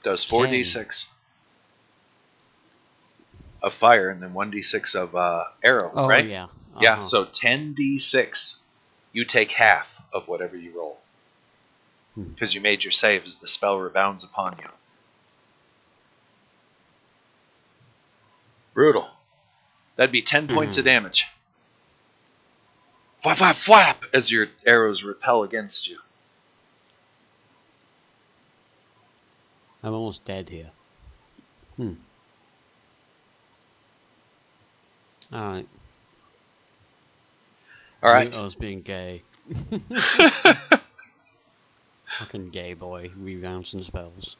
Does 4d6 of fire and then 1d6 of arrow, right? Yeah. Yeah, so 10d6. You take half of whatever you roll. Because you made your save as the spell rebounds upon you. Brutal. That'd be 10 points of damage. Flap, flap, flap, as your arrows repel against you. I'm almost dead here. Alright. Alright. I was being gay. Fucking gay boy, rebouncing spells.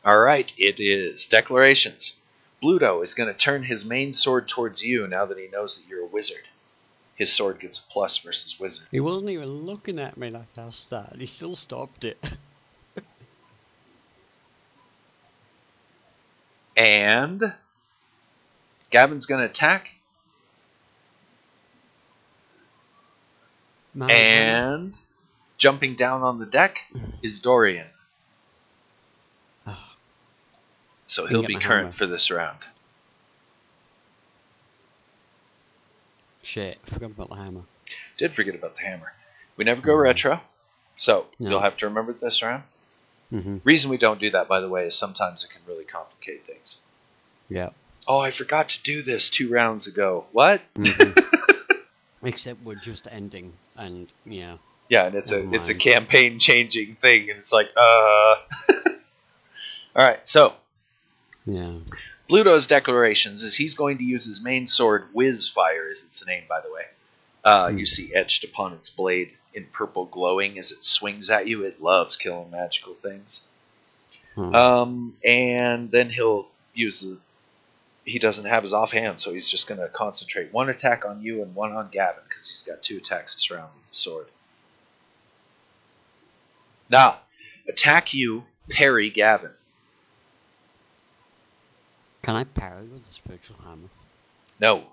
Alright, it is declarations. Bluto is going to turn his main sword towards you now that he knows that you're a wizard. His sword gets a plus versus wizards. He wasn't even looking at me like I started. He still stopped it. And Gavin's going to attack. And jumping down on the deck is Dorian. So he'll be current for this round. Shit, I forgot about the hammer. Did forget about the hammer. We never go retro, so you'll have to remember this round. Reason we don't do that, by the way, is sometimes it can really complicate things. Yeah. Oh, I forgot to do this 2 rounds ago. What? Except we're just ending, and yeah. Yeah, and it's a campaign changing thing, and it's like, All right, so. Yeah. Bluto's declarations is he's going to use his main sword, Whiz Fire is its name, by the way. You see etched upon its blade in purple glowing as it swings at you. It loves killing magical things. And then he'll use he doesn't have his offhand, so he's just going to concentrate 1 attack on you and 1 on Gavin, because he's got 2 attacks this round with the sword. Now, attack you, parry Gavin. Can I parry with the spiritual hammer? No.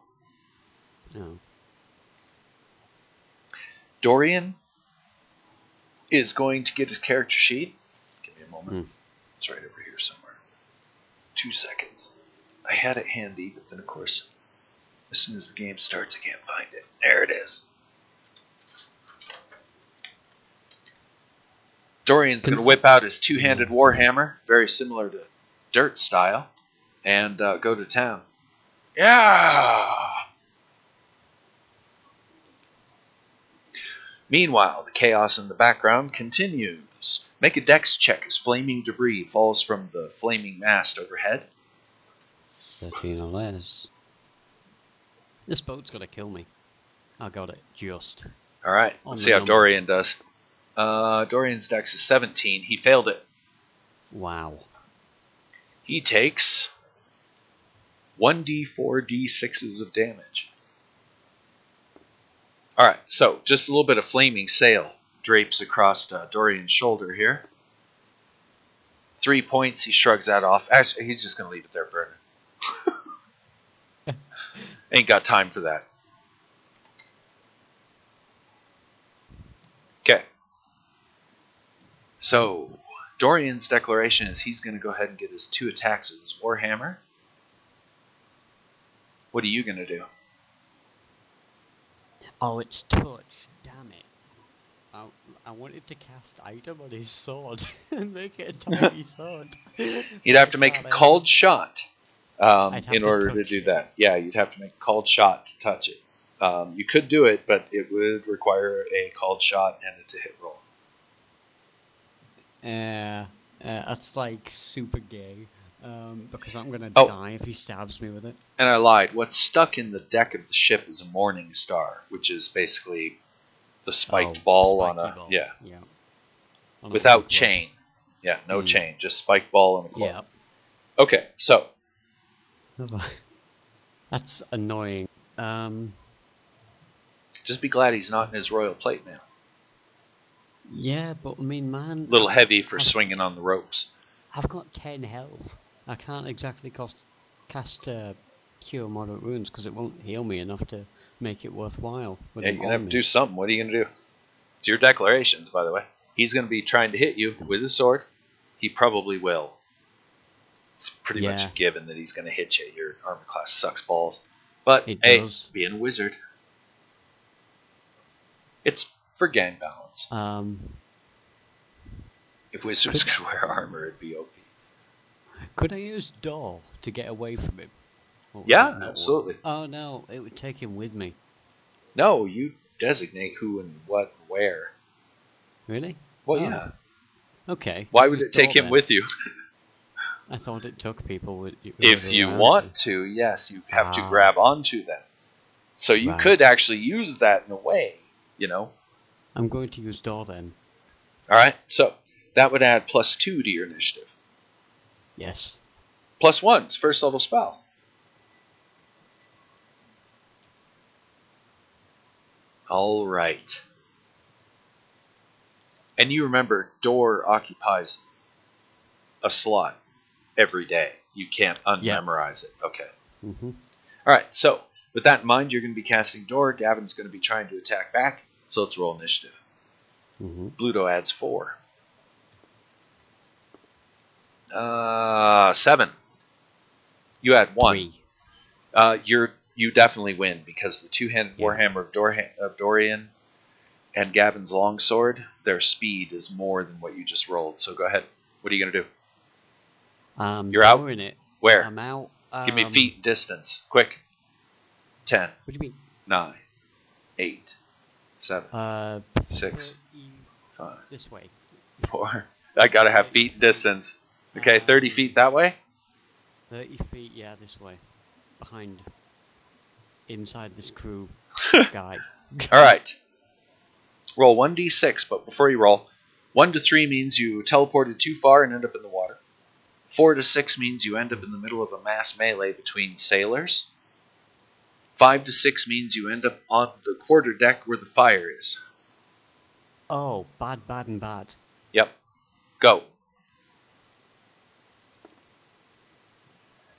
No. Dorian is going to get his character sheet. Give me a moment. It's right over here somewhere. 2 seconds. I had it handy, but then of course As soon as the game starts, I can't find it. There it is. Dorian's going to whip out his two-handed warhammer, very similar to Dirt style, and go to town. Yeah! Meanwhile, the chaos in the background continues. Make a dex check as flaming debris falls from the flaming mast overhead. 13 or less. This boat's gonna kill me. I got it, just. Alright, let's see how Dorian does. Dorian's dex is 17. He failed it. Wow. He takes 1d4d6s of damage. Alright, so just a little bit of flaming sail drapes across Dorian's shoulder here. 3 points, he shrugs that off. Actually, he's just going to leave it there burning. Ain't got time for that. Okay. So, Dorian's declaration is he's going to go ahead and get his 2 attacks of his warhammer. What are you going to do? Oh, it's touch. Damn it. I wanted to cast item on his sword and make it a tiny sword. You'd have to make a called shot in order to do that. Yeah, you'd have to make a called shot to touch it. You could do it, but it would require a called shot and a to-hit roll. That's like super gay. Because I'm gonna die if he stabs me with it. And I lied. What's stuck in the deck of the ship is a morning star, which is basically the spiked ball on a ball. Yeah. On without chain. Yeah, no chain, just spiked ball and a club. Yeah. Okay, so that's annoying. Just be glad he's not in his royal plate now. Yeah, but I mean, man, a little heavy for swinging on the ropes. I've got 10 health. I can't exactly cast Cure Moderate Wounds because it won't heal me enough to make it worthwhile. Yeah, you're going to have to do something. What are you going to do? It's your declarations, by the way. He's going to be trying to hit you with his sword. He probably will. It's pretty much a given that he's going to hit you. Your armor class sucks balls. But, hey, being a wizard, it's for gang balance. If wizards could wear armor, it'd be OP. Could I use Door to get away from him? Yeah, absolutely. Oh no, it would take him with me. No, you designate who and what and where. Really? Well, yeah. Okay. Why would it take him with you? I thought it took people with you. If you want to, yes, you have to grab onto them. So you could actually use that in a way, you know. I'm going to use Door then. Alright, so that would add +2 to your initiative. Yes. +1, it's first level spell. Alright. And you remember, Door occupies a slot every day. You can't unmemorize it. Okay. Alright, so with that in mind, you're going to be casting Door. Gavin's going to be trying to attack back. So let's roll initiative. Bluto adds 4. 7. You add 1. 3. You definitely win because the two-handed warhammer of Dorian and Gavin's longsword, their speed is more than what you just rolled. So go ahead. What are you gonna do? You're out. It. Where? I'm out. Give me feet distance, quick. 10. What do you mean? 9, 8, 7, 6, 5. This way. 4. I gotta have feet distance. Okay, 30 feet that way? 30 feet, yeah, this way. Behind. Inside this crew guy. Alright. Roll 1d6, but before you roll, 1 to 3 means you teleported too far and end up in the water. 4 to 6 means you end up in the middle of a mass melee between sailors. 5 to 6 means you end up on the quarterdeck where the fire is. Oh, bad, bad, and bad. Yep. Go.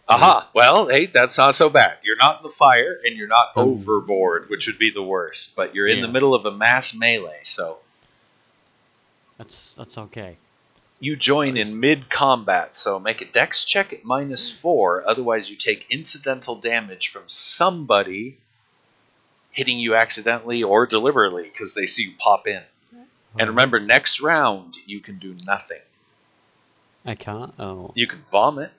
Aha! Well, hey, that's not so bad. You're not in the fire, and you're not overboard, which would be the worst. But you're in the middle of a mass melee, so... That's okay. You join in mid-combat, so make a dex check at -4, otherwise you take incidental damage from somebody hitting you accidentally or deliberately because they see you pop in. And remember, next round, you can do nothing. I can't? Oh. You can vomit.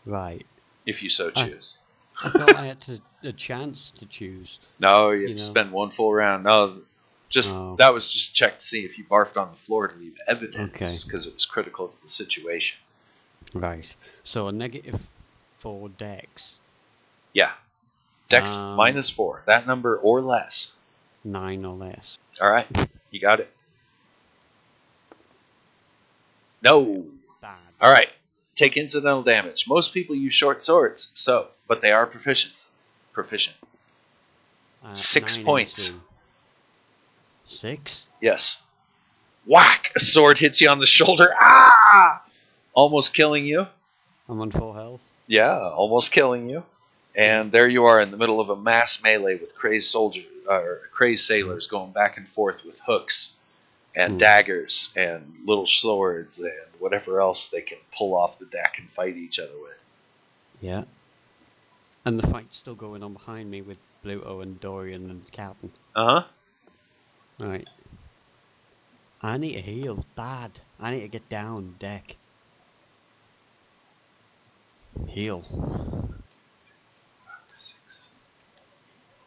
Right. If you so choose. I thought I had a chance to choose. No, you have to spend one full round. No, that was just check to see if you barfed on the floor to leave evidence, because it was critical to the situation. Right. So a -4 dex. Yeah. Dex -4. That number or less. 9 or less. All right. You got it. No. Bad. All right. Take incidental damage. Most people use short swords, but they are proficient. 6 points. 6? Yes. Whack! A sword hits you on the shoulder. Ah! Almost killing you. I'm on full health. Yeah, almost killing you. And there you are in the middle of a mass melee with crazed sailors going back and forth with hooks and daggers and little swords and whatever else they can pull off the deck and fight each other with. Yeah. And the fight's still going on behind me with Pluto and Dorian and the captain. Uh-huh. Right. I need to heal bad. I need to get down deck. Heal. 6.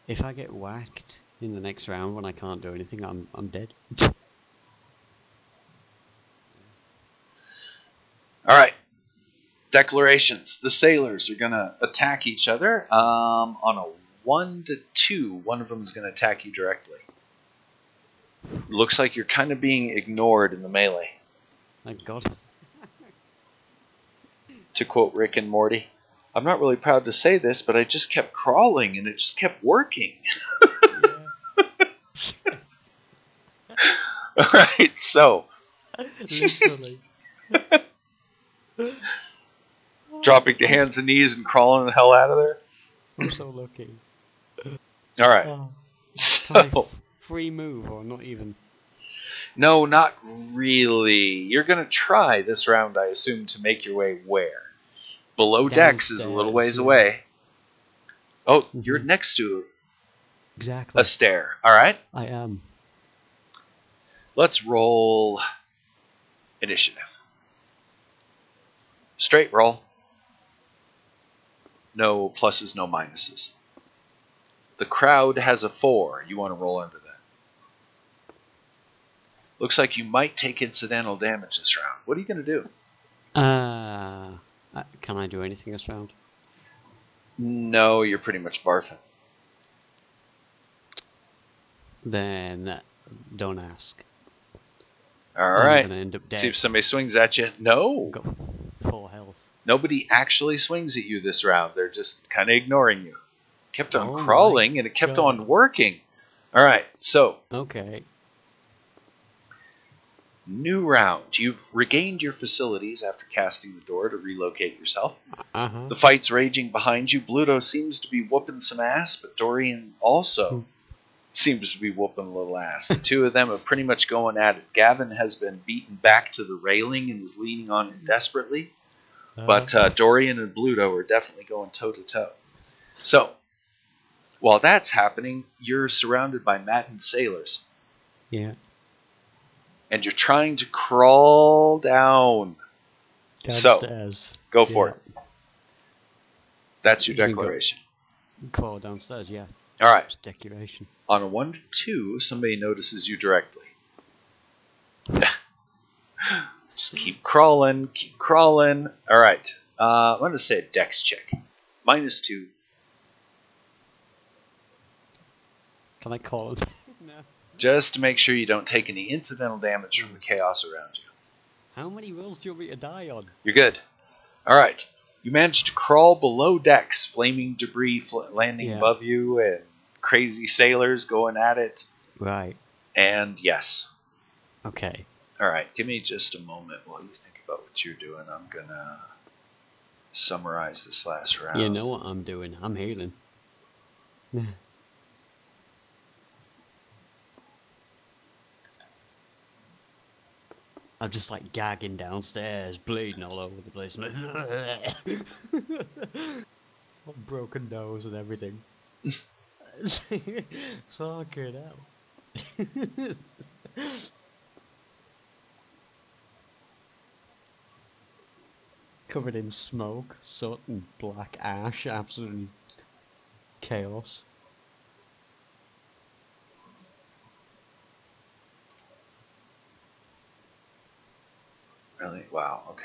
If I get whacked in the next round when I can't do anything, I'm dead. All right. Declarations. The sailors are going to attack each other. On a 1 to 2, one of them is going to attack you directly. Looks like you're kind of being ignored in the melee. Thank God. To quote Rick and Morty, I'm not really proud to say this, but I just kept crawling and it just kept working. All right, so. Literally. Dropping to hands and knees and crawling the hell out of there. I'm so lucky. All right. So, free move or not even? No, not really. You're going to try this round, I assume, to make your way where? Below decks is a little ways away. Oh, you're next to a stair. All right. I am. Let's roll initiative. Straight roll. No pluses, no minuses. The crowd has a 4. You want to roll under that. Looks like you might take incidental damage this round. What are you going to do? Can I do anything this round? No, you're pretty much barfing. Then don't ask. All right. I'm gonna end up dead. See if somebody swings at you. No. Go full health. Nobody actually swings at you this round. They're just kind of ignoring you. Kept on crawling, and it kept on working. All right, so. Okay. New round. You've regained your facilities after casting the door to relocate yourself. The fight's raging behind you. Bluto seems to be whooping some ass, but Dorian also seems to be whooping a little ass. The two of them are pretty much going at it. Gavin has been beaten back to the railing and is leaning on it desperately. But Dorian and Bluto are definitely going toe-to-toe. So, while that's happening, you're surrounded by maddened sailors. Yeah. And you're trying to crawl down. Downstairs. So, go for it. That's your declaration. Crawl downstairs, yeah. All right. It's declaration. On a 1 to 2, somebody notices you directly. Just keep crawling, keep crawling. All right. I'm going to say a dex check. -2. Can I call it? No. Just to make sure you don't take any incidental damage from the chaos around you. How many rolls do you want me to die on? You're good. All right. You managed to crawl below decks, flaming debris landing above you, and crazy sailors going at it. Right. And yes. Okay. All right. Give me just a moment while you think about what you're doing. I'm going to summarize this last round. You know what I'm doing. I'm healing. I'm just like gagging downstairs, bleeding all over the place. Broken nose and everything. Fucking hell. Covered in smoke, soot, and black ash. Absolutely chaos. Really? Wow, okay.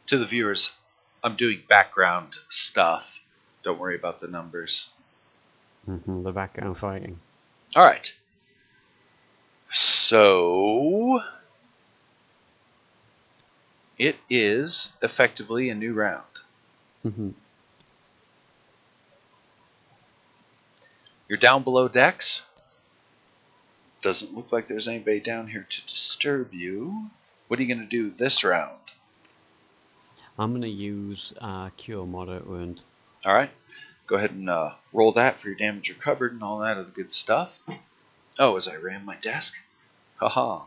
To the viewers, I'm doing background stuff. Don't worry about the numbers. The background fighting. All right. So it is effectively a new round. You're down below decks. Doesn't look like there's anybody down here to disturb you. What are you going to do this round? I'm going to use Cure Moderate Wound. All right. Go ahead and roll that for your damage recovered and all that other good stuff. Oh, as I ran my desk. Haha.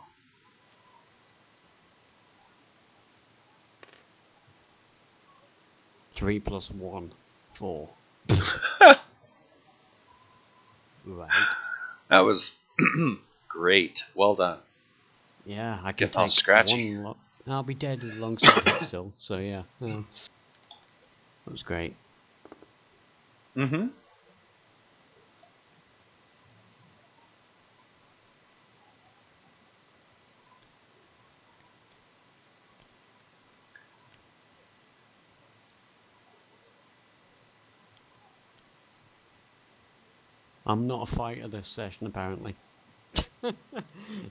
Three plus 1, 4. Right. That was great. Well done. Yeah, I can Getting all take scratchy. one. I'll be dead alongside it still. So yeah, that was great. Mm-hmm. I'm not a fighter this session, apparently. No?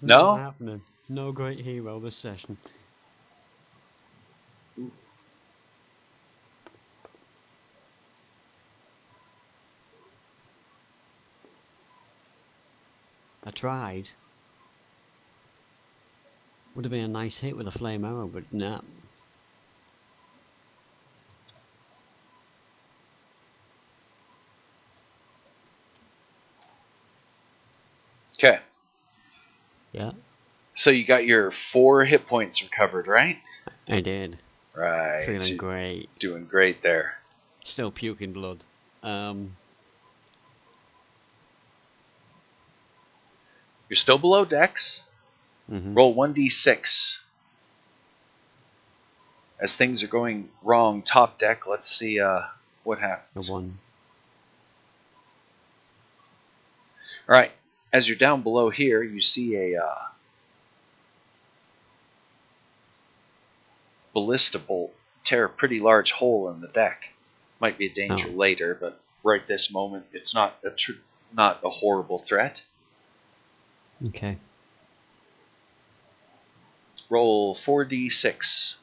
Not happening. No great hero this session. I tried. Would have been a nice hit with a flame arrow, but nah. Okay. Yeah. So you got your 4 hit points recovered, right? I did. Right. Feeling So great. doing great there. Still puking blood. You're still below decks. Roll 1d6. As things are going wrong top deck, let's see what happens. A 1. All right. As you're down below here, you see a ballista bolt tear a pretty large hole in the deck. Might be a danger later, but right this moment, it's not a horrible threat. Okay. Roll 4d6.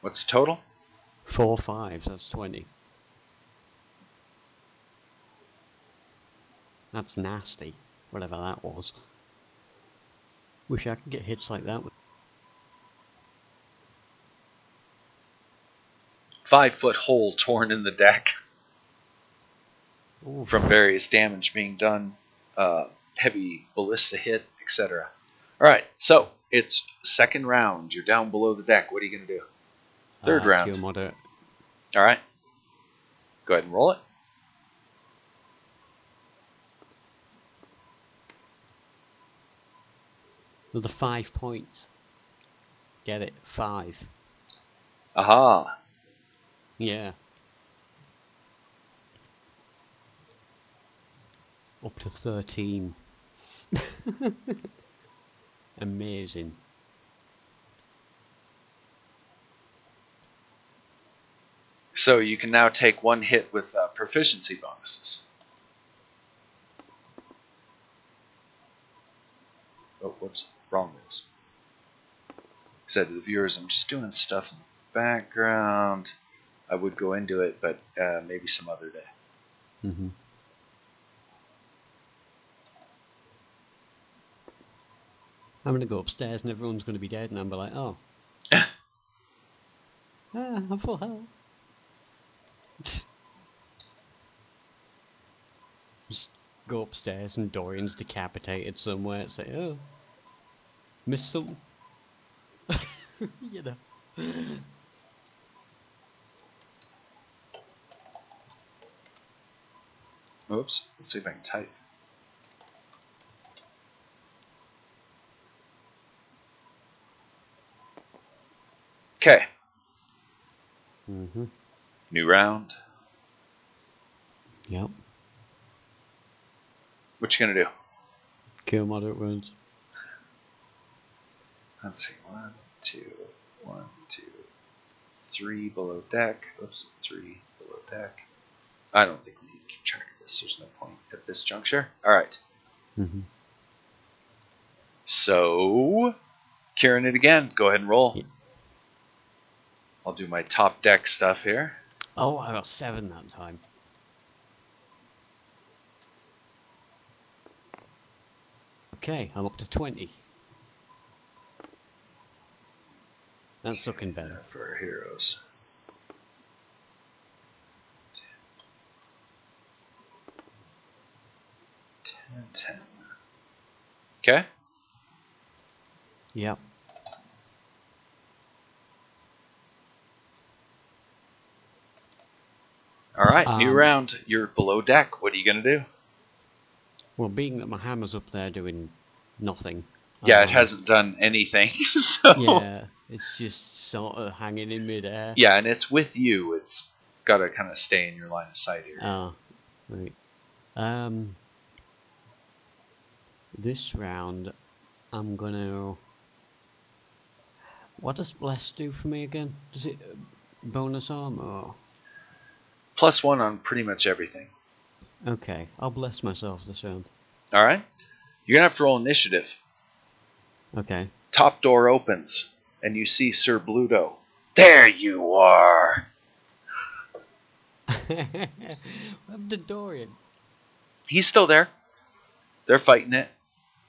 What's the total? 4 5s, that's 20. That's nasty, whatever that was. Wish I could get hits like that. 5-foot hole torn in the deck. Ooh. From various damage being done, heavy ballista hit, etc. All right, so it's second round. You're down below the deck. What are you going to do? Third round. Cure Moderate. All right. Go ahead and roll it. Another 5 points. Get it? 5. Aha. Yeah. Up to 13. Amazing. So you can now take 1 hit with proficiency bonuses. Oh, whoops. Wrong rules. Said to the viewers, I'm just doing stuff. background. I would go into it, but maybe some other day. Mm-hmm. I'm gonna go upstairs and everyone's gonna be dead, and I'm like, oh, I'm full health. Just go upstairs and Dorian's decapitated somewhere. Say, oh, missed something. You know. Oops. Let's see if I can type. Okay. Mm-hmm. New round. Yep. What you gonna do? Kill moderate wounds. Let's see. 1, 2, 1, 2, 3 below deck. Oops. 3 below deck. I don't think we need to keep track of this. There's no point at this juncture. All right. Mm-hmm. So, curing it again. Go ahead and roll. Yeah. I'll do my top deck stuff here. Oh, I got 7 that time. Okay, I'm up to 20. That's looking better. For our heroes. 10. Okay. Yep. All right, new round. You're below deck. What are you gonna do? Well, being that my hammer's up there doing nothing. Yeah, it hasn't done anything. So yeah, it's just sort of hanging in midair. yeah, and it's with you. It's got to kind of stay in your line of sight here. Oh, right. This round, I'm gonna. What does bless do for me again? Does it bonus armor? Or... +1 on pretty much everything. Okay, I'll bless myself this round. All right. You're gonna have to roll initiative. Okay. Top door opens, and you see Sir Bluto. There you are. What happened to Dorian? He's still there. They're fighting it.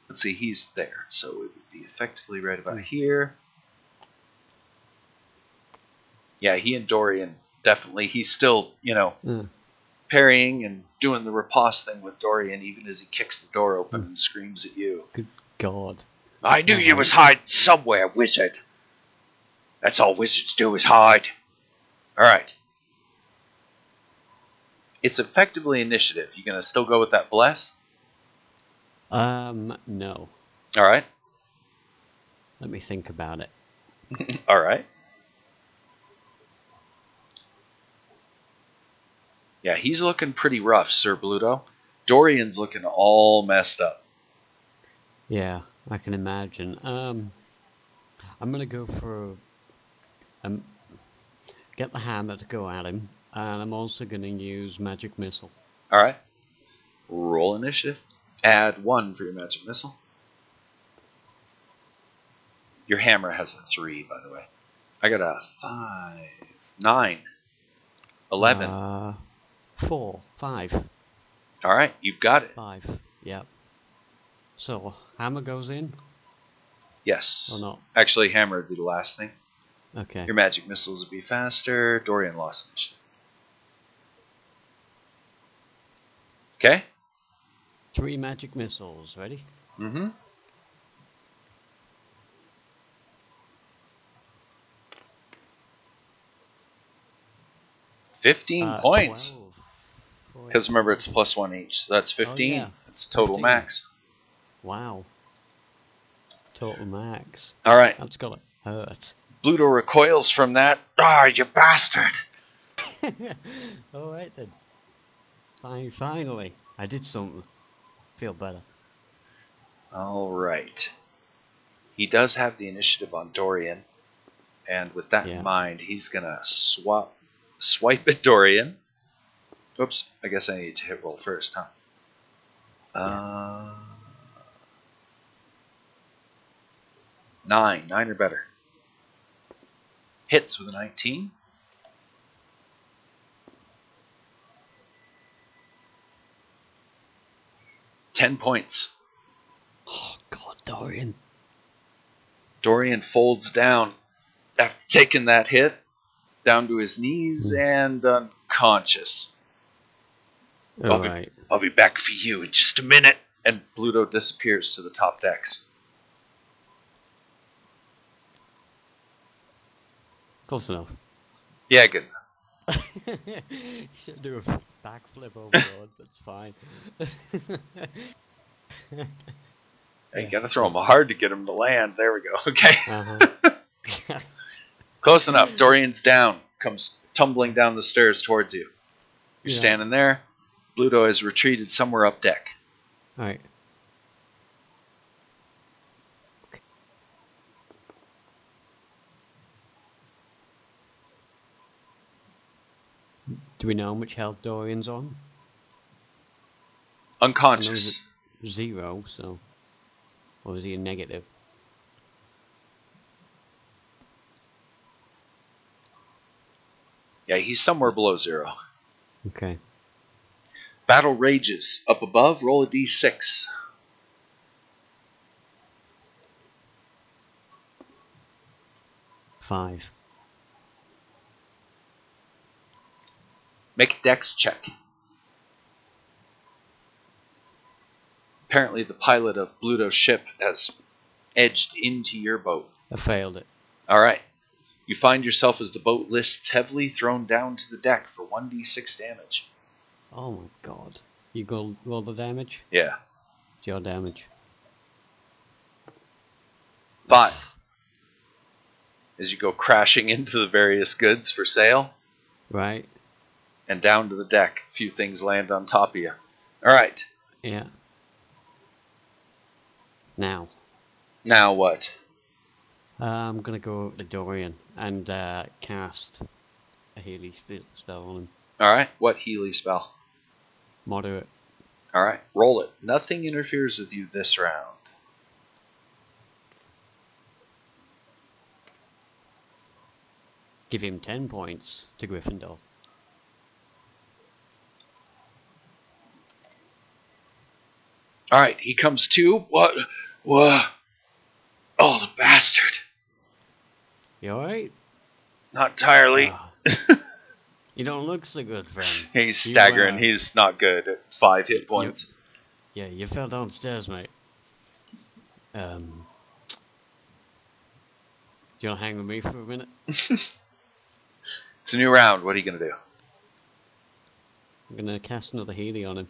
Let's see, he's there. So it would be effectively right about here. Yeah, he and Dorian, definitely. He's still, parrying and doing the riposte thing with Dorian, even as he kicks the door open and screams at you. Good God. I knew you was hiding somewhere, wizard. That's all wizards do is hide. All right. It's effectively initiative. You gonna still go with that bless? No. All right. Let me think about it. All right. Yeah, he's looking pretty rough, Sir Bluto. Dorian's looking all messed up. Yeah, I can imagine. I'm gonna go for get the hammer to go at him, and I'm also gonna use magic missile. All right. Roll initiative. Add 1 for your magic missile. Your hammer has a 3, by the way. I got a 5, 9, 11. 4, 5. All right, you've got it. 5. Yep. So hammer goes in. Yes. Or not? Actually, hammer would be the last thing. Okay. Your magic missiles would be faster. Dorian lost initiative. Okay. 3 magic missiles. Ready? Mm-hmm. $15 points. 12. Because remember, it's +1 each, so that's 15. Oh, yeah. That's total 15. max. Wow. Total max. All right. That's gotta hurt. Bluto recoils from that. Ah, you bastard! Alright then. Finally. I did something. Feel better. All right. He does have the initiative on Dorian. And with that in mind, he's going to swipe at Dorian. Oops, I guess I need to hit roll first, huh? 9 or better. Hits with a 19. $10 points. Oh, God, Dorian. Dorian folds down after taking that hit, down to his knees and unconscious. Alright. I'll be back for you in just a minute. And Bluto disappears to the top decks. Close enough. Yeah, good enough. You should do a backflip overboard, that's fine. You gotta throw him hard to get him to land. There we go. Okay. Uh-huh. Close enough. Dorian's down. Comes tumbling down the stairs towards you. You're Yeah. standing there. Bluto has retreated somewhere up deck. Alright. Do we know how much health Dorian's on? Unconscious. 0, so... Or is he a negative? Yeah, he's somewhere below 0. Okay. Battle rages. Up above, roll a d6. Five. Make a dex check. Apparently the pilot of Bluto's ship has edged into your boat. I failed it. Alright. You find yourself as the boat lists heavily thrown down to the deck for 1d6 damage. Oh my god. You go roll the damage? Yeah. It's your damage. 5. As you go crashing into the various goods for sale. Right? And down to the deck. A few things land on top of you. Alright. Yeah. Now. Now what? I'm gonna go to Dorian and cast a Healy spell on him. Alright. What Healy spell? Moderate. Alright. Roll it. Nothing interferes with you this round. Give him 10 points to Gryffindor. Alright, he comes to. What? What? Oh, the bastard. You alright? Not entirely. You don't look so good, friend. He's staggering. He's not good at 5 hit points. Yeah, you fell downstairs, mate. Do you want to hang with me for a minute? It's a new round. What are you going to do? I'm gonna cast another Healy on him.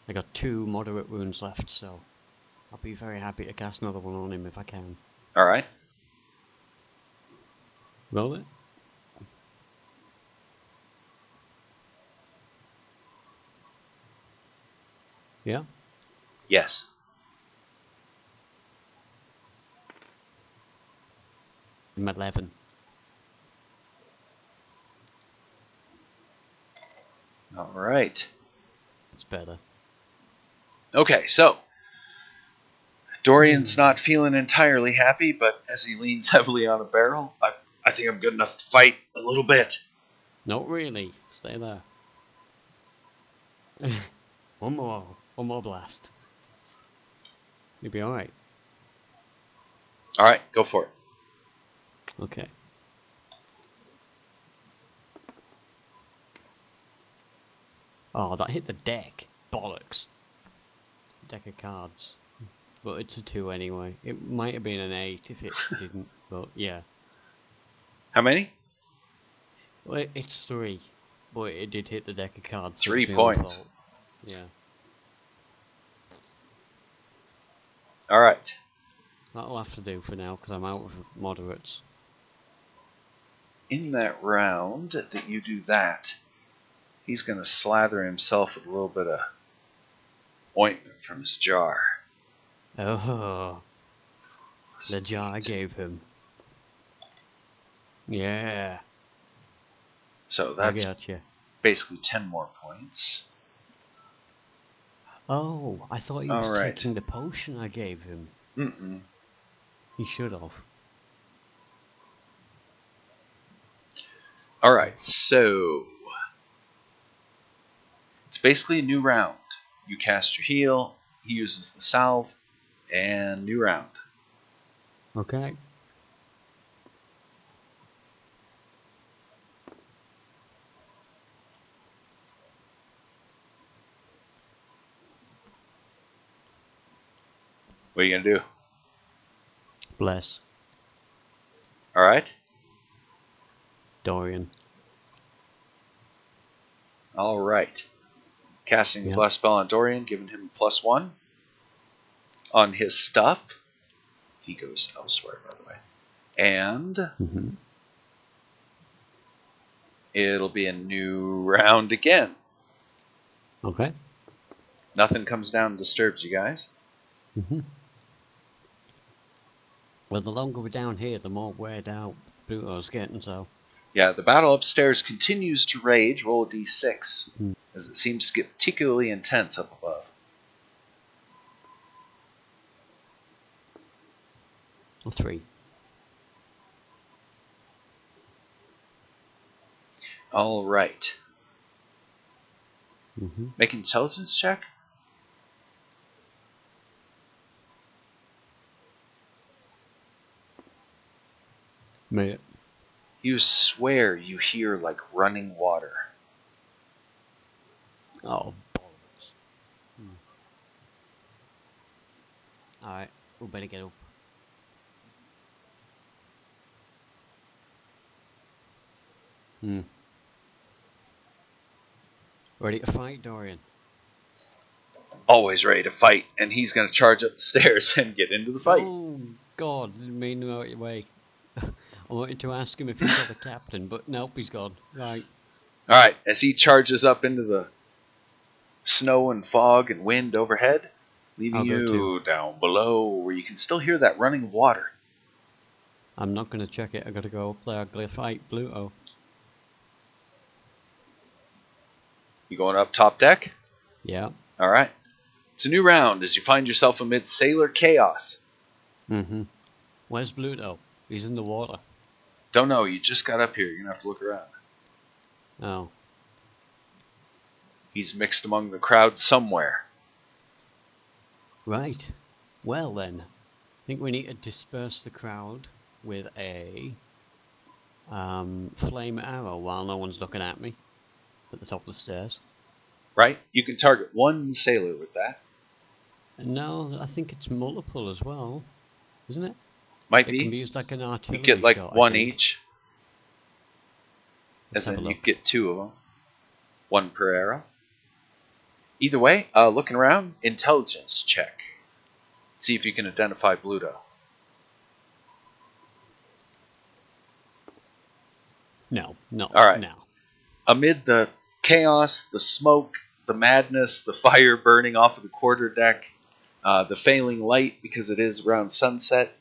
I got 2 moderate wounds left, so I'll be very happy to cast another one on him if I can. Alright. Roll it. Yeah? Yes. I'm at 11. Alright. It's better. Okay, so. Dorian's not feeling entirely happy, but as he leans heavily on a barrel, I think I'm good enough to fight a little bit. Not really. Stay there. One more blast. You'll be alright. Alright, go for it. Okay. Oh, that hit the deck. Bollocks. Deck of cards. But it's a 2 anyway. It might have been an 8 if it didn't, but yeah. How many? Well, it's 3. But it did hit the deck of cards. So 3 it's my own points. fault. Yeah. Alright. That'll have to do for now, because I'm out of moderates. In that round that you do that, he's going to slather himself with a little bit of ointment from his jar. Oh. The jar I gave him. Yeah. So I that's got you. basically 10 more points. Oh, I thought he All was right. taking the potion I gave him. Mm-mm. He should have. All right, so it's basically a new round. You cast your heal, he uses the salve, and new round. Okay. What are you going to do? Bless. All right. Dorian. All right. Casting the bless spell on Dorian, giving him +1 on his stuff. He goes elsewhere, by the way. And it'll be a new round again. Okay. Nothing comes down and disturbs you guys. Well, the longer we're down here, the more weird out Pluto's getting, so... Yeah, the battle upstairs continues to rage. Roll a d6, as it seems to get particularly intense up above. A 3. All right. Make an intelligence check. Mate. You swear you hear like running water. Oh, bollocks. Alright, we better get up. Ready to fight, Dorian? Always ready to fight, and he's going to charge up the stairs and get into the fight. Oh, God, didn't mean to out your way. I wanted to ask him if he saw the captain, but nope, he's gone. Right. All right, as he charges up into the snow and fog and wind overhead, leaving you down below where you can still hear that running water. I'm not going to check it. I got to go up there. I got to fight Pluto. You going up top deck? Yeah. All right. It's a new round as you find yourself amid sailor chaos. Where's Pluto? He's in the water. Don't know. You just got up here. You're going to have to look around. Oh. He's mixed among the crowd somewhere. Right. Well then, I think we need to disperse the crowd with a flame arrow while no one's looking at me at the top of the stairs. Right? You can target one sailor with that. No, I think it's multiple as well, isn't it? Might It be. can be used like an artillery You get like shot, one each. Let's As in you get 2 of them. 1 per arrow. Either way, looking around, intelligence check. See if you can identify Pluto. No. All right. No. Amid the chaos, the smoke, the madness, the fire burning off of the quarterdeck, the failing light because it is around sunset,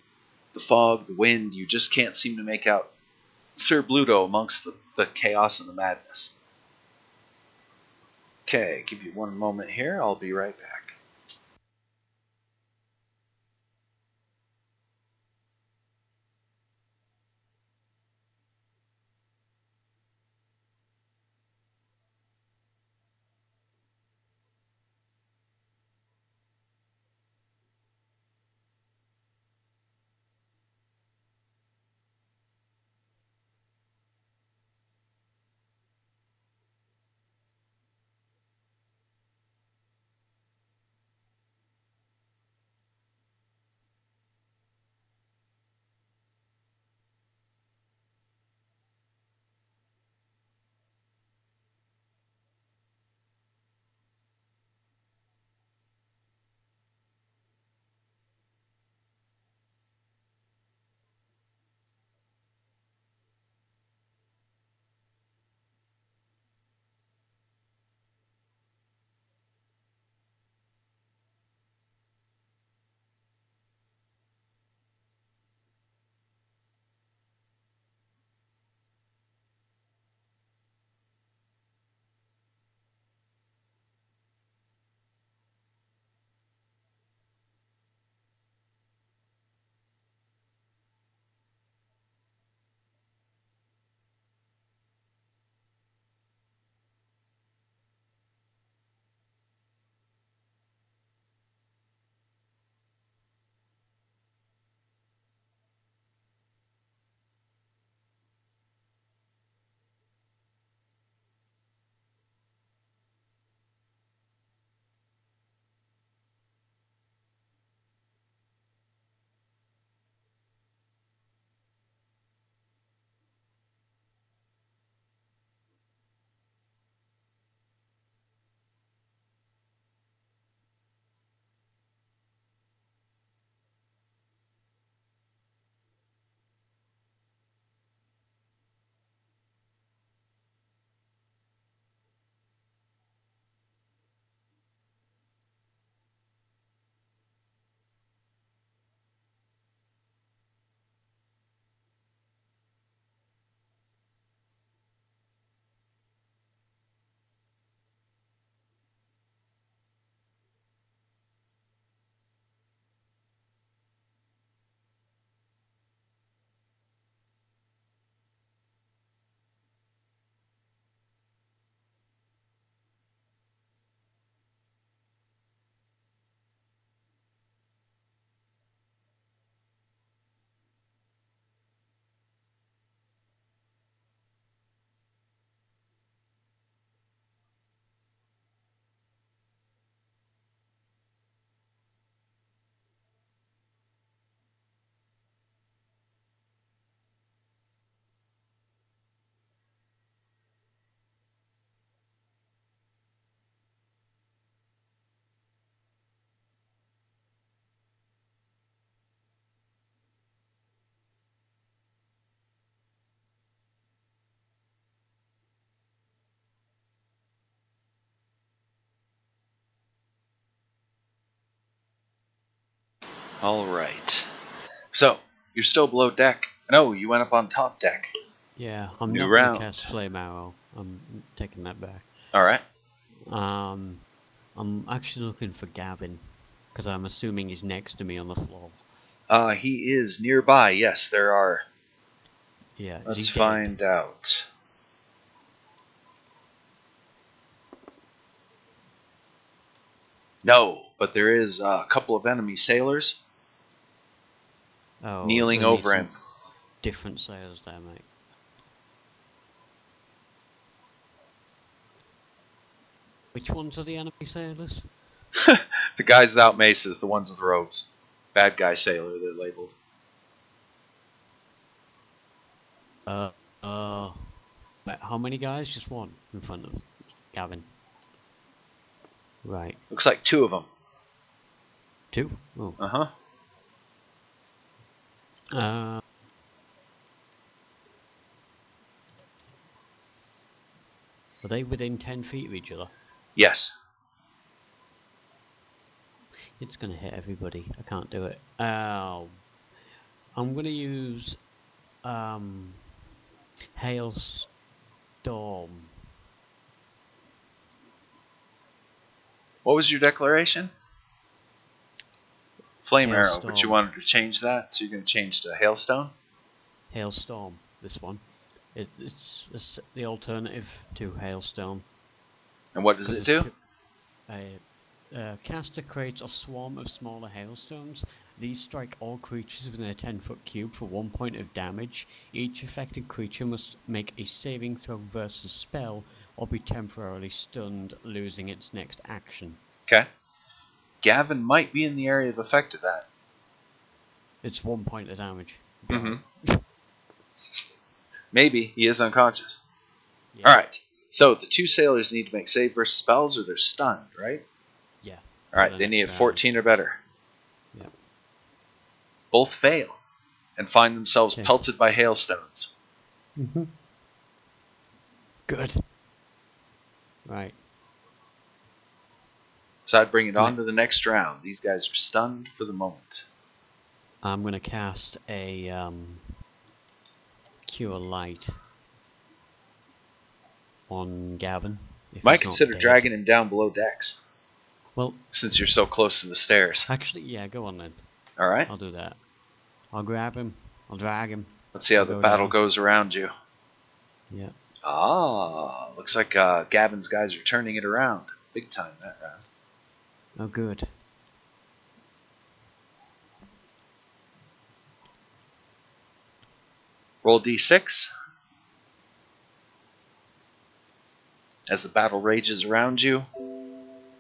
the fog, the wind, you just can't seem to make out Sir Pluto amongst the chaos and the madness. Okay, give you one moment here. I'll be right back. All right. So, you're still below deck. No, you went up on top deck. Yeah, I'm New not going to round. cast Flame Arrow. I'm taking that back. All right. I'm actually looking for Gavin, because I'm assuming he's next to me on the floor. He is nearby. Yes, there are. Yeah, Let's is he find dead? out. No, but there is a couple of enemy sailors Oh, kneeling gonna need over some him. different sails there, mate. Which ones are the enemy sailors? The guys without maces, the ones with robes. Bad guy sailor, they're labeled. How many guys? Just one in front of Gavin. Right. Looks like two of them. Two? Oh. Uh-huh. Are they within 10 feet of each other? Yes. It's gonna hit everybody. I can't do it. I'm gonna use Hailstorm. What was your declaration? Flame arrow, but you Hailstorm. wanted to change that, so you're going to change to hailstone? Hailstorm. This one. It's the alternative to Hailstone. And what does it do? Caster creates a swarm of smaller hailstones. These strike all creatures within a 10-foot cube for 1 point of damage. Each affected creature must make a saving throw versus spell or be temporarily stunned, losing its next action. Okay. Gavin might be in the area of effect of that. It's 1 point of damage. Mm-hmm. Maybe he is unconscious. Yeah. All right. So the two sailors need to make save versus spells, or they're stunned, right? Yeah. All right. They need a 14 or better. Yeah. Both fail and find themselves Okay. pelted by hailstones. Mm-hmm. Good. Right. So I'd bring it on to the next round. These guys are stunned for the moment. I'm gonna cast a Cure Light on Gavin. Might consider dragging him down below decks. Well, since you're so close to the stairs. Actually, yeah, go on then. All right. I'll do that. I'll grab him. I'll drag him. Let's see how the battle goes around you. Yeah. Ah, looks like Gavin's guys are turning it around. Big time that round. Oh, good. Roll d6. As the battle rages around you.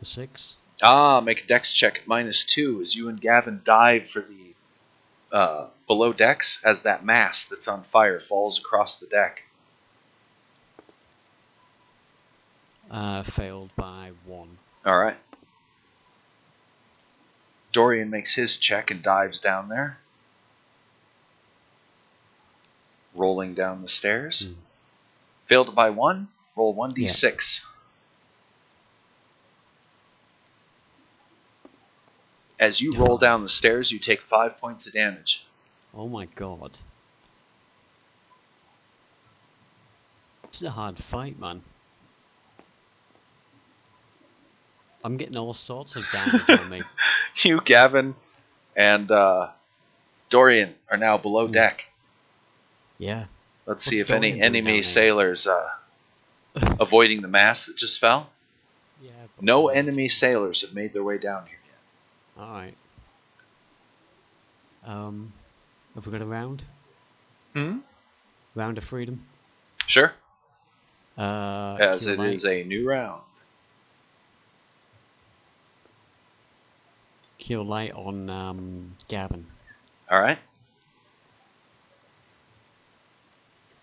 A 6. Ah, make a dex check at -2 as you and Gavin dive for the below decks as that mast that's on fire falls across the deck. Failed by 1. All right. Dorian makes his check and dives down there. Rolling down the stairs. Failed by 1. Roll 1d6. Yeah. As you roll down the stairs, you take 5 points of damage. Oh my god. This is a hard fight, man. I'm getting all sorts of damage on me. You, Gavin, and Dorian are now below deck. Yeah. Let's see if any enemy sailors avoiding the mast that just fell. Yeah. No enemy sailors have made their way down here yet. Alright. Have we got a round? Round of freedom? Sure. As it is a new round. Cure Light on Gavin. Alright.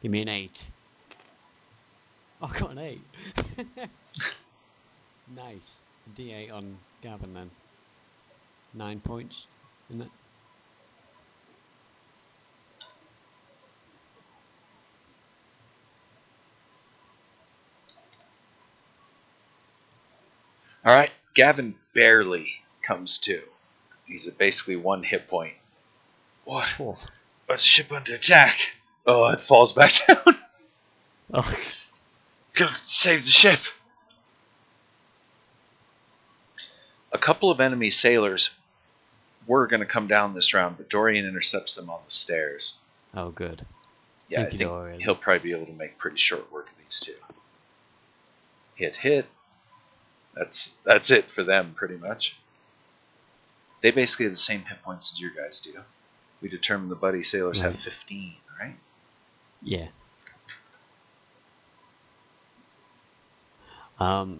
Give me an 8. I got an 8. Nice. D8 on Gavin then. 9 points, isn't it? Alright. Gavin barely comes to. He's at basically 1 hit point. What? Oh. A ship under attack. Oh, it falls back down. Oh. Gotta save the ship. A couple of enemy sailors were going to come down this round, but Dorian intercepts them on the stairs. Oh, good. Yeah, Thank I you, think Dorian. he'll probably be able to make pretty short work of these two. Hit. That's it for them, pretty much. They basically have the same hit points as your guys do. We determined the buddy sailors have 15, right? Yeah.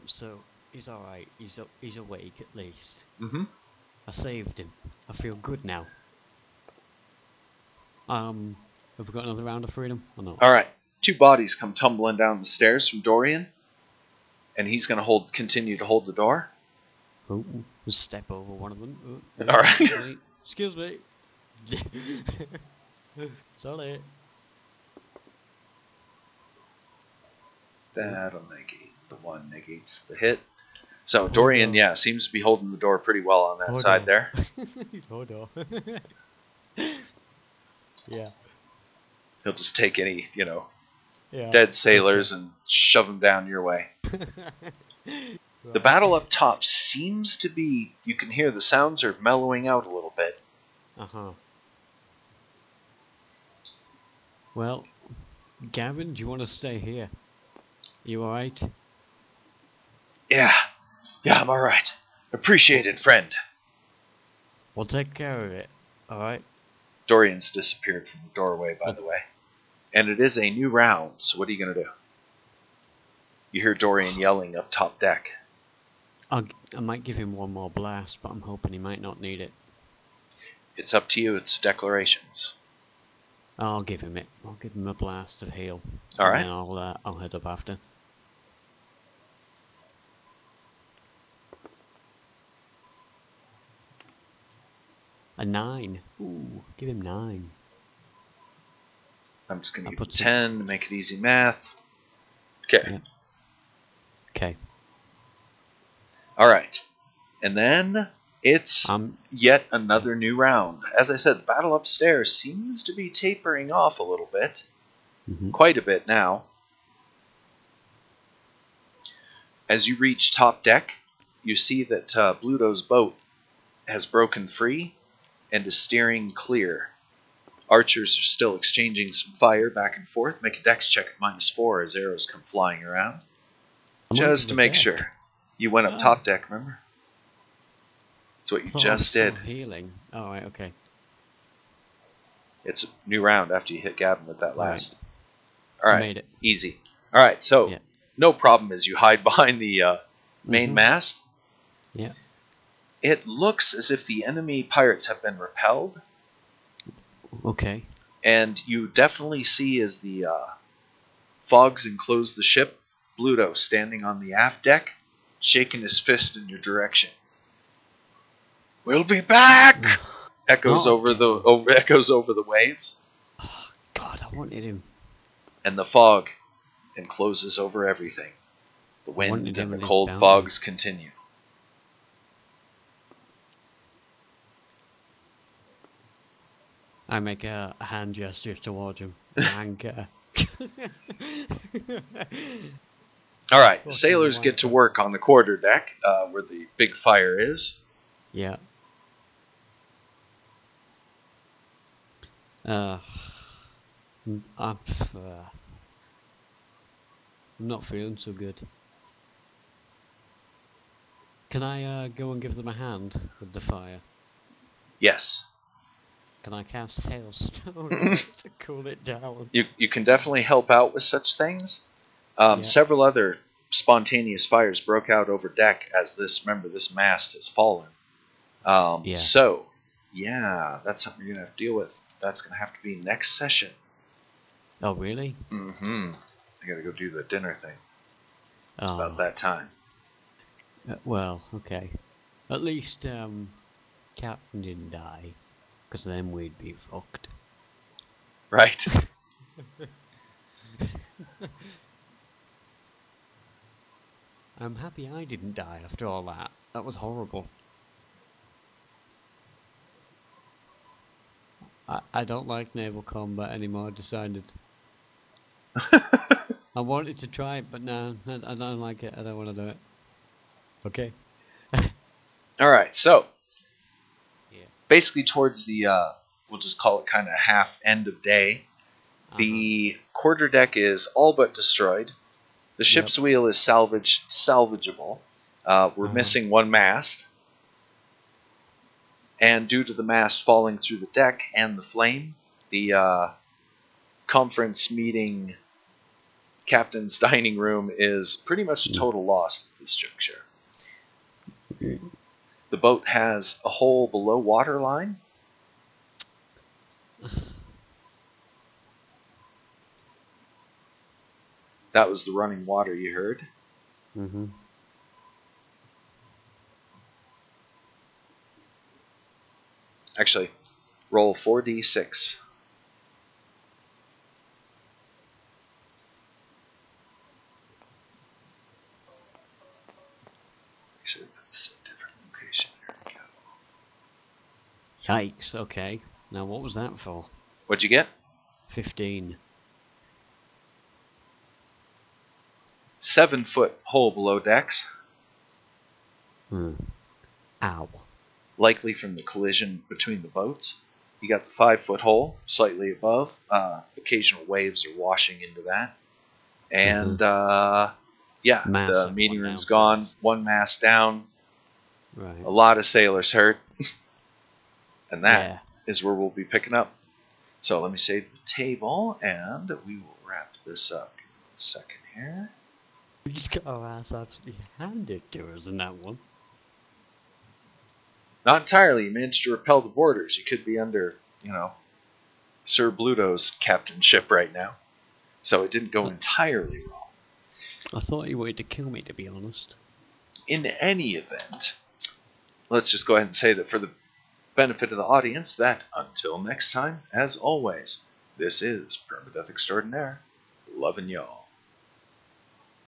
So he's all right. He's awake at least. Mm-hmm. I saved him. I feel good now. Have we got another round of freedom or not? All right. 2 bodies come tumbling down the stairs from Dorian, and he's going to continue to hold the door. Oh, we'll step over one of them. Oh, All right. Excuse me. Sorry. That'll negate. The 1 negates the hit. So Dorian, yeah, seems to be holding the door pretty well on that side there. Hold on. Yeah. He'll just take any, dead sailors and shove them down your way. The battle up top seems to be, you can hear the sounds are mellowing out a little bit. Uh-huh. Well, Gavin, do you want to stay here? You alright? Yeah, I'm alright. Appreciate it, friend. We'll take care of it, alright? Dorian's disappeared from the doorway, by the way. And it is a new round, so what are you going to do? You hear Dorian yelling up top deck. I might give him one more blast, but I'm hoping he might not need it. It's up to you, it's declarations. I'll give him it. I'll give him a blast of hail. Alright. And then I'll head up after. A 9. Ooh, give him 9. I'm just going to give him 10 to make it easy math. Okay. Yep. Okay. Alright. And then it's yet another new round. As I said, the battle upstairs seems to be tapering off a little bit. Mm-hmm. Quite a bit now. As you reach top deck, you see that Bluto's boat has broken free and is steering clear. Archers are still exchanging some fire back and forth. Make a dex check at -4 as arrows come flying around. Just to make sure. You went up top deck, remember? That's what you just did. Healing. Oh, right, okay. It's a new round after you hit Gavin with that last. Alright, made it. Easy. Alright, so no problem as you hide behind the main mast. Yeah. It looks as if the enemy pirates have been repelled. Okay. And you definitely see as the fogs enclose the ship, Bluto standing on the aft deck, shaking his fist in your direction. We'll be back! Echoes over the waves. Oh, God, I wanted him. And the fog encloses over everything. The wind and the cold fogs continue. I make a hand gesture towards him. Anchor. Alright, the sailors get to work on the quarter deck, where the big fire is. Yeah. I'm not feeling so good. Can I go and give them a hand with the fire? Yes. Can I cast Hailstone to cool it down? You can definitely help out with such things. Several other spontaneous fires broke out over deck as this mast has fallen. So, yeah, that's something you're going to have to deal with. That's going to have to be next session. Oh, really? Mm-hmm. I got to go do the dinner thing. It's about that time. Well, okay. At least Captain didn't die, because then we'd be fucked. Right. I'm happy I didn't die after all that. That was horrible. I don't like naval combat anymore, I decided. I wanted to try it, but no, I don't like it. I don't want to do it. Okay. All right, so Yeah. basically towards the, we'll just call it kind of half end of day, Uh-huh. the quarterdeck is all but destroyed. The ship's Yep. wheel is salvageable. We're missing one mast. And due to the mast falling through the deck and the flame, the conference meeting captain's dining room is pretty much a total loss at this juncture. The boat has a hole below waterline. That was the running water you heard. Mm-hmm. Actually, roll 4d6. Actually, that's a different location. There we go. Yikes, okay. Now what was that for? What'd you get? 15. 7-foot hole below decks. Ow. Likely from the collision between the boats. You got the 5-foot hole slightly above. Occasional waves are washing into that. And yeah, Mass the of meeting one room's down, gone. One mast down. Right. A lot of sailors hurt. And that is Yeah. where we'll be picking up. So let me save the table and we will wrap this up. Give me 1 second here. We just got our ass actually handed to us in that one. Not entirely. You managed to repel the boarders. You could be under, Sir Bluto's captainship right now. So it didn't go entirely wrong. I thought he wanted to kill me, to be honest. In any event, let's just go ahead and say that for the benefit of the audience, that until next time, as always, this is Permadeath Extraordinaire. Loving y'all.